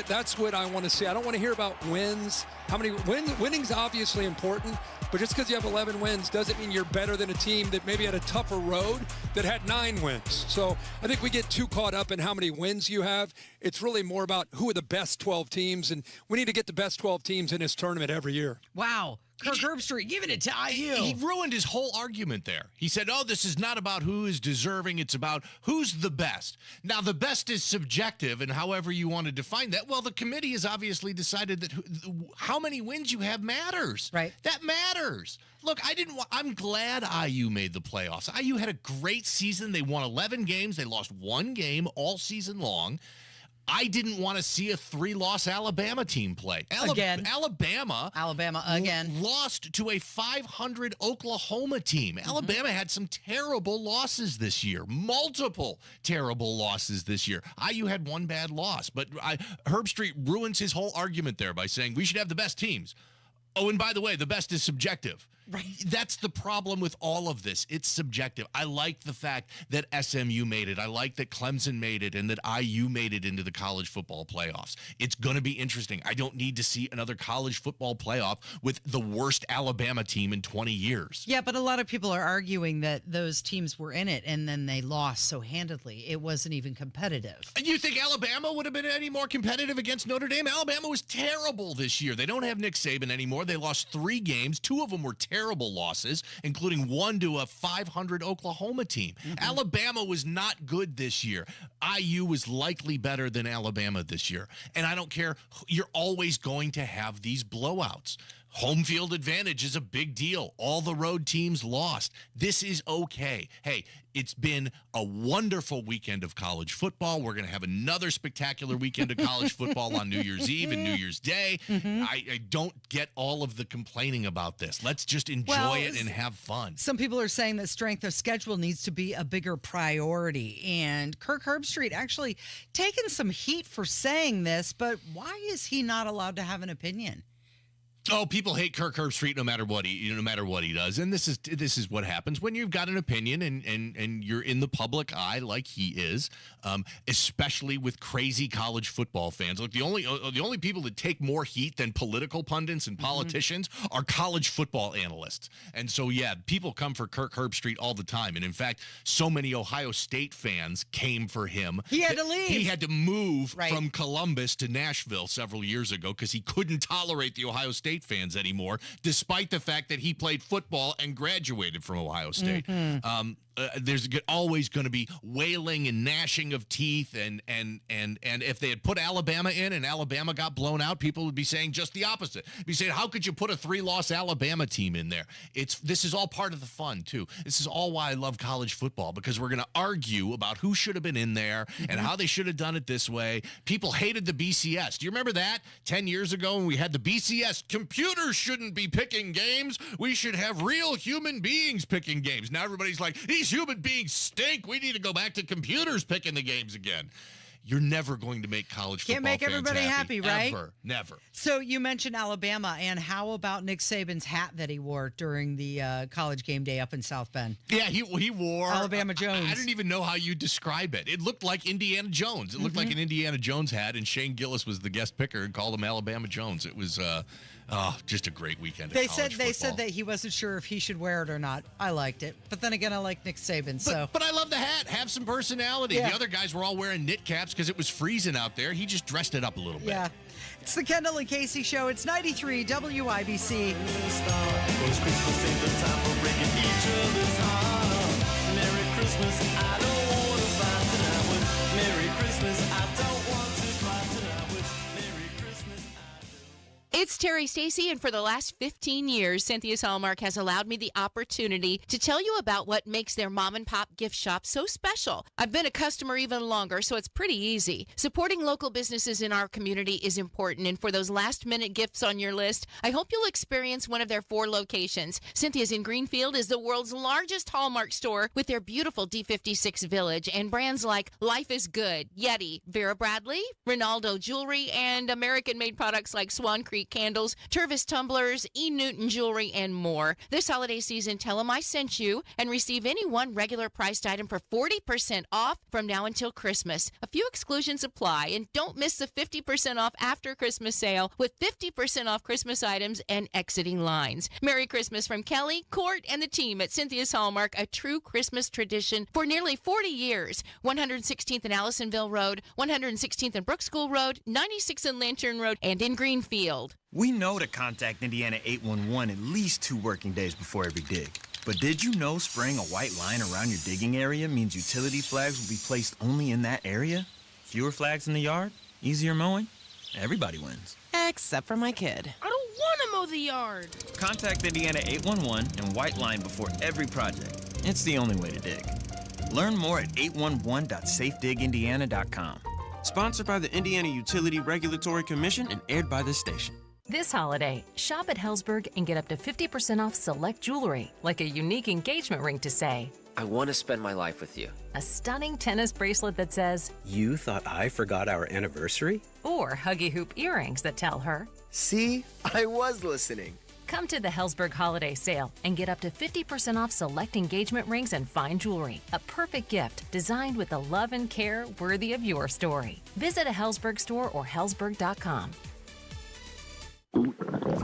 that's what I want to see. I don't want to hear about wins. How many wins? Winning's obviously important, but just because you have 11 wins doesn't mean you're better than a team that maybe had a tougher road that had 9 wins. So I think we get too caught up in how many wins you have. It's really more about who are the best 12 teams, and we need to get the best 12 teams in this tournament every year. Wow. Kirk Herbstreit giving it to IU. He ruined his whole argument there. He said, this is not about who is deserving. It's about who's the best. Now, the best is subjective, and however you want to define that, well, the committee has obviously decided that how many wins you have matters. Right. That matters. Look, I'm glad IU made the playoffs. IU had a great season. They won 11 games. They lost 1 game all season long. I didn't want to see a 3-loss Alabama team play. Alabama again lost to a 500 Oklahoma team. Alabama had some terrible losses this year, multiple terrible losses this year. IU had 1 bad loss, but Herbstreit ruins his whole argument there by saying we should have the best teams. Oh, and by the way, the best is subjective. Right. That's the problem with all of this. It's subjective. I like the fact that SMU made it. I like that Clemson made it and that IU made it into the college football playoffs. It's going to be interesting. I don't need to see another college football playoff with the worst Alabama team in 20 years. Yeah, but a lot of people are arguing that those teams were in it and then they lost so handedly. It wasn't even competitive. And you think Alabama would have been any more competitive against Notre Dame? Alabama was terrible this year. They don't have Nick Saban anymore. They lost 3 games. 2 of them were terrible losses, including 1 to a 500 Oklahoma team. Alabama was not good this year. IU was likely better than Alabama this year. And I don't care. You're always going to have these blowouts. Home field advantage is a big deal. All the road teams lost. This is okay. Hey, it's been a wonderful weekend of college football. We're going to have another spectacular weekend of college football on New Year's Eve and New Year's Day. I don't get all of the complaining about this. Let's just enjoy it and have fun. Some people are saying that strength of schedule needs to be a bigger priority. And Kirk Herbstreit actually taken some heat for saying this, but why is he not allowed to have an opinion? Oh, people hate Kirk Herbstreit no matter what he does, and this is what happens when you've got an opinion and you're in the public eye like he is, especially with crazy college football fans. Look, the only people that take more heat than political pundits and politicians are college football analysts, and so yeah, people come for Kirk Herbstreit all the time, and in fact, so many Ohio State fans came for him. He had to leave. He had to move from Columbus to Nashville several years ago because he couldn't tolerate the Ohio State fans anymore, despite the fact that he played football and graduated from Ohio State. There's always going to be wailing and gnashing of teeth, and if they had put Alabama in and Alabama got blown out, people would be saying just the opposite. Be saying, how could you put a 3-loss Alabama team in there? This is all part of the fun too. This is all why I love college football, because we're going to argue about who should have been in there and how they should have done it this way. People hated the BCS. Do you remember that 10 years ago when we had the BCS? Computers shouldn't be picking games. We should have real human beings picking games. Now everybody's like, these human beings stink. We need to go back to computers picking the games again. you're never going to make college football Can't make fans everybody happy, right? Ever. Never. So you mentioned Alabama, and how about Nick Saban's hat that he wore during the college game day up in South Bend? Yeah, he wore Alabama Jones. I didn't even know how you describe it. It looked like Indiana Jones. It looked like an Indiana Jones hat, and Shane Gillis was the guest picker and called him Alabama Jones. It was just a great weekend. They said that he wasn't sure if he should wear it or not. I liked it, but then again, I like Nick Saban. But I love the hat. Have some personality. Yeah. The other guys were all wearing knit caps because it was freezing out there. He just dressed it up a little bit. Yeah. It's the Kendall and Casey Show. It's 93 WIBC. Merry Christmas, I don't want to fight tonight with Merry Christmas, I don't want to fight tonight with Merry Christmas. It's Terry Stacy, and for the last 15 years, Cynthia's Hallmark has allowed me the opportunity to tell you about what makes their mom and pop gift shop so special. I've been a customer even longer, so it's pretty easy. Supporting local businesses in our community is important, and for those last-minute gifts on your list, I hope you'll experience one of their 4 locations. Cynthia's in Greenfield is the world's largest Hallmark store with their beautiful D56 Village and brands like Life is Good, Yeti, Vera Bradley, Ronaldo Jewelry, and American-made products like Swan Creek Candles, Tervis Tumblers, E. Newton Jewelry, and more. This holiday season, tell them I sent you and receive any one regular priced item for 40% off from now until Christmas. A few exclusions apply, and don't miss the 50% off after Christmas sale with 50% off Christmas items and exiting lines. Merry Christmas from Kelly, Court, and the team at Cynthia's Hallmark, a true Christmas tradition for nearly 40 years. 116th and Allisonville Road, 116th and Brook School Road, 96th and Lantern Road, and in Greenfield. We know to contact Indiana 811 at least 2 working days before every dig. But did you know spraying a white line around your digging area means utility flags will be placed only in that area? Fewer flags in the yard? Easier mowing? Everybody wins. Except for my kid. I don't want to mow the yard. Contact Indiana 811 and white line before every project. It's the only way to dig. Learn more at 811.safedigindiana.com. Sponsored by the Indiana Utility Regulatory Commission and aired by this station. This holiday, shop at Helzberg and get up to 50% off select jewelry, like a unique engagement ring to say, I want to spend my life with you. a stunning tennis bracelet that says, You thought I forgot our anniversary? or huggy hoop earrings that tell her, See, I was listening. Come to the Helzberg Holiday Sale and get up to 50% off select engagement rings and fine jewelry. A perfect gift designed with the love and care worthy of your story. Visit a Helzberg store or helzberg.com.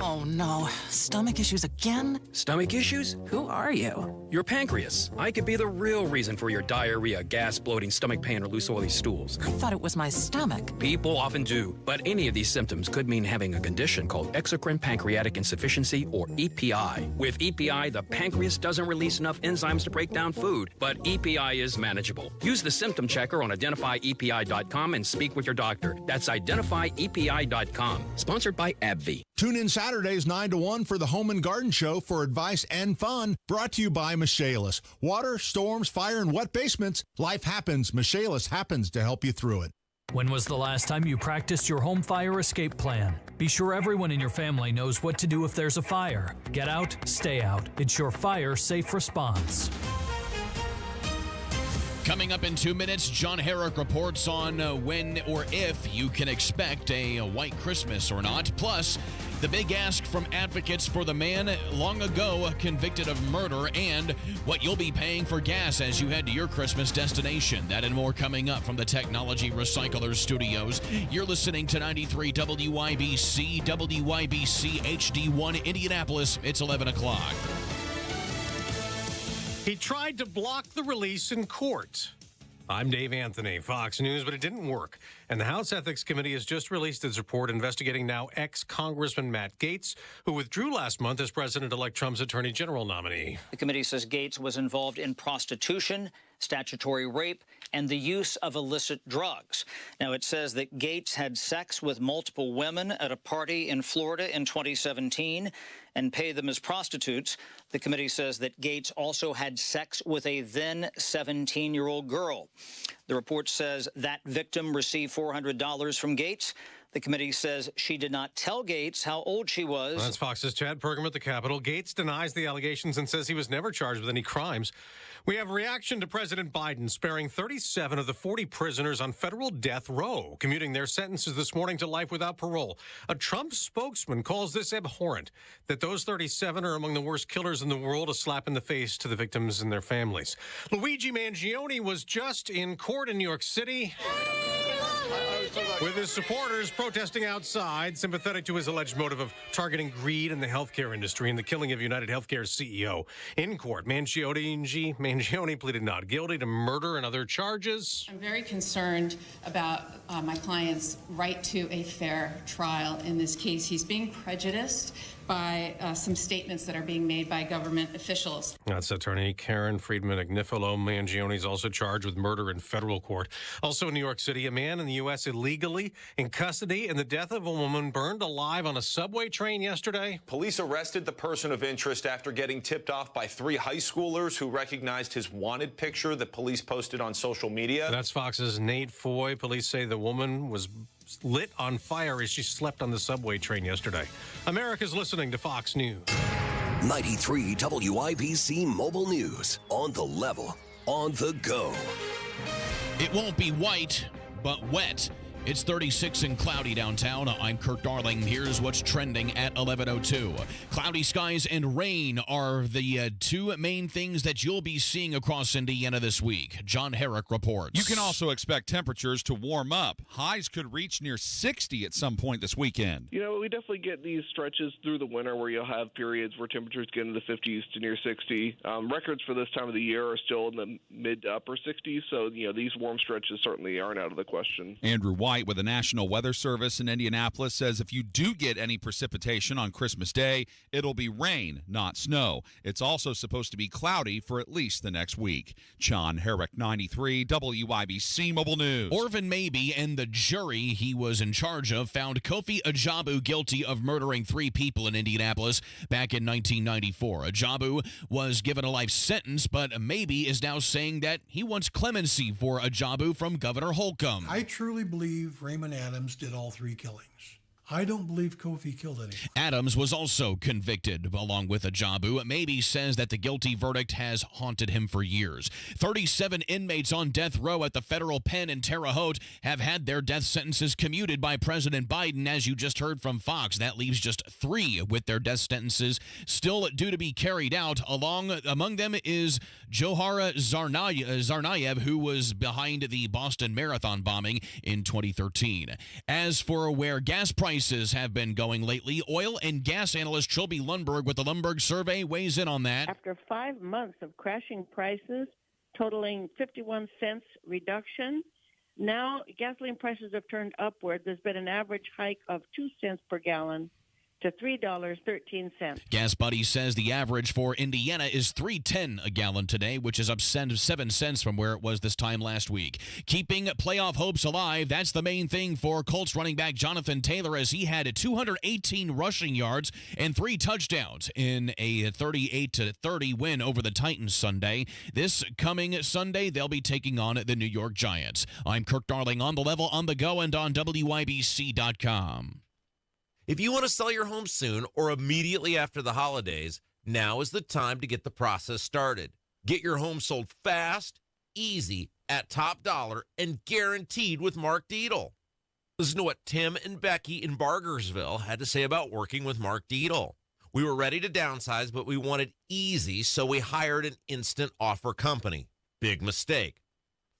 Oh no, stomach issues again? Stomach issues? Who are you? Your pancreas. I could be the real reason for your diarrhea, gas, bloating, stomach pain, or loose oily stools. I thought it was my stomach. People often do, but any of these symptoms could mean having a condition called exocrine pancreatic insufficiency, or EPI. With EPI, the pancreas doesn't release enough enzymes to break down food, but EPI is manageable. Use the symptom checker on identifyepi.com and speak with your doctor. That's identifyepi.com. Sponsored by AbbVie. Tune in Saturdays 9 to 1 for the Home and Garden Show for advice and fun. Brought to you by Michaelis. Water, storms, fire, and wet basements. Life happens. Michaelis happens to help you through it. When was the last time you practiced your home fire escape plan? Be sure everyone in your family knows what to do if there's a fire. Get out, stay out. It's your fire safe response. Coming up in 2 minutes, John Herrick reports on when or if you can expect a white Christmas or not. Plus, the big ask from advocates for the man long ago convicted of murder and what you'll be paying for gas as you head to your Christmas destination. That and more coming up from the Technology Recyclers Studios. You're listening to 93 WIBC, WIBC HD1 Indianapolis. It's 11 o'clock. He tried to block the release in court. I'm Dave Anthony, Fox News, but it didn't work. And the House Ethics Committee has just released its report investigating now ex-Congressman Matt Gaetz, who withdrew last month as President-elect Trump's Attorney General nominee. The committee says Gaetz was involved in prostitution, statutory rape, and the use of illicit drugs. Now, it says that Gaetz had sex with multiple women at a party in Florida in 2017 and paid them as prostitutes. The committee says that Gaetz also had sex with a then 17-year-old girl. The report says that victim received $400 from Gaetz. The committee says she did not tell Gaetz how old she was. That's Fox's Chad Pergam at the Capitol. Gaetz denies the allegations and says he was never charged with any crimes. We have a reaction to President Biden sparing 37 of the 40 prisoners on federal death row, commuting their sentences this morning to life without parole. A Trump spokesman calls this abhorrent, that those 37 are among the worst killers in the world, a slap in the face to the victims and their families. Luigi Mangione was just in court in New York City with his supporters protesting outside, sympathetic to his alleged motive of targeting greed in the healthcare industry and the killing of United Healthcare's CEO. In court, Mangione pleaded not guilty to murder and other charges. I'm very concerned about my client's right to a fair trial in this case. He's being prejudiced by some statements that are being made by government officials. That's attorney Karen Friedman-Agnifilo. Mangione is also charged with murder in federal court. Also in New York City, a man in the U.S. illegally in custody in the death of a woman burned alive on a subway train yesterday. Police arrested the person of interest after getting tipped off by 3 high schoolers who recognized his wanted picture that police posted on social media. That's Fox's Nate Foy. Police say the woman was lit on fire as she slept on the subway train yesterday. America's listening to Fox News. 93 WIBC Mobile News. On the level, on the go. It won't be white, but wet. It's 36 and cloudy downtown. I'm Kurt Darling. Here's what's trending at 11:02. Cloudy skies and rain are the two main things that you'll be seeing across Indiana this week. John Herrick reports. You can also expect temperatures to warm up. Highs could reach near 60 at some point this weekend. You know, we definitely get these stretches through the winter where you'll have periods where temperatures get into the 50s to near 60. Records for this time of the year are still in the mid to upper 60s, so, you know, these warm stretches certainly aren't out of the question. Andrew White with the National Weather Service in Indianapolis says if you do get any precipitation on Christmas Day, it'll be rain, not snow. It's also supposed to be cloudy for at least the next week. John Herrick, 93 WIBC Mobile News. Orvin Mabey and the jury he was in charge of found Kofi Ajabu guilty of murdering 3 people in Indianapolis back in 1994. Ajabu was given a life sentence, but Mabey is now saying that he wants clemency for Ajabu from Governor Holcomb. I truly believe Raymond Adams did all 3 killings. I don't believe Kofi killed anyone. Adams was also convicted, along with Ajabu. Mabey says that the guilty verdict has haunted him for years. 37 inmates on death row at the federal pen in Terre Haute have had their death sentences commuted by President Biden, as you just heard from Fox. That leaves just 3 with their death sentences still due to be carried out. Among them is Johara Tsarnaev, who was behind the Boston Marathon bombing in 2013. As for where gas prices have been going lately, oil and gas analyst Trilby Lundberg with the Lundberg survey weighs in on that. After 5 months of crashing prices totaling 51 cents reduction, now gasoline prices have turned upward. There's been an average hike of 2 cents per gallon to $3.13. Gas Buddy says the average for Indiana is $3.10 a gallon today, which is up 7 cents from where it was this time last week. Keeping playoff hopes alive, that's the main thing for Colts running back Jonathan Taylor, as he had 218 rushing yards and 3 touchdowns in a 38-30 win over the Titans Sunday. This coming Sunday, they'll be taking on the New York Giants. I'm Kirk Darling, on the level, on the go, and on WIBC.com. If you want to sell your home soon or immediately after the holidays, now is the time to get the process started. Get your home sold fast, easy, at top dollar, and guaranteed with Mark Dietl. Listen to what Tim and Becky in Bargersville had to say about working with Mark Dietl. We were ready to downsize, but we wanted easy, so we hired an instant offer company. Big mistake.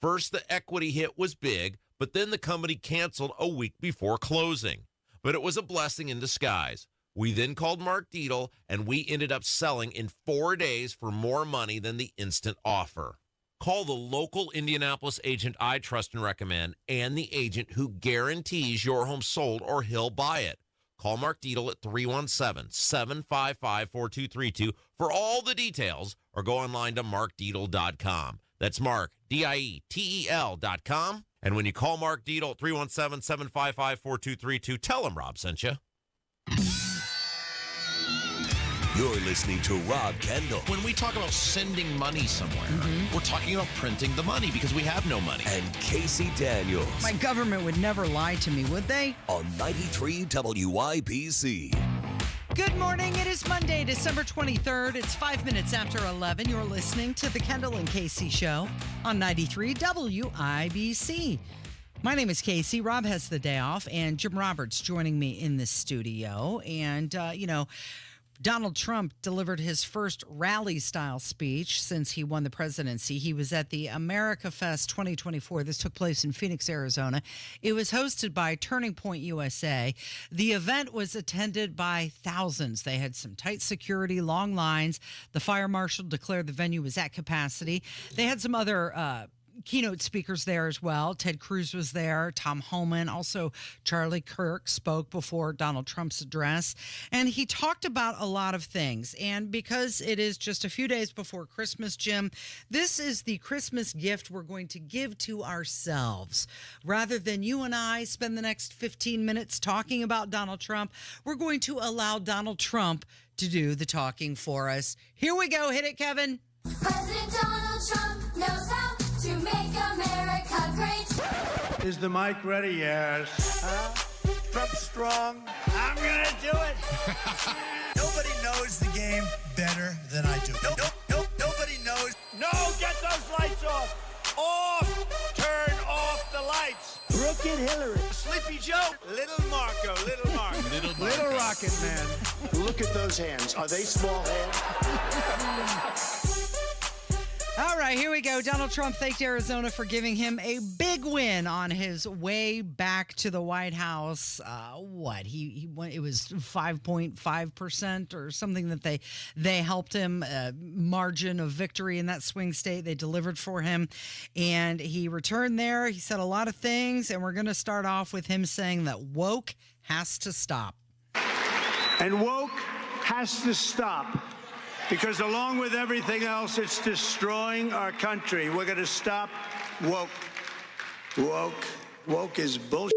First, the equity hit was big, but then the company canceled a week before closing. But it was a blessing in disguise. We then called Mark Dietl, and we ended up selling in 4 days for more money than the instant offer. Call the local Indianapolis agent I trust and recommend, and the agent who guarantees your home sold or he'll buy it. Call Mark Dietl at 317-755-4232 for all the details, or go online to markdietl.com. That's Mark, DIETEL.com. And when you call Mark Dietl at 317-755-4232, tell him Rob sent you. You're listening to Rob Kendall. When we talk about sending money somewhere, we're talking about printing the money because we have no money. And Casey Daniels. My government would never lie to me, would they? On 93 WIPC. Good morning. It is Monday, December 23rd. It's 5 minutes after 11. You're listening to the Kendall and Casey Show on 93 WIBC. My name is Casey. Rob has the day off, and Jim Roberts joining me in the studio. And, Donald Trump delivered his first rally-style speech since he won the presidency. He was at the America Fest 2024. This took place in Phoenix, Arizona. It was hosted by Turning Point USA. The event was attended by thousands. They had some tight security, long lines. The fire marshal declared the venue was at capacity. They had some other keynote speakers there as well. Ted Cruz was there, Tom Homan, also Charlie Kirk spoke before Donald Trump's address. And he talked about a lot of things. And because it is just a few days before Christmas, Jim, this is the Christmas gift we're going to give to ourselves. Rather than you and I spend the next 15 minutes talking about Donald Trump, we're going to allow Donald Trump to do the talking for us. Here we go. Hit it, Kevin. President Donald Trump knows how to make America great. Is the mic ready? Yes. Trump's strong. I'm gonna do it. Nobody knows the game better than I do. Nobody knows. No, get those lights off. Off. Turn off the lights. Crooked Hillary. Sleepy Joe. Little Marco. Little Rocket Man. Look at those hands. Are they small hands? All right, here we go. Donald Trump thanked Arizona for giving him a big win on his way back to the White House. He went, it was 5.5% or something that they helped him, margin of victory in that swing state. They delivered for him, and he returned there. He said a lot of things, and we're going to start off with him saying that woke has to stop. And woke has to stop. Because along with everything else, it's destroying our country. We're going to stop woke. Woke is bullshit.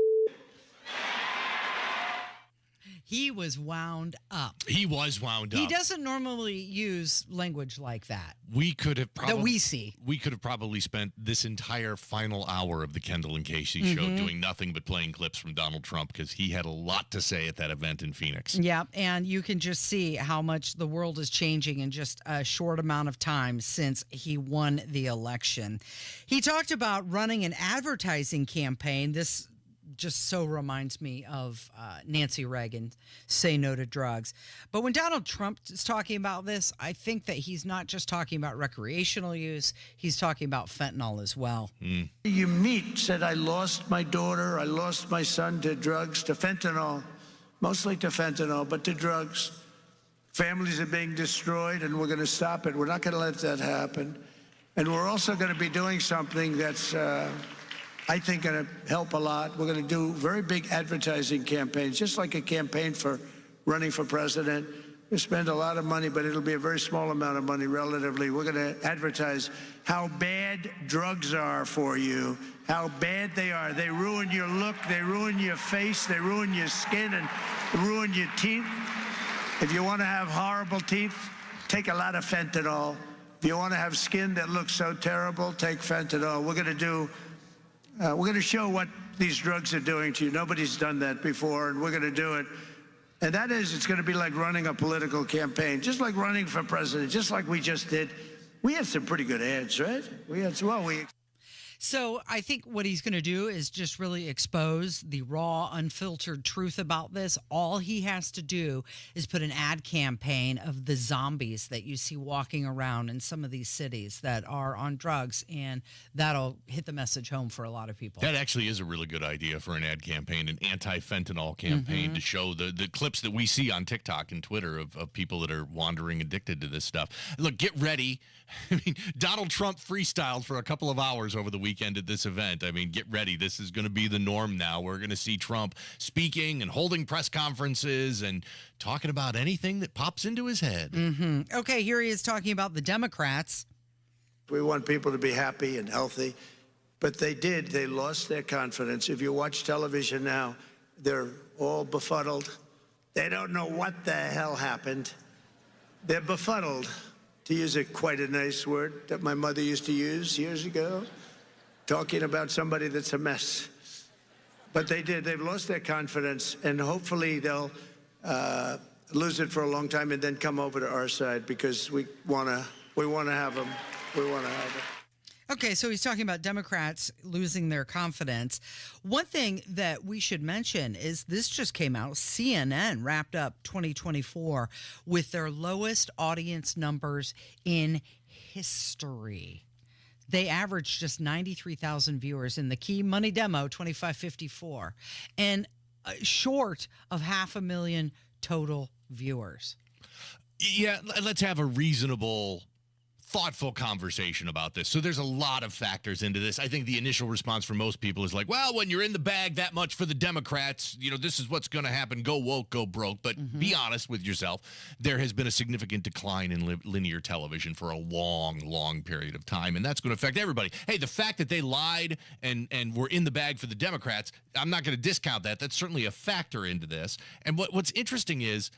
He was wound up. He was wound up. He doesn't normally use language like that. We could have probably that we see. We could have probably spent this entire final hour of the Kendall and Casey show doing nothing but playing clips from Donald Trump because he had a lot to say at that event in Phoenix. Yeah, and you can just see how much the world is changing in just a short amount of time since he won the election. He talked about running an advertising campaign. This just so reminds me of Nancy Reagan, say no to drugs. But when Donald Trump is talking about this, I think that he's not just talking about recreational use, he's talking about fentanyl as well. You meet said, I lost my daughter, I lost my son to drugs, to fentanyl, mostly to fentanyl, but to drugs. Families are being destroyed, and we're going to stop it. We're not going to let that happen. And we're also going to be doing something that's I think going to help a lot. We're going to do very big advertising campaigns, just like a campaign for running for president. We spend a lot of money, but it'll be a very small amount of money relatively. We're going to advertise how bad drugs are for you, how bad they are. They ruin your look, they ruin your face, they ruin your skin, and ruin your teeth. If you want to have horrible teeth, take a lot of fentanyl. If you want to have skin that looks so terrible, take fentanyl. We're going to show what these drugs are doing to you. Nobody's done that before, and we're going to do it. And that is, it's going to be like running a political campaign, just like running for president, just like we just did. We had some pretty good ads, right? So I think what he's going to do is just really expose the raw, unfiltered truth about this. All he has to do is put an ad campaign of the zombies that you see walking around in some of these cities that are on drugs, and that'll hit the message home for a lot of people. That actually is a really good idea for an ad campaign, an anti-fentanyl campaign to show the clips that we see on TikTok and Twitter of people that are wandering addicted to this stuff. Look, get ready. I mean, Donald Trump freestyled for a couple of hours over the weekend at this event. I mean, get ready. This is going to be the norm now. We're going to see Trump speaking and holding press conferences and talking about anything that pops into his head. Okay, here he is talking about the Democrats. We want people to be happy and healthy, but they did. They lost their confidence. If you watch television now, they're all befuddled. They don't know what the hell happened. They're befuddled, to use quite a nice word that my mother used to use years ago, talking about somebody that's a mess. But they did. They've lost their confidence, and hopefully they'll lose it for a long time and then come over to our side, because we want to have them. We want to have them. Okay, so he's talking about Democrats losing their confidence. One thing that we should mention is this just came out. CNN wrapped up 2024 with their lowest audience numbers in history. They averaged just 93,000 viewers in the key money demo, 2554, and short of 500,000 total viewers. Yeah, let's have a reasonable, thoughtful conversation about this. So there's a lot of factors into this. I think the initial response from most people is like, well, when you're in the bag that much for the Democrats, this is what's going to happen. Go woke, go broke. But be honest with yourself. There has been a significant decline in linear television for a long, long period of time, and that's going to affect everybody. Hey, the fact that they lied and were in the bag for the Democrats, I'm not going to discount that. That's certainly a factor into this. And what's interesting is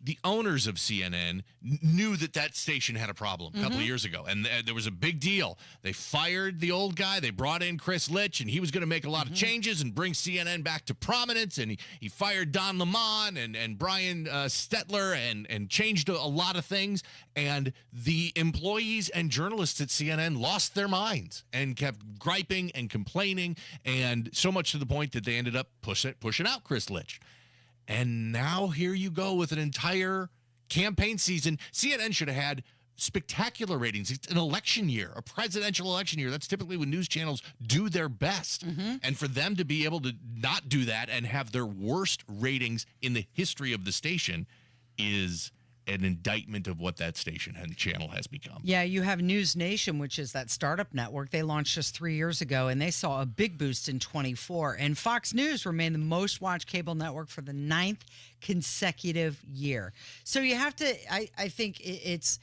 the owners of CNN knew that station had a problem a couple of years ago, and there was a big deal. They fired the old guy. They brought in Chris Litch, and he was going to make a lot of changes and bring CNN back to prominence, and he fired Don Lemon and Brian Stetler and changed a lot of things, and the employees and journalists at CNN lost their minds and kept griping and complaining, and so much to the point that they ended up pushing out Chris Litch. And now here you go with an entire campaign season. CNN should have had spectacular ratings. It's an election year, a presidential election year. That's typically when news channels do their best. And for them to be able to not do that and have their worst ratings in the history of the station is an indictment of what that station and channel has become. Yeah, you have News Nation, which is that startup network. They launched just 3 years ago, and they saw a big boost in 24. And Fox News remained the most watched cable network for the 9th consecutive year. So you have to, I think it's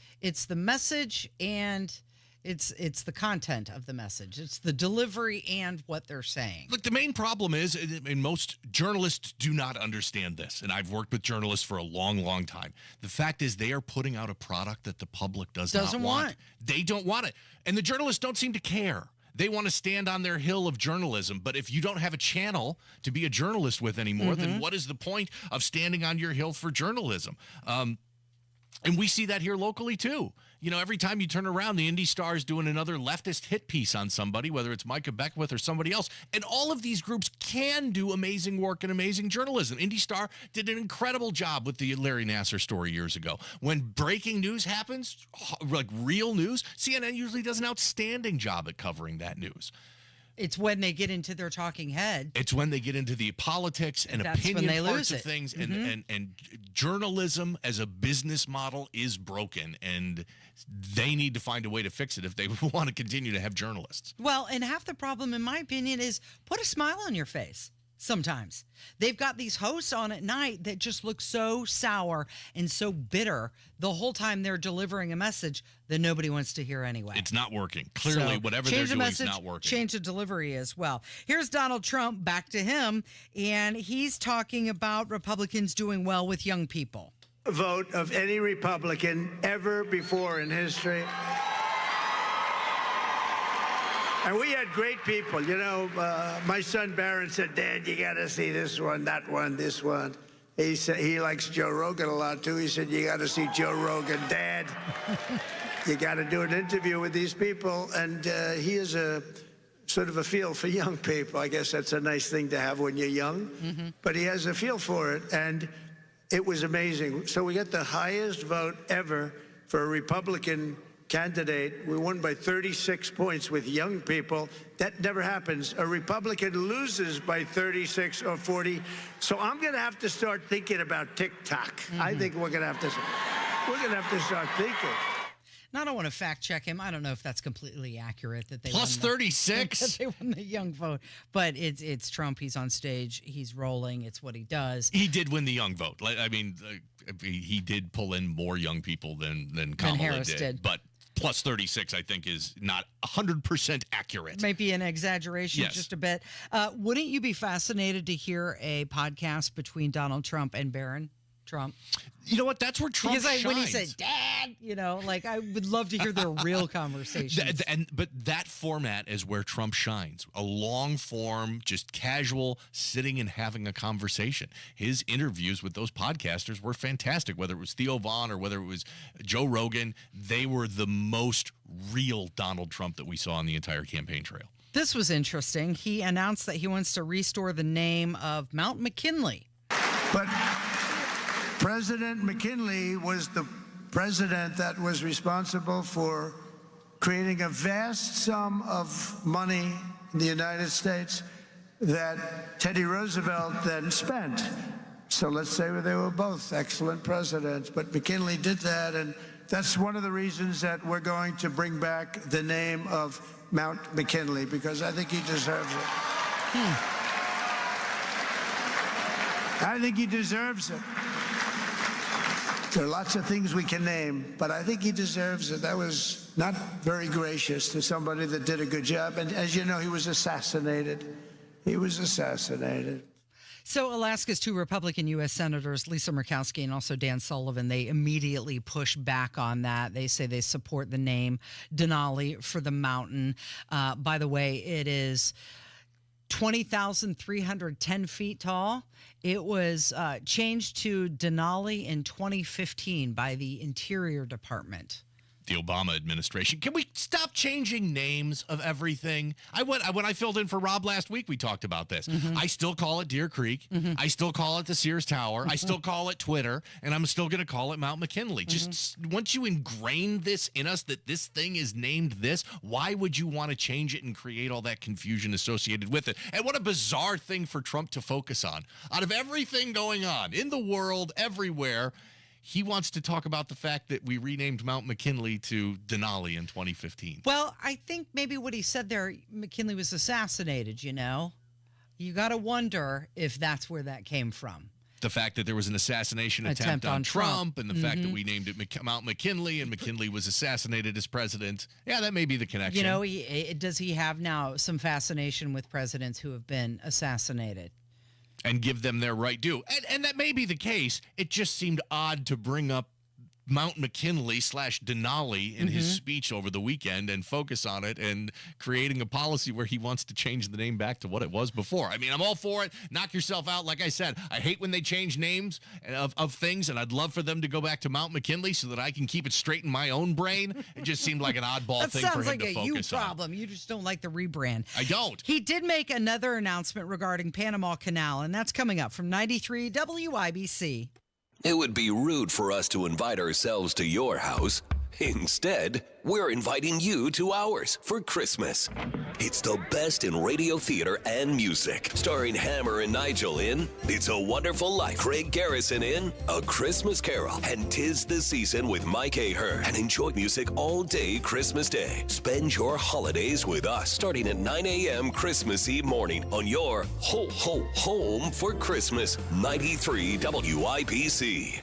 the message and it's the content of the message. It's the delivery and what they're saying. Look, the main problem is, and most journalists do not understand this, and I've worked with journalists for a long, long time. The fact is they are putting out a product that the public doesn't not want. They don't want it. And the journalists don't seem to care. They want to stand on their hill of journalism. But if you don't have a channel to be a journalist with anymore, then what is the point of standing on your hill for journalism? And we see that here locally, too. Every time you turn around, the Indy Star is doing another leftist hit piece on somebody, whether it's Micah Beckwith or somebody else. And all of these groups can do amazing work and amazing journalism. Indy Star did an incredible job with the Larry Nassar story years ago. When breaking news happens, like real news, CNN usually does an outstanding job at covering that news. It's when they get into their talking head. It's when they get into the politics and opinion parts of things. And journalism as a business model is broken, and they need to find a way to fix it if they want to continue to have journalists. Well, and half the problem, in my opinion, is put a smile on your face. Sometimes they've got these hosts on at night that just look so sour and so bitter the whole time they're delivering a message that nobody wants to hear anyway. It's not working. Clearly, whatever they're doing is not working. Change the delivery as well. Here's Donald Trump, back to him, and he's talking about Republicans doing well with young people. Vote of any Republican ever before in history. And we had great people. My son Barron said, Dad, you got to see this one, that one, this one. He said he likes Joe Rogan a lot, too. He said, you got to see Joe Rogan. Dad, you got to do an interview with these people. And he is a sort of a feel for young people. I guess that's a nice thing to have when you're young. But he has a feel for it. And it was amazing. So we got the highest vote ever for a Republican candidate. We won by 36 points with young people. That never happens. A Republican loses by 36 or 40. So I'm going to have to start thinking about TikTok. I think we're going to have to start thinking. Now, I don't want to fact check him. I don't know if that's completely accurate that they plus 36. That they won the young vote, but it's Trump. He's on stage. He's rolling. It's what he does. He did win the young vote. I mean, he did pull in more young people than Kamala did. But plus 36, I think, is not 100% accurate. Might be an exaggeration just a bit. Wouldn't you be fascinated to hear a podcast between Donald Trump and Barron? Trump. You know what? That's where Trump shines. When he said, Dad, I would love to hear their real conversations. But that format is where Trump shines. A long form, just casual, sitting and having a conversation. His interviews with those podcasters were fantastic, whether it was Theo Vaughn or whether it was Joe Rogan. They were the most real Donald Trump that we saw on the entire campaign trail. This was interesting. He announced that he wants to restore the name of Mount McKinley. But President McKinley was the president that was responsible for creating a vast sum of money in the United States that Teddy Roosevelt then spent. So let's say they were both excellent presidents, but McKinley did that, and that's one of the reasons that we're going to bring back the name of Mount McKinley, because I think he deserves it. I think he deserves it. There are lots of things we can name, but I think he deserves it. That was not very gracious to somebody that did a good job. And as you know, he was assassinated. So Alaska's 2 Republican U.S. Senators, Lisa Murkowski and also Dan Sullivan, they immediately push back on that. They say they support the name Denali for the mountain. By the way, it is 20,310 feet tall. It was changed to Denali in 2015 by the Interior Department. The Obama administration. Can we stop changing names of everything? When I filled in for Rob last week, we talked about this. I still call it Deer Creek. I still call it the Sears Tower. I still call it Twitter, and I'm still going to call it Mount McKinley. Just once you ingrain this in us that this thing is named this, why would you want to change it and create all that confusion associated with it? And what a bizarre thing for Trump to focus on. Out of everything going on in the world, everywhere, he wants to talk about the fact that we renamed Mount McKinley to Denali in 2015. Well, I think maybe what he said there, McKinley was assassinated, You got to wonder if that's where that came from. The fact that there was an assassination attempt on Trump and the fact that we named it Mount McKinley and McKinley was assassinated as president. Yeah, that may be the connection. Does he have now some fascination with presidents who have been assassinated? And give them their right due. And that may be the case. It just seemed odd to bring up Mount McKinley / Denali in his speech over the weekend and focus on it and creating a policy where he wants to change the name back to what it was before. I mean, I'm all for it. Knock yourself out. Like I said, I hate when they change names of things, and I'd love for them to go back to Mount McKinley so that I can keep it straight in my own brain. It just seemed like an oddball thing for him to focus on. That sounds like a you problem. You just don't like the rebrand. I don't. He did make another announcement regarding Panama Canal, and that's coming up from 93 WIBC. It would be rude for us to invite ourselves to your house. Instead, we're inviting you to ours for Christmas. It's the best in radio theater and music. Starring Hammer and Nigel in It's a Wonderful Life. Craig Garrison in A Christmas Carol. And 'Tis the Season with Mike Aher. And enjoy music all day Christmas Day. Spend your holidays with us starting at 9 a.m. Christmas Eve morning on your home for Christmas. 93 WIBC.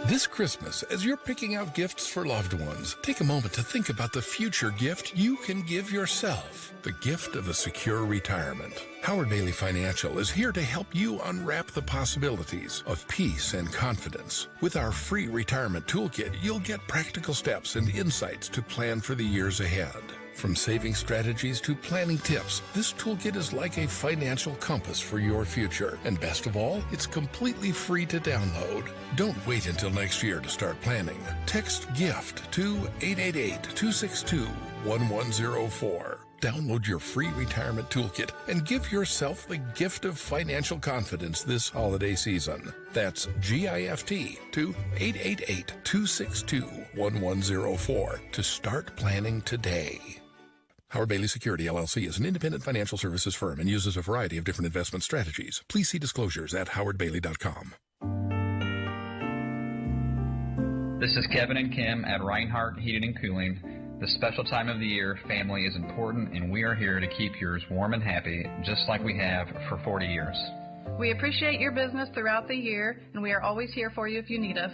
This Christmas, as you're picking out gifts for loved ones, take a moment to think about the future gift you can give yourself. The gift of a secure retirement. Howard Bailey Financial is here to help you unwrap the possibilities of peace and confidence. With our free retirement toolkit, you'll get practical steps and insights to plan for the years ahead. From saving strategies to planning tips, this toolkit is like a financial compass for your future. And best of all, it's completely free to download. Don't wait until next year to start planning. Text GIFT to 888-262-1104. Download your free retirement toolkit and give yourself the gift of financial confidence this holiday season. That's GIFT to 888-262-1104 to start planning today. Howard Bailey Security, LLC is an independent financial services firm and uses a variety of different investment strategies. Please see disclosures at howardbailey.com. This is Kevin and Kim at Reinhardt Heating and Cooling. This special time of the year, family is important, and we are here to keep yours warm and happy, just like we have for 40 years. We appreciate your business throughout the year, and we are always here for you if you need us.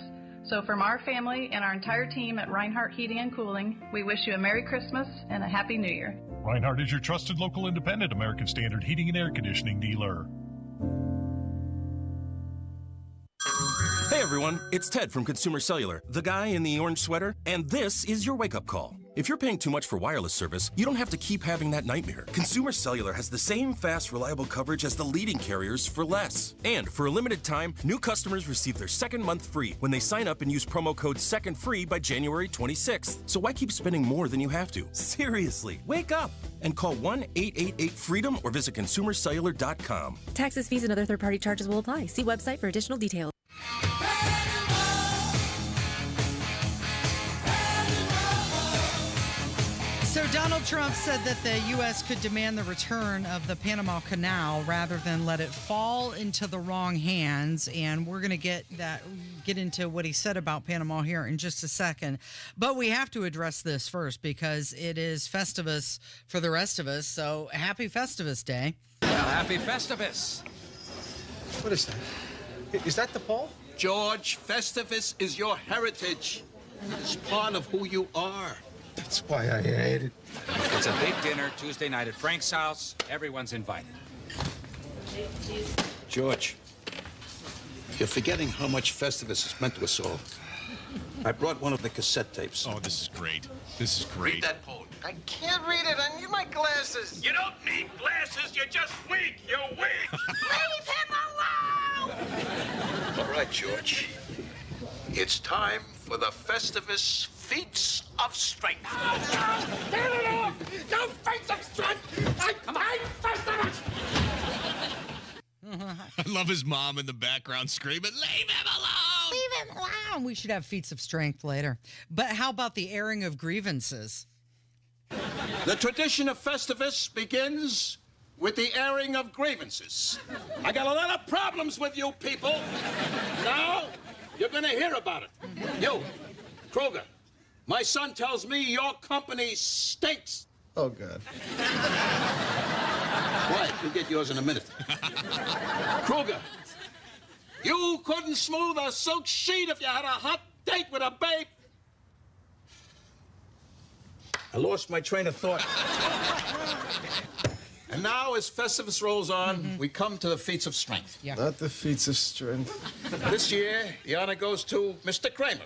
So from our family and our entire team at Reinhardt Heating and Cooling, we wish you a Merry Christmas and a Happy New Year. Reinhardt is your trusted local independent American Standard heating and air conditioning dealer. everyone, it's Ted from Consumer Cellular, the guy in the orange sweater, and this is your wake-up call. If you're paying too much for wireless service, you don't have to keep having that nightmare. Consumer Cellular has the same fast, reliable coverage as the leading carriers for less. And for a limited time, new customers receive their second month free when they sign up and use promo code SECONDFREE by January 26th. So why keep spending more than you have to? Seriously, wake up and call 1-888-FREEDOM or visit consumercellular.com. Taxes, fees, and other third-party charges will apply. See website for additional details. So Donald Trump said that the U.S. could demand the return of the Panama Canal rather than let it fall into the wrong hands. And we're going to get into what he said about Panama here in just a second. But we have to address this first because it is Festivus for the rest of us. So happy Festivus Day. Well, happy Festivus. What is that? Is that the pole? George, Festivus is your heritage. It's part of who you are. That's why I ate it. It's a big dinner Tuesday night at Frank's house. Everyone's invited. George, you're forgetting how much Festivus has meant to us all. I brought one of the cassette tapes. Oh, this is great. This is great. Read that poem. I can't read it. I need my glasses. You don't need glasses. You're just weak. You're weak. Leave him alone! All right, George. It's time for the Festivus Feats of Strength. No feats of strength! I'm Festivus! I love his mom in the background screaming, "Leave him alone! Leave him alone. We should have feats of strength later. But how about the airing of grievances? The tradition of Festivus begins with the airing of grievances. I got a lot of problems with you people. Now, you're going to hear about it. You, Kroger, my son tells me your company stinks. Oh, God. Quiet, you'll get yours in a minute. Kroger, you couldn't smooth a silk sheet if you had a hot date with a babe. I lost my train of thought. And now, as Festivus rolls on, we come to the feats of strength. Yeah. Not the feats of strength. This year, the honor goes to Mr. Kramer.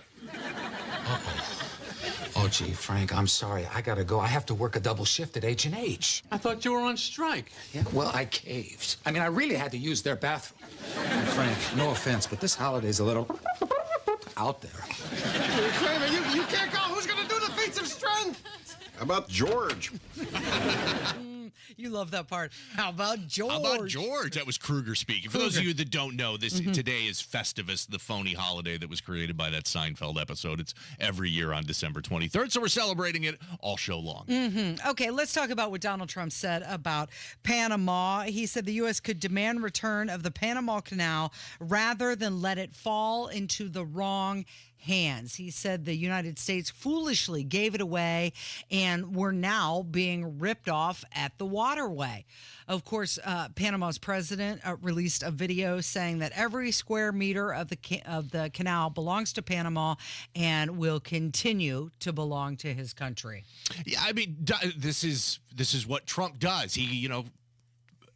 Oh, gee, Frank, I'm sorry. I gotta go. I have to work a double shift at H&H. I thought you were on strike. Yeah, well, I caved. I mean, I really had to use their bathroom. And Frank, no offense, but this holiday's a little out there. Kramer, you can't go. Who's going to do the feats of strength? How about George? You love that part. How about George? How about George? That was Kruger speaking. For those of you that don't know, today is Festivus, the phony holiday that was created by that Seinfeld episode. It's every year on December 23rd, so we're celebrating it all show long. Okay, let's talk about what Donald Trump said about Panama. He said the U.S. could demand return of the Panama Canal rather than let it fall into the wrong hands. He said the United States foolishly gave it away and we're now being ripped off at the waterway. Of course, Panama's president released a video saying that every square meter of the canal belongs to Panama and will continue to belong to his country. Yeah, I mean, this is what Trump does. He,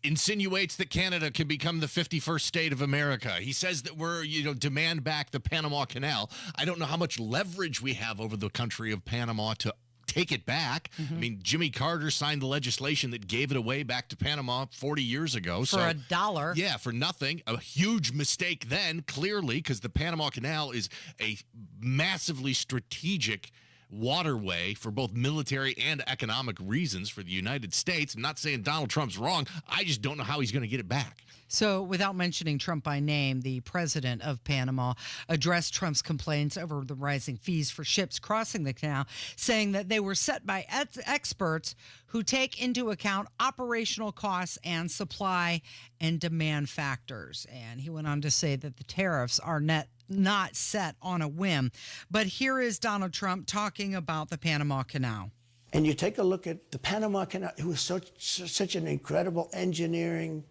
insinuates that Canada can become the 51st state of America. He says that we're, demand back the Panama Canal. I don't know how much leverage we have over the country of Panama to take it back. I mean, Jimmy Carter signed the legislation that gave it away back to Panama 40 years ago. For $1. Yeah, for nothing. A huge mistake then, clearly, because the Panama Canal is a massively strategic waterway for both military and economic reasons for the United States. I'm not saying Donald Trump's wrong. I just don't know how he's going to get it back. So, without mentioning Trump by name, the president of Panama addressed Trump's complaints over the rising fees for ships crossing the canal, saying that they were set by experts who take into account operational costs and supply and demand factors. And he went on to say that the tariffs are not set on a whim. But here is Donald Trump talking about the Panama Canal. And you take a look at the Panama Canal. It was such an incredible engineering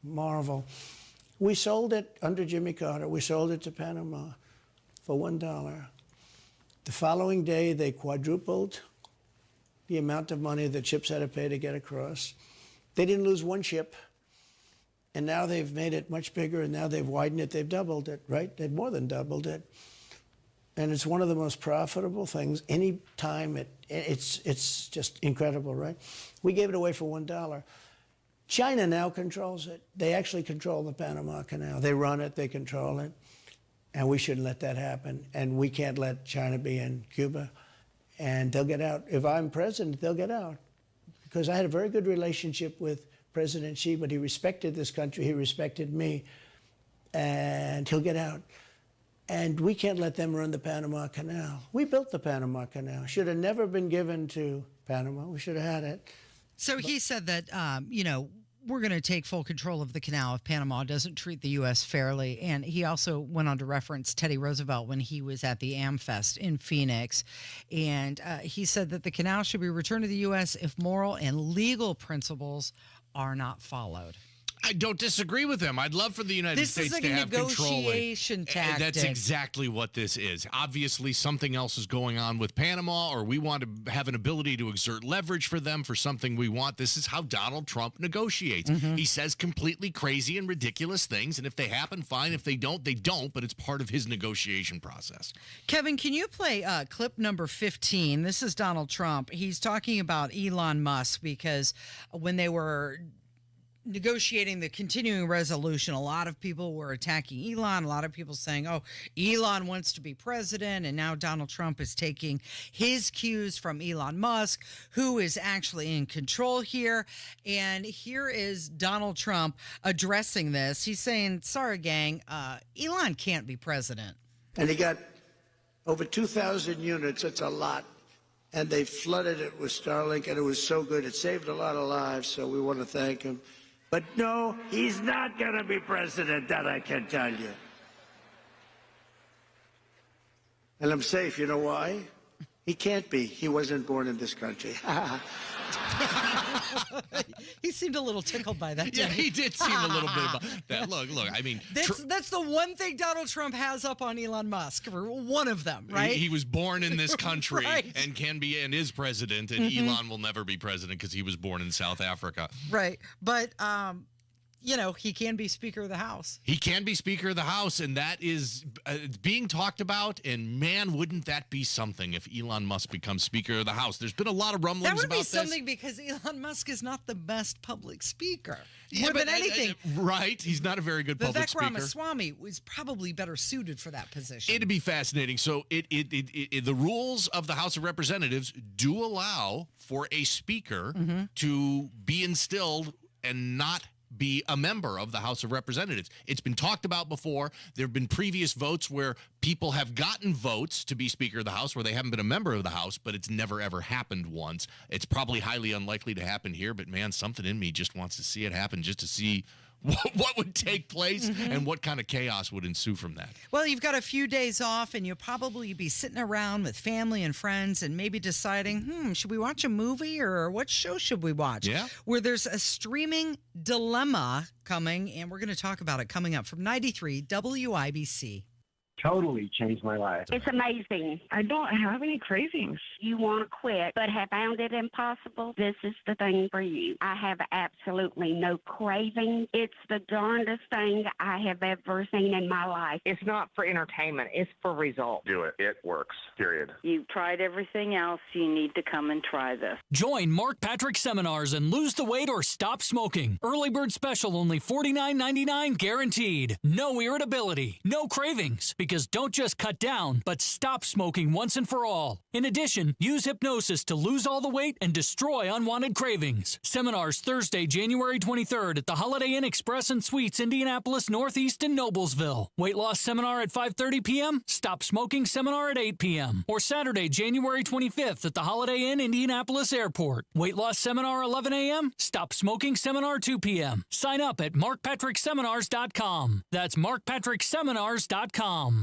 marvel. We sold it under Jimmy Carter. We sold it to Panama for $1. The following day, they quadrupled the amount of money that ships had to pay to get across. They didn't lose one ship. And now they've made it much bigger, and now they've widened it. They've doubled it, right? They've more than doubled it. And it's one of the most profitable things. Any time it's just incredible, right? We gave it away for $1. China now controls it. They actually control the Panama Canal. They run it, they control it. And we shouldn't let that happen. And we can't let China be in Cuba. And they'll get out. If I'm president, they'll get out. Because I had a very good relationship with President Xi, but he respected this country, he respected me, and he'll get out. And we can't let them run the Panama Canal. We built the Panama Canal. Should have never been given to Panama. We should have had it. So he said that, we're going to take full control of the canal if Panama doesn't treat the U.S. fairly. And he also went on to reference Teddy Roosevelt when he was at the AmFest in Phoenix. And he said that the canal should be returned to the U.S. if moral and legal principles are not followed. I don't disagree with him. I'd love for the United States to have control. This is like a negotiation tactic. That's exactly what this is. Obviously, something else is going on with Panama, or we want to have an ability to exert leverage for them for something we want. This is how Donald Trump negotiates. He says completely crazy and ridiculous things, and if they happen, fine. If they don't, they don't, but it's part of his negotiation process. Kevin, can you play clip number 15? This is Donald Trump. He's talking about Elon Musk because when they were negotiating the continuing resolution, a lot of people were attacking Elon. A lot of people saying, oh, Elon wants to be president. And now Donald Trump is taking his cues from Elon Musk, who is actually in control here. And here is Donald Trump addressing this. He's saying, sorry, gang, Elon can't be president. And he got over 2,000 units. It's a lot. And they flooded it with Starlink, and it was so good. It saved a lot of lives, so we want to thank him. But no, he's not going to be president, that I can tell you. And I'm safe. You know why? He can't be. He wasn't born in this country. He seemed a little tickled by that. Yeah, he did seem a little bit about that. Look, I mean, that's the one thing Donald Trump has up on Elon Musk, for one of them, right? He was born in this country right. and can be and is president, and Elon will never be president because he was born in South Africa. Right, but he can be Speaker of the House. He can be Speaker of the House, and that is being talked about. And man, wouldn't that be something if Elon Musk becomes Speaker of the House? There's been a lot of rumblings about this. That would be something because Elon Musk is not the best public speaker. More than anything. Right. He's not a very good public speaker. Vivek Ramaswamy was probably better suited for that position. It'd be fascinating. So the rules of the House of Representatives do allow for a speaker to be instilled and not be a member of the House of Representatives. It's been talked about before. There have been previous votes where people have gotten votes to be Speaker of the House where they haven't been a member of the House, but it's never, ever happened once. It's probably highly unlikely to happen here, but man, something in me just wants to see it happen, just to see what would take place and what kind of chaos would ensue from that. Well, you've got a few days off, and you'll probably be sitting around with family and friends and maybe deciding, should we watch a movie or what show should we watch? Yeah. Where there's a streaming dilemma coming, and we're going to talk about it coming up from 93 WIBC. Totally changed my life. It's amazing. I don't have any cravings. You want to quit, but have found it impossible? This is the thing for you. I have absolutely no craving. It's the darndest thing I have ever seen in my life. It's not for entertainment. It's for results. Do it. It works. Period. You've tried everything else. You need to come and try this. Join Mark Patrick Seminars and lose the weight or stop smoking. Early bird special, only $49.99 guaranteed. No irritability, no cravings. Because don't just cut down, but stop smoking once and for all. In addition, use hypnosis to lose all the weight and destroy unwanted cravings. Seminars Thursday, January 23rd at the Holiday Inn Express and Suites, Indianapolis Northeast in Noblesville. Weight loss seminar at 5:30 p.m., stop smoking seminar at 8 p.m. Or Saturday, January 25th at the Holiday Inn Indianapolis Airport. Weight loss seminar 11 a.m., stop smoking seminar 2 p.m. Sign up at markpatrickseminars.com. That's markpatrickseminars.com.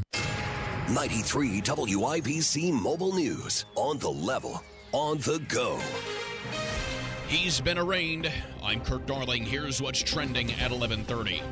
93 WIBC Mobile News. On the level, on the go. He's been arraigned. I'm Kirk Darling. Here's what's trending at 11:30.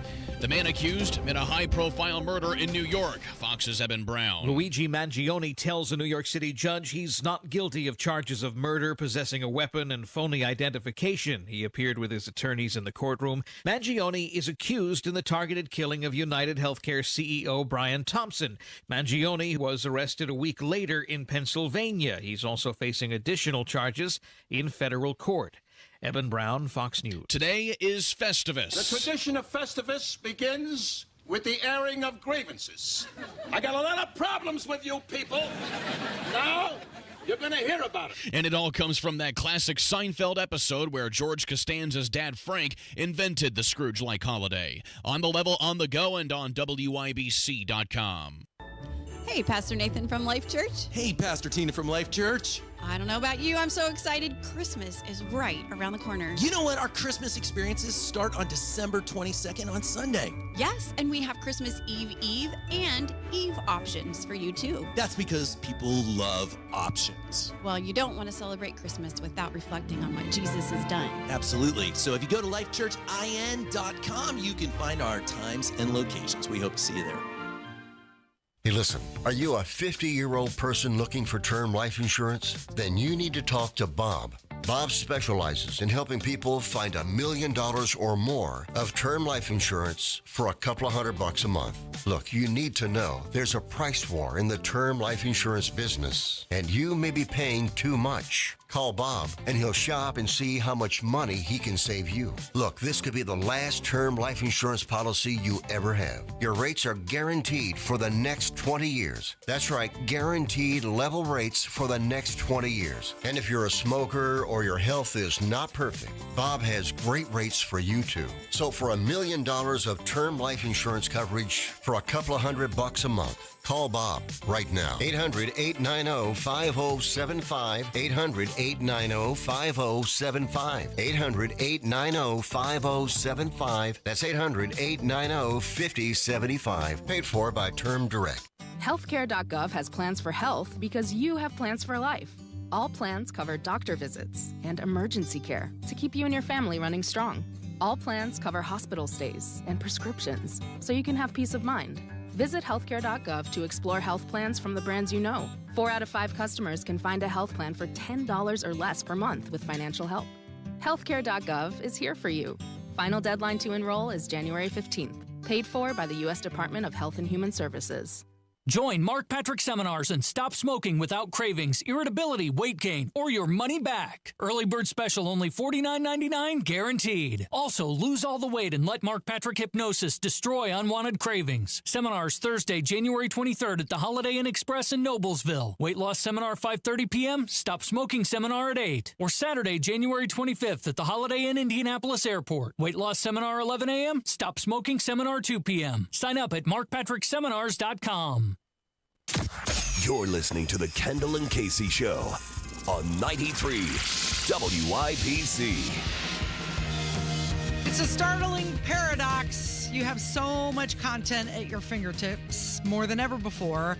The man accused in a high-profile murder in New York. Fox's Eben Brown. Luigi Mangione tells a New York City judge he's not guilty of charges of murder, possessing a weapon, and phony identification. He appeared with his attorneys in the courtroom. Mangione is accused in the targeted killing of United Healthcare CEO Brian Thompson. Mangione was arrested a week later in Pennsylvania. He's also facing additional charges in federal court. Eben Brown, Fox News. Today is Festivus. The tradition of Festivus begins with the airing of grievances. I got a lot of problems with you people. Now, you're going to hear about it. And it all comes from that classic Seinfeld episode where George Costanza's dad, Frank, invented the Scrooge-like holiday. On the Level, on the go, and on WIBC.com. Hey, Pastor Nathan from Life Church. Hey, Pastor Tina from Life Church. I don't know about you, I'm so excited. Christmas is right around the corner. You know what? Our Christmas experiences start on December 22nd on Sunday. Yes, and we have Christmas Eve and Eve options for you too. That's because people love options. Well, you don't want to celebrate Christmas without reflecting on what Jesus has done. Absolutely. So if you go to lifechurchin.com, you can find our times and locations. We hope to see you there. Hey, listen, are you a 50-year-old person looking for term life insurance? Then you need to talk to Bob. Bob specializes in helping people find $1 million or more of term life insurance for a couple of $100 a month. Look, you need to know there's a price war in the term life insurance business, and you may be paying too much. Call Bob, and he'll shop and see how much money he can save you. Look, this could be the last term life insurance policy you ever have. Your rates are guaranteed for the next 20 years. That's right, guaranteed level rates for the next 20 years. And if you're a smoker or your health is not perfect, Bob has great rates for you too. So for $1 million of term life insurance coverage for a couple of $100 a month, call Bob right now. 800-890-5075. 800-890-5075. 800-890-5075. That's 800-890-5075. Paid for by Term Direct. Healthcare.gov has plans for health because you have plans for life. All plans cover doctor visits and emergency care to keep you and your family running strong. All plans cover hospital stays and prescriptions so you can have peace of mind. Visit healthcare.gov to explore health plans from the brands you know. 4 out of 5 customers can find a health plan for $10 or less per month with financial help. Healthcare.gov is here for you. Final deadline to enroll is January 15th. Paid for by the U.S. Department of Health and Human Services. Join Mark Patrick seminars and stop smoking without cravings, irritability, weight gain, or your money back. Early bird special only $49.99 guaranteed. Also, lose all the weight and let Mark Patrick hypnosis destroy unwanted cravings. Seminars Thursday, January 23rd at the Holiday Inn Express in Noblesville. Weight loss seminar 5:30 p.m., stop smoking seminar at 8. Or Saturday, January 25th at the Holiday Inn Indianapolis Airport. Weight loss seminar 11 a.m., stop smoking seminar 2 p.m. Sign up at markpatrickseminars.com. You're listening to the Kendall and Casey Show on 93 WIBC. It's a startling paradox. You have so much content at your fingertips, more than ever before,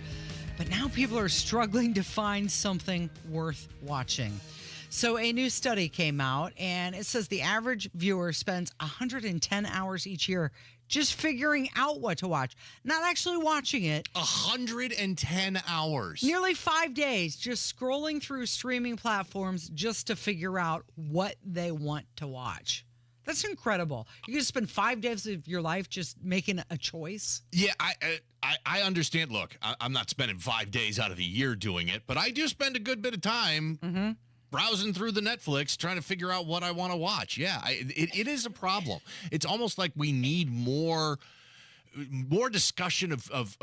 but now people are struggling to find something worth watching. So a new study came out, and it says the average viewer spends 110 hours each year just figuring out what to watch, not actually watching it. 110 hours. Nearly 5 days just scrolling through streaming platforms just to figure out what they want to watch. That's incredible. You can spend 5 days of your life just making a choice. Yeah, I understand. Look, I'm not spending 5 days out of the year doing it, but I do spend a good bit of time browsing through the Netflix, trying to figure out what I want to watch. Yeah, it is a problem. It's almost like we need more discussion of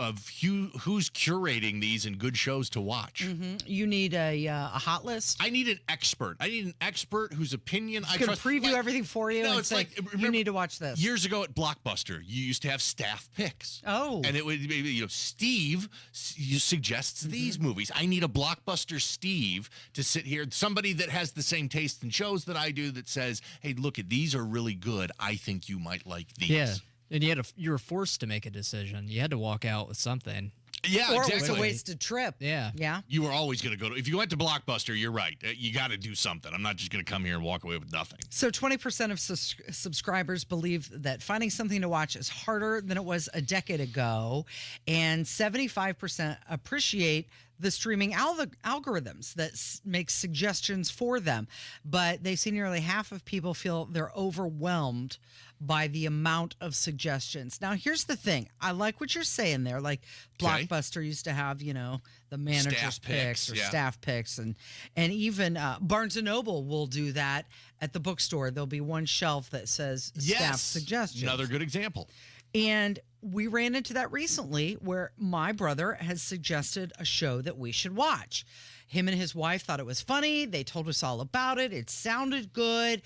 who's curating these and good shows to watch. You need a hot list. I need an expert. I need an expert whose opinion I trust. trust. Preview everything for you. No, and it's say, like you need to watch this. Years ago at Blockbuster, you used to have staff picks. Oh, and it would be, Steve suggests these movies. I need a Blockbuster Steve to sit here. Somebody that has the same taste in shows that I do that says, "Hey, look at these are really good. I think you might like these." Yeah. And you were forced to make a decision. You had to walk out with something. Yeah, or exactly. it was a wasted trip. Yeah. Yeah. You were always going to go to, if you went to Blockbuster, you're right. You got to do something. I'm not just going to come here and walk away with nothing. So 20% of subscribers believe that finding something to watch is harder than it was a decade ago, and 75% appreciate the streaming algorithms that make suggestions for them. But they see nearly half of people feel they're overwhelmed by the amount of suggestions. Now, here's the thing. I like what you're saying there. Like Blockbuster used to have, the manager's Staff picks or yeah. staff picks. And even Barnes & Noble will do that at the bookstore. There'll be one shelf that says staff suggestions. Another good example. And we ran into that recently where my brother has suggested a show that we should watch. Him and his wife thought it was funny. They told us all about it. It sounded good.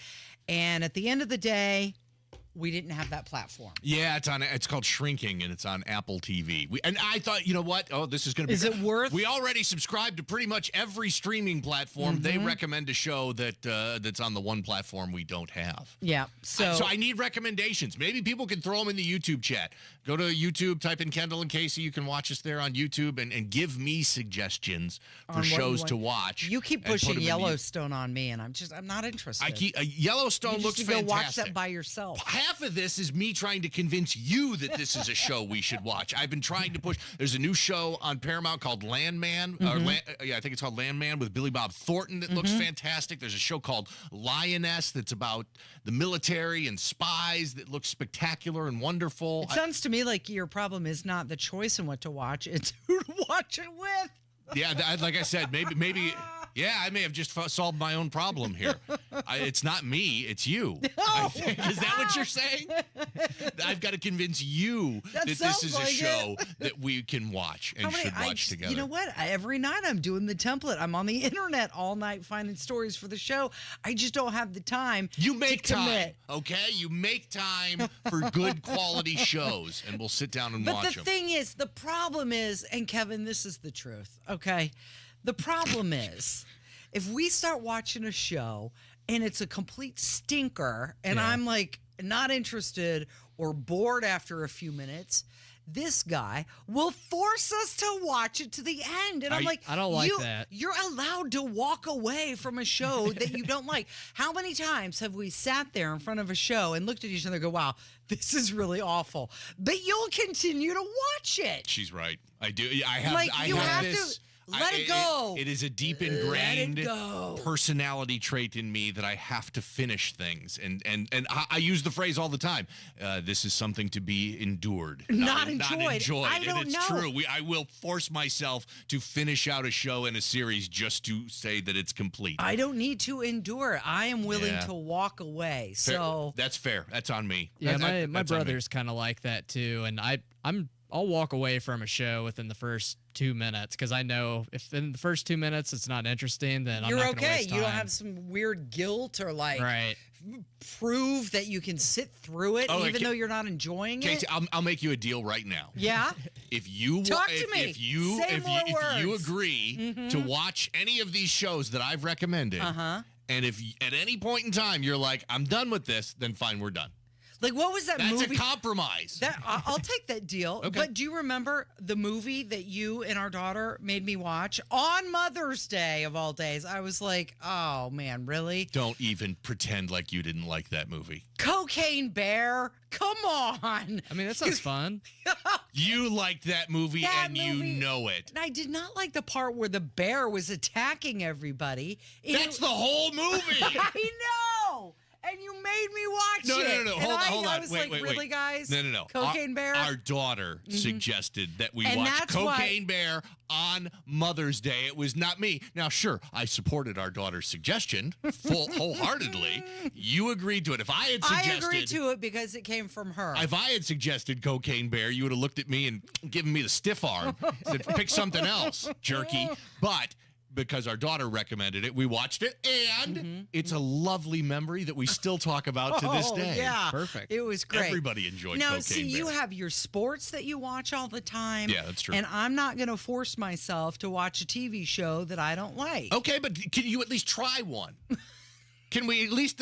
And at the end of the day, we didn't have that platform. Yeah, it's called Shrinking, and it's on Apple TV. And I thought, you know what? Oh, this is going to be... Is it worth... We already subscribe to pretty much every streaming platform. They recommend a show that's on the one platform we don't have. Yeah, so I need recommendations. Maybe people can throw them in the YouTube chat. Go to YouTube, type in Kendall and Casey. You can watch us there on YouTube and give me suggestions for shows to watch. You keep pushing Yellowstone on me, and I'm not interested. Yellowstone looks fantastic. Go watch that by yourself. Half of this is me trying to convince you that this is a show we should watch. I've been trying to push. There's a new show on Paramount called Landman. I think it's called Landman with Billy Bob Thornton that looks fantastic. There's a show called Lioness that's about the military and spies that looks spectacular and wonderful. It sounds to me like your problem is not the choice in what to watch. It's who to watch it with. Yeah, like I said, maybe. Yeah, I may have just solved my own problem here. It's not me, it's you. Is that what you're saying? I've got to convince you that this is a show that we can watch and should watch together. You know what? Every night I'm doing the template. I'm on the internet all night finding stories for the show. I just don't have the time. You make time, okay? You make time for good quality shows, and we'll sit down and watch them. But the thing is, the problem is, and Kevin, this is the truth, okay? The problem is, if we start watching a show and it's a complete stinker and I'm like not interested or bored after a few minutes, this guy will force us to watch it to the end. And I'm like, I don't like that. You're allowed to walk away from a show that you don't like. How many times have we sat there in front of a show and looked at each other and go, wow, this is really awful. But you'll continue to watch it. She's right. I do. I have this. Let it go. It is a deep ingrained personality trait in me that I have to finish things. And I use the phrase all the time. This is something to be endured. Not enjoyed. I don't know. True. I will force myself to finish out a show and a series just to say that it's complete. I don't need to endure. I am willing to walk away. Fair. So that's fair. That's on me. Yeah, my brother's kind of like that too. And I'll walk away from a show within the first 2 minutes because I know if in the first 2 minutes it's not interesting, then you're I'm not okay. Waste time. You don't have some weird guilt or right. prove that you can sit through it even though you're not enjoying Casey, it. I'll make you a deal right now. Yeah. If you talk to me, if you agree to watch any of these shows that I've recommended, and if at any point in time you're like, I'm done with this, then fine, we're done. Like, what was that movie? That's a compromise. I'll take that deal. Okay. But do you remember the movie that you and our daughter made me watch on Mother's Day of all days? I was like, oh, man, really? Don't even pretend like you didn't like that movie. Cocaine Bear? Come on. I mean, that sounds fun. You liked that movie and you know it. And I did not like the part where the bear was attacking everybody. That's the whole movie. I know. And you made me watch it. No. Hold on. I was wait, wait. Guys? No. Cocaine Bear? Our daughter suggested that we watch Cocaine Bear on Mother's Day. It was not me. Now, sure, I supported our daughter's suggestion wholeheartedly. You agreed to it. If I had suggested... I agreed to it because it came from her. If I had suggested Cocaine Bear, you would have looked at me and given me the stiff arm. Said, pick something else, jerky. But... because our daughter recommended it, we watched it, and it's a lovely memory that we still talk about to this day. Yeah, perfect. It was great. Everybody enjoyed now, Cocaine see, Bear. you have your sports that you watch all the time. Yeah, that's true. And I'm not going to force myself to watch a TV show that I don't like. Okay, but can you at least try one? Can we at least?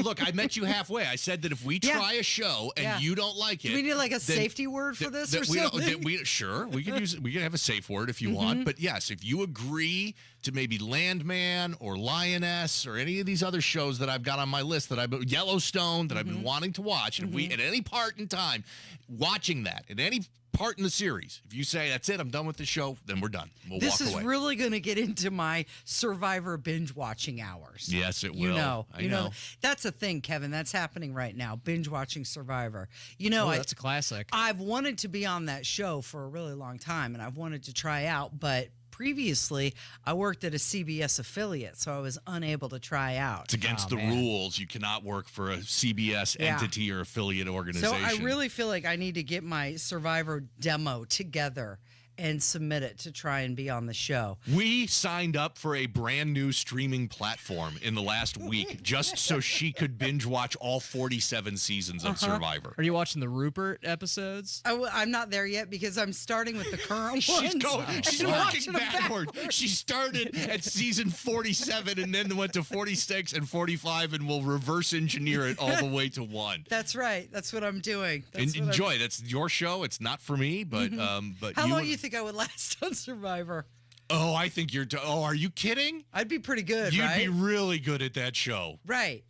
Look. I met you halfway. I said that if we try a show and you don't like it, do we need like a safety word for this or something? Sure, we can use. We can have a safe word if you want. But yes, if you agree to maybe Landman or Lioness or any of these other shows that I've got on my list Yellowstone that I've been wanting to watch, and if we at any part in time watching that at any part in the series, if you say that's it, I'm done with the show, then we're done. We'll walk away. This is really going to get into my Survivor binge watching hours. Yes, it will. I know. That's a thing, Kevin. That's happening right now. Binge watching Survivor. That's a classic. I've wanted to be on that show for a really long time, and I've wanted to try out, but previously, I worked at a CBS affiliate, so I was unable to try out. It's against the rules. You cannot work for a CBS entity or affiliate organization. So I really feel like I need to get my Survivor demo together and submit it to try and be on the show. We signed up for a brand new streaming platform in the last week just so she could binge watch all 47 seasons of Survivor. Are you watching the Rupert episodes? I'm not there yet because I'm starting with the current ones. She's working backward. She started at season 47 and then went to 46 and 45 and will reverse engineer it all the way to 1. That's right. That's what I'm doing. Enjoy. That's your show. It's not for me, but how long do you think I would last on Survivor? Oh, I think you're. Are you kidding? I'd be pretty good. You'd be really good at that show, right?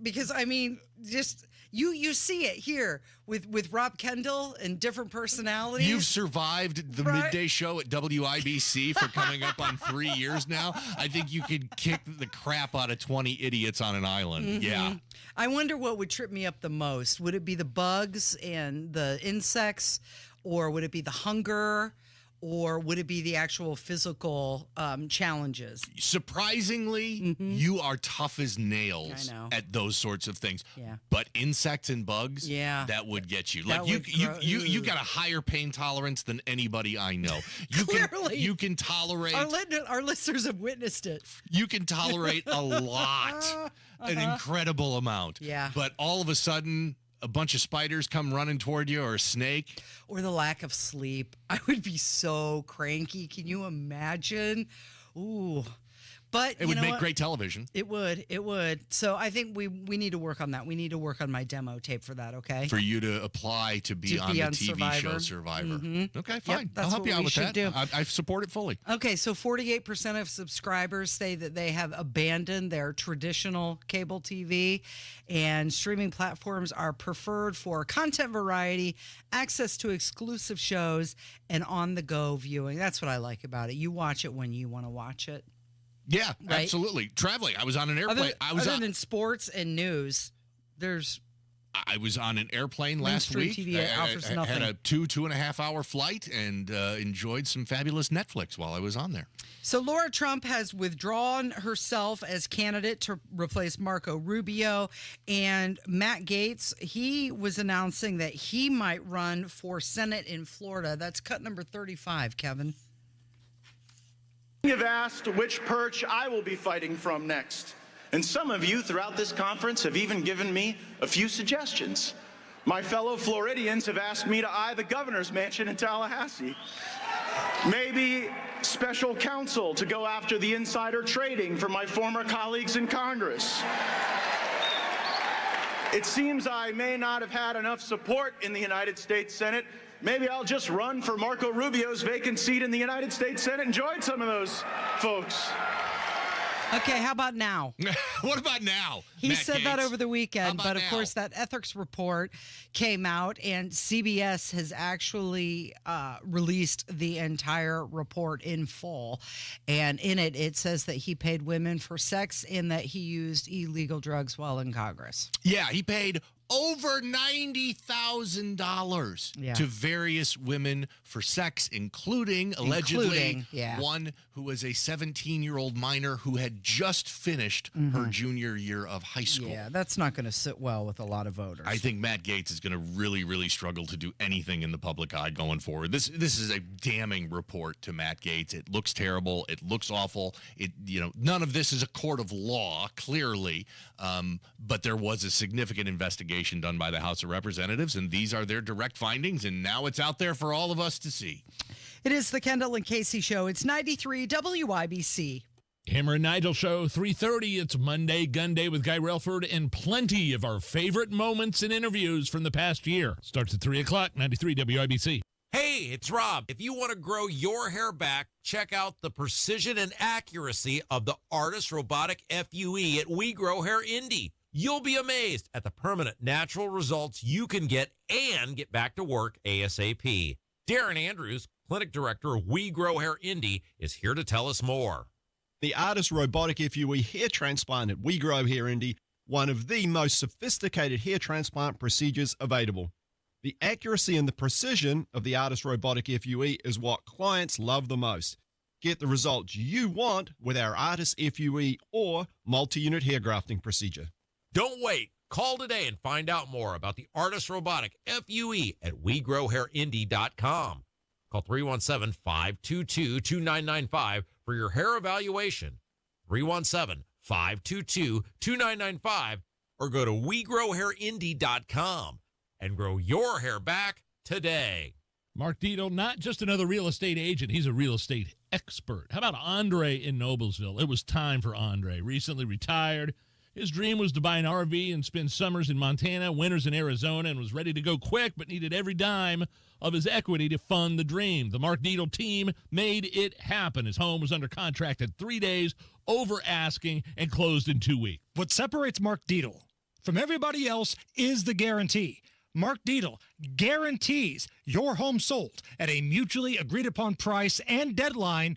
Because I mean, just you see it here with Rob Kendall and different personalities. You've survived the midday show at WIBC for coming up on 3 years now. I think you could kick the crap out of 20 idiots on an island. Yeah. I wonder what would trip me up the most. Would it be the bugs and the insects, or would it be the hunger? Or would it be the actual physical challenges? Surprisingly, you are tough as nails at those sorts of things. Yeah. But insects and bugs, that would get you. Like you got a higher pain tolerance than anybody I know. Clearly. You can tolerate. Our listeners have witnessed it. You can tolerate a lot, an incredible amount. Yeah. But all of a sudden, a bunch of spiders come running toward you, or a snake. Or the lack of sleep. I would be so cranky. Can you imagine? Ooh. But it would make great television. It would. It would. So I think we need to work on that. We need to work on my demo tape for that, okay? For you to apply to be on the TV show Survivor. Okay, fine. I'll help you out with that. I support it fully. Okay, so 48% of subscribers say that they have abandoned their traditional cable TV, and streaming platforms are preferred for content variety, access to exclusive shows, and on-the-go viewing. That's what I like about it. You watch it when you want to watch it. Yeah, right? Absolutely. Traveling. I was on an airplane. Other than sports and news, I was on an airplane last week. TV offers I nothing. had a 2.5 hour flight and enjoyed some fabulous Netflix while I was on there. So Laura Trump has withdrawn herself as candidate to replace Marco Rubio, and Matt Gaetz, he was announcing that he might run for Senate in Florida. That's cut number 35, Kevin. You've asked which perch I will be fighting from next. And some of you throughout this conference have even given me a few suggestions. My fellow Floridians have asked me to eye the governor's mansion in Tallahassee. Maybe special counsel to go after the insider trading for my former colleagues in Congress. It seems I may not have had enough support in the United States Senate. Maybe I'll just run for Marco Rubio's vacant seat in the United States Senate and join some of those folks. Okay, how about now? What about now? He said that over the weekend, but of now? course that ethics report came out, and CBS has actually released the entire report in full. And in it, it says that he paid women for sex and that he used illegal drugs while in Congress. Yeah, he paid over $90,000 to various women for sex, including allegedly one who was a 17-year-old minor who had just finished her junior year of high school. Yeah, that's not going to sit well with a lot of voters. I think Matt Gaetz is going to really, really struggle to do anything in the public eye going forward. This is a damning report to Matt Gaetz. It looks terrible. It looks awful. None of this is a court of law, clearly, but there was a significant investigation done by the House of Representatives, and these are their direct findings, and now it's out there for all of us to see. It is the Kendall and Casey Show. It's 93 WIBC. Hammer and Nigel Show, 3:30. It's Monday Gun Day with Guy Relford and plenty of our favorite moments and interviews from the past year. Starts at 3 o'clock, 93 WIBC. Hey, it's Rob. If you want to grow your hair back, check out the precision and accuracy of the Artist Robotic FUE at We Grow Hair Indie. You'll be amazed at the permanent natural results you can get and get back to work ASAP. Darren Andrews, Clinic Director of We Grow Hair Indie, is here to tell us more. The Artist Robotic FUE hair transplant at We Grow Hair Indie, one of the most sophisticated hair transplant procedures available. The accuracy and the precision of the Artist Robotic FUE is what clients love the most. Get the results you want with our Artist FUE or multi-unit hair grafting procedure. Don't wait. Call today and find out more about the Artist Robotic FUE at WeGrowHairIndie.com. Call 317-522-2995 for your hair evaluation. 317-522-2995 or go to WeGrowHairIndie.com and grow your hair back today. Mark Dietel, not just another real estate agent, he's a real estate expert. How about Andre in Noblesville? It was time for Andre. Recently retired. His dream was to buy an RV and spend summers in Montana, winters in Arizona, and was ready to go quick, but needed every dime of his equity to fund the dream. The Mark Dietel team made it happen. His home was under contract in 3 days, over asking, and closed in 2 weeks. What separates Mark Dietel from everybody else is the guarantee. Mark Dietel guarantees your home sold at a mutually agreed upon price and deadline,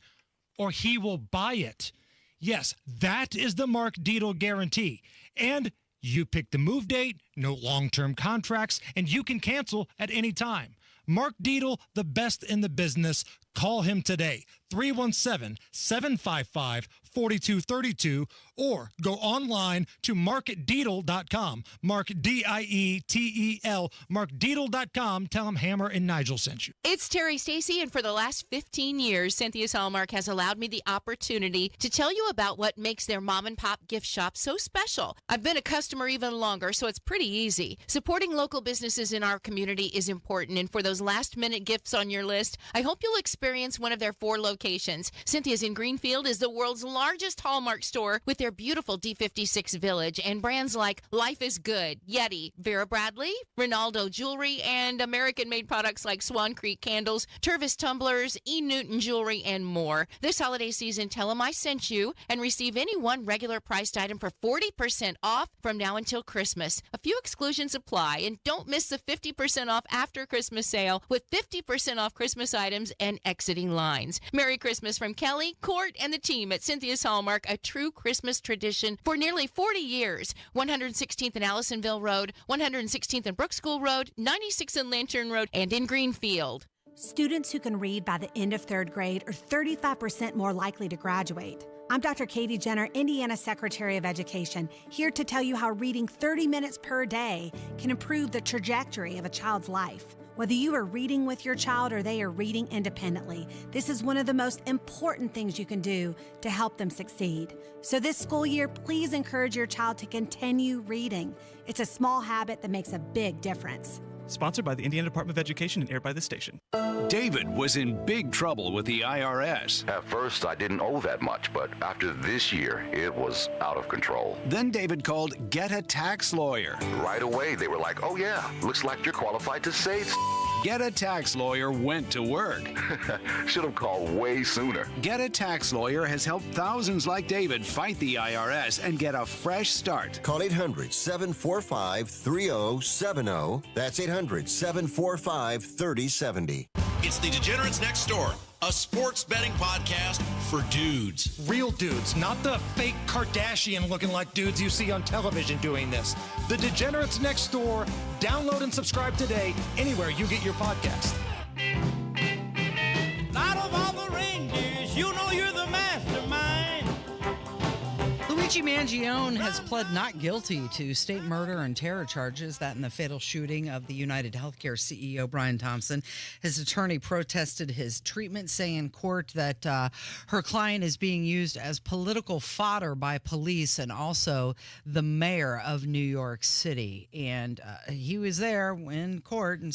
or he will buy it. Yes, that is the Mark Dietel guarantee. And you pick the move date, no long-term contracts, and you can cancel at any time. Mark Dietel, the best in the business. Call him today, 317-755-4232, or go online to markdietel.com. Mark, D-I-E-T-E-L, markdietel.com. Tell him Hammer and Nigel sent you. It's Terry Stacy, and for the last 15 years, Cynthia's Hallmark has allowed me the opportunity to tell you about what makes their mom and pop gift shop so special. I've been a customer even longer, so it's pretty easy. Supporting local businesses in our community is important, and for those last-minute gifts on your list, I hope you'll experience one of their 4 locations. Cynthia's in Greenfield is the world's largest Hallmark store with their beautiful D56 Village and brands like Life is Good, Yeti, Vera Bradley, Ronaldo Jewelry, and American-made products like Swan Creek Candles, Tervis Tumblers, E. Newton Jewelry, and more. This holiday season, tell them I sent you and receive any one regular priced item for 40% off from now until Christmas. A few exclusions apply, and don't miss the 50% off after Christmas sale with 50% off Christmas items and exiting lines. Merry Christmas from Kelly, Court, and the team at Cynthia's Hallmark, a true Christmas tradition for nearly 40 years. 116th and Allisonville Road, 116th and Brook School Road, 96th and Lantern Road, and in Greenfield. Students who can read by the end of 3rd grade are 35% more likely to graduate. I'm Dr. Katie Jenner, Indiana Secretary of Education, here to tell you how reading 30 minutes per day can improve the trajectory of a child's life. Whether you are reading with your child or they are reading independently, this is one of the most important things you can do to help them succeed. So this school year, please encourage your child to continue reading. It's a small habit that makes a big difference. Sponsored by the Indiana Department of Education and aired by this station. David was in big trouble with the IRS. At first, I didn't owe that much, but after this year, it was out of control. Then David called Get a Tax Lawyer. Right away, they were like, oh yeah, looks like you're qualified to say Get a Tax Lawyer went to work. Should have called way sooner. Get a Tax Lawyer has helped thousands like David fight the IRS and get a fresh start. Call 800-745-3070. That's 800-745-3070. It's the Degenerates Next Door, a sports betting podcast for dudes. Real dudes, not the fake Kardashian-looking like dudes you see on television doing this. The Degenerates Next Door. Download and subscribe today anywhere you get your podcast. Out of all the reindeers, you know you're the mastermind. Luigi Mangione has pled not guilty to state murder and terror charges, that in the fatal shooting of the United Healthcare CEO Brian Thompson. His attorney protested his treatment, saying in court that her client is being used as political fodder by police and also the mayor of New York City. And he was there in court and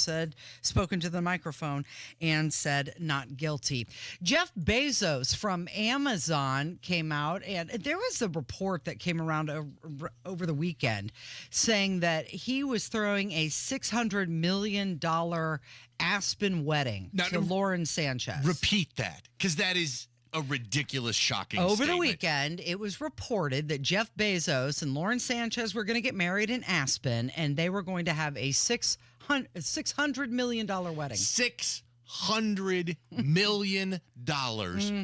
spoken to the microphone and said not guilty. Jeff Bezos from Amazon came out, and there was a report that came around over the weekend saying that he was throwing a $600 million Aspen wedding to Lauren Sanchez. Repeat that, because that is a ridiculous, shocking Over statement. the weekend, it was reported that Jeff Bezos and Lauren Sanchez were going to get married in Aspen, and they were going to have a $600 million wedding. $600 million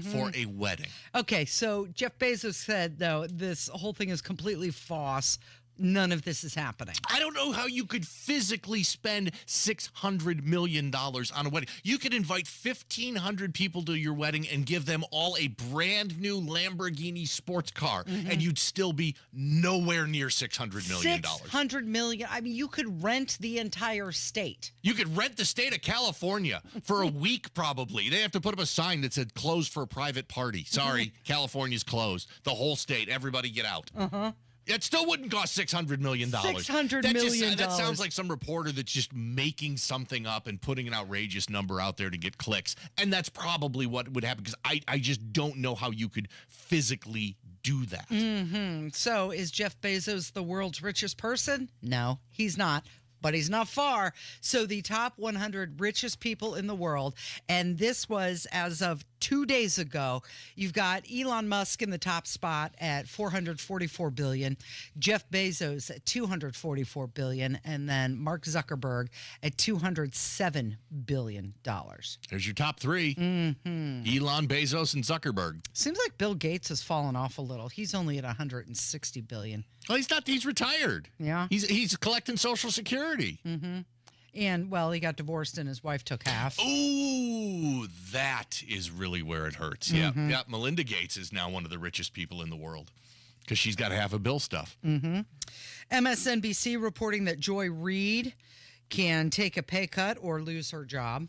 for a wedding. Okay, so Jeff Bezos said, though, this whole thing is completely false. None of this is happening. I don't know how you could physically spend $600 million on a wedding. You could invite 1,500 people to your wedding and give them all a brand new Lamborghini sports car, and you'd still be nowhere near $600 million. $600 million. I mean, you could rent the entire state. You could rent the state of California for a week, probably. They have to put up a sign that said closed for a private party. Sorry, California's closed. The whole state, everybody get out. It still wouldn't cost $600 million. $600 million. That sounds like some reporter that's just making something up and putting an outrageous number out there to get clicks. And that's probably what would happen, because I just don't know how you could physically do that. So is Jeff Bezos the world's richest person? No, he's not. But he's not far. So the top 100 richest people in the world, and this was as of 2 days ago. You've got Elon Musk in the top spot at $444 billion, Jeff Bezos at $244 billion, and then Mark Zuckerberg at $207 billion. There's your top three. Elon, Bezos, and Zuckerberg. Seems like Bill Gates has fallen off a little. He's only at $160 billion. Well, he's not. He's retired. Yeah. He's collecting Social Security. And, well, he got divorced and his wife took half. Ooh, that is really where it hurts. Yeah. Melinda Gates is now one of the richest people in the world because she's got half of Bill's stuff. MSNBC reporting that Joy Reid can take a pay cut or lose her job.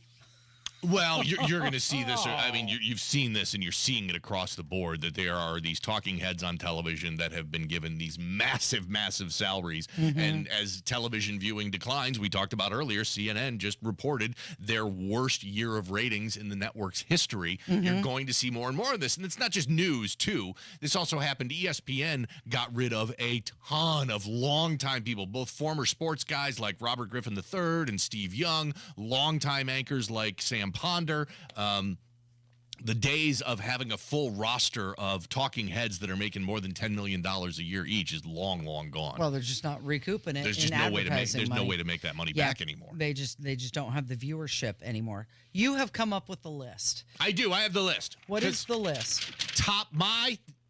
Well, you're going to see this. I mean, you've seen this, and you're seeing it across the board, that there are these talking heads on television that have been given these massive, massive salaries. And as television viewing declines, we talked about earlier, CNN just reported their worst year of ratings in the network's history. You're going to see more and more of this. And it's not just news, too. This also happened. ESPN got rid of a ton of longtime people, both former sports guys like Robert Griffin III and Steve Young, longtime anchors like Sam Ponder. The days of having a full roster of talking heads that are making more than $10 million a year each is long, long gone. Well, they're just not recouping it. There's just no way to make. There's no way to make that money back anymore. They just don't have the viewership anymore. You have come up with the list. I do. I have the list. What is the list?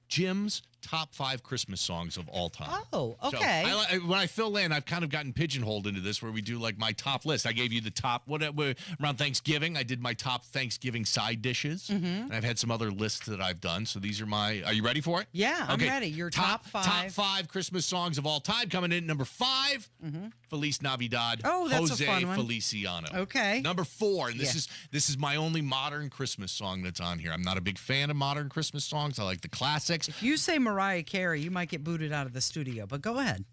Jim's top 5 Christmas songs of all time. Oh, okay. So when I fill in, I've kind of gotten pigeonholed into this where we do like my top list. I gave you the top, around Thanksgiving, I did my top Thanksgiving side dishes. And I've had some other lists that I've done. So these are are you ready for it? Yeah, I'm ready. Your top 5. Top 5 Christmas songs of all time. Coming in at number 5, Feliz Navidad. Oh, that's Jose a fun one. Feliciano. Okay. Number 4, and this is my only modern Christmas song that's on here. I'm not a big fan of modern Christmas songs. I like the classics. If you say Mariah Carey, you might get booted out of the studio, but go ahead.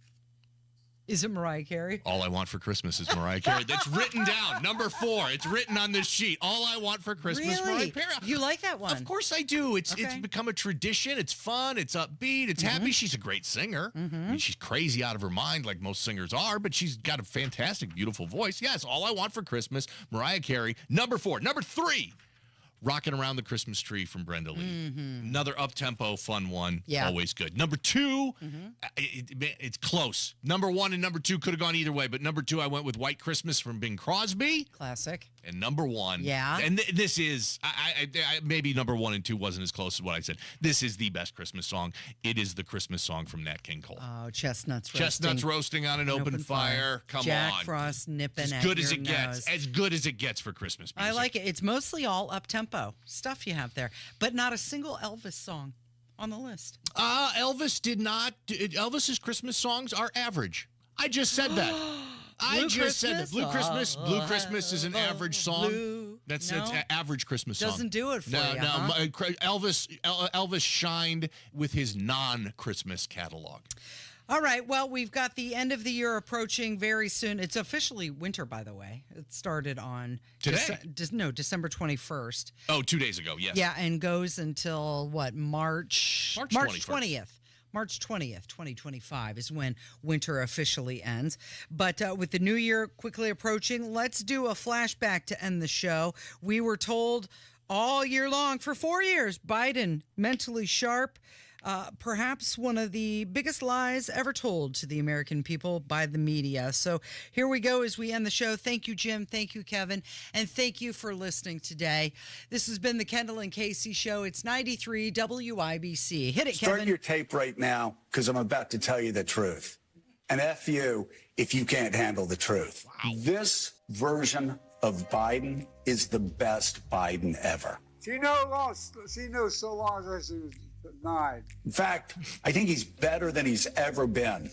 Is it Mariah Carey? All I Want for Christmas is Mariah Carey. That's written down. Number 4. It's written on this sheet. All I Want for Christmas, Mariah Carey. You like that one? Of course I do. It's become a tradition. It's fun. It's upbeat. It's happy. She's a great singer. I mean, she's crazy out of her mind like most singers are, but she's got a fantastic, beautiful voice. Yes, All I Want for Christmas, Mariah Carey. Number 4. Number 3. Rocking Around the Christmas Tree from Brenda Lee. Another up-tempo, fun one. Yeah. Always good. Number 2, it's close. Number 1 and number 2 could have gone either way, but number 2, I went with White Christmas from Bing Crosby. Classic. And number 1. Yeah. And this is, maybe number 1 and 2 wasn't as close as what I said. This is the best Christmas song. It is the Christmas song from Nat King Cole. Oh, chestnuts roasting. Chestnuts roasting on an open fire. Come on. Jack Frost nipping as good at as your it nose. gets. As good as it gets for Christmas music. I like it. It's mostly all up-tempo stuff you have there, but not a single Elvis song. on the list? Elvis did not. Elvis's Christmas songs are average. I just said that. I just said that. Blue Christmas. Blue Christmas is an average song. It's an average Christmas song. Doesn't do it for you. Elvis shined with his non-Christmas catalog. All right. Well, we've got the end of the year approaching very soon. It's officially winter, by the way. It started on today. December 21st. Oh, 2 days ago. Yes. Yeah, and goes until what? March 20th. March 20th, 2025 is when winter officially ends. But with the new year quickly approaching, let's do a flashback to end the show. We were told all year long for 4 years, Biden mentally sharp. Perhaps one of the biggest lies ever told to the American people by the media. So here we go as we end the show. Thank you, Jim. Thank you, Kevin. And thank you for listening today. This has been the Kendall and Casey Show. It's 93 WIBC. Hit it, Kevin. Start your tape right now, because I'm about to tell you the truth. And F you if you can't handle the truth. Wow. This version of Biden is the best Biden ever. She knows so long as she was 9. In fact, I think he's better than he's ever been.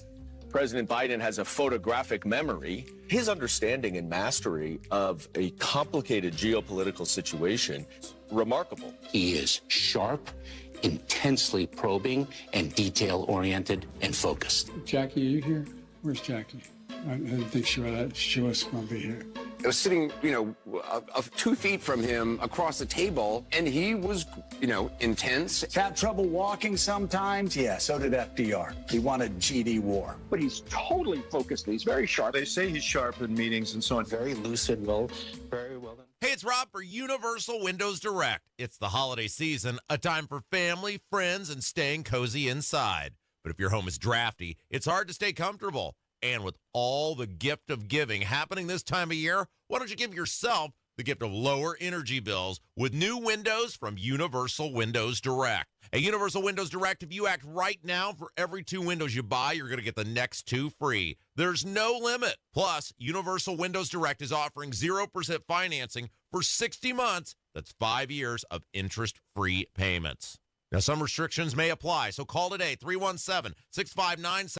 President Biden has a photographic memory. His understanding and mastery of a complicated geopolitical situation, remarkable. He is sharp, intensely probing, and detail-oriented and focused. Jackie, are you here? Where's Jackie? I didn't think she was going to be here. I was sitting, 2 feet from him across the table, and he was, intense. Have trouble walking sometimes? Yeah, so did FDR. He wanted GD war. But he's totally focused. He's very sharp. They say he's sharp in meetings and so on. Very lucid, very well done. Hey, it's Rob for Universal Windows Direct. It's the holiday season, a time for family, friends, and staying cozy inside. But if your home is drafty, it's hard to stay comfortable. And with all the gift of giving happening this time of year, why don't you give yourself the gift of lower energy bills with new windows from Universal Windows Direct. At Universal Windows Direct, if you act right now, for every 2 windows you buy, you're going to get the next 2 free. There's no limit. Plus, Universal Windows Direct is offering 0% financing for 60 months. That's 5 years of interest-free payments. Now, some restrictions may apply, so call today, 317-659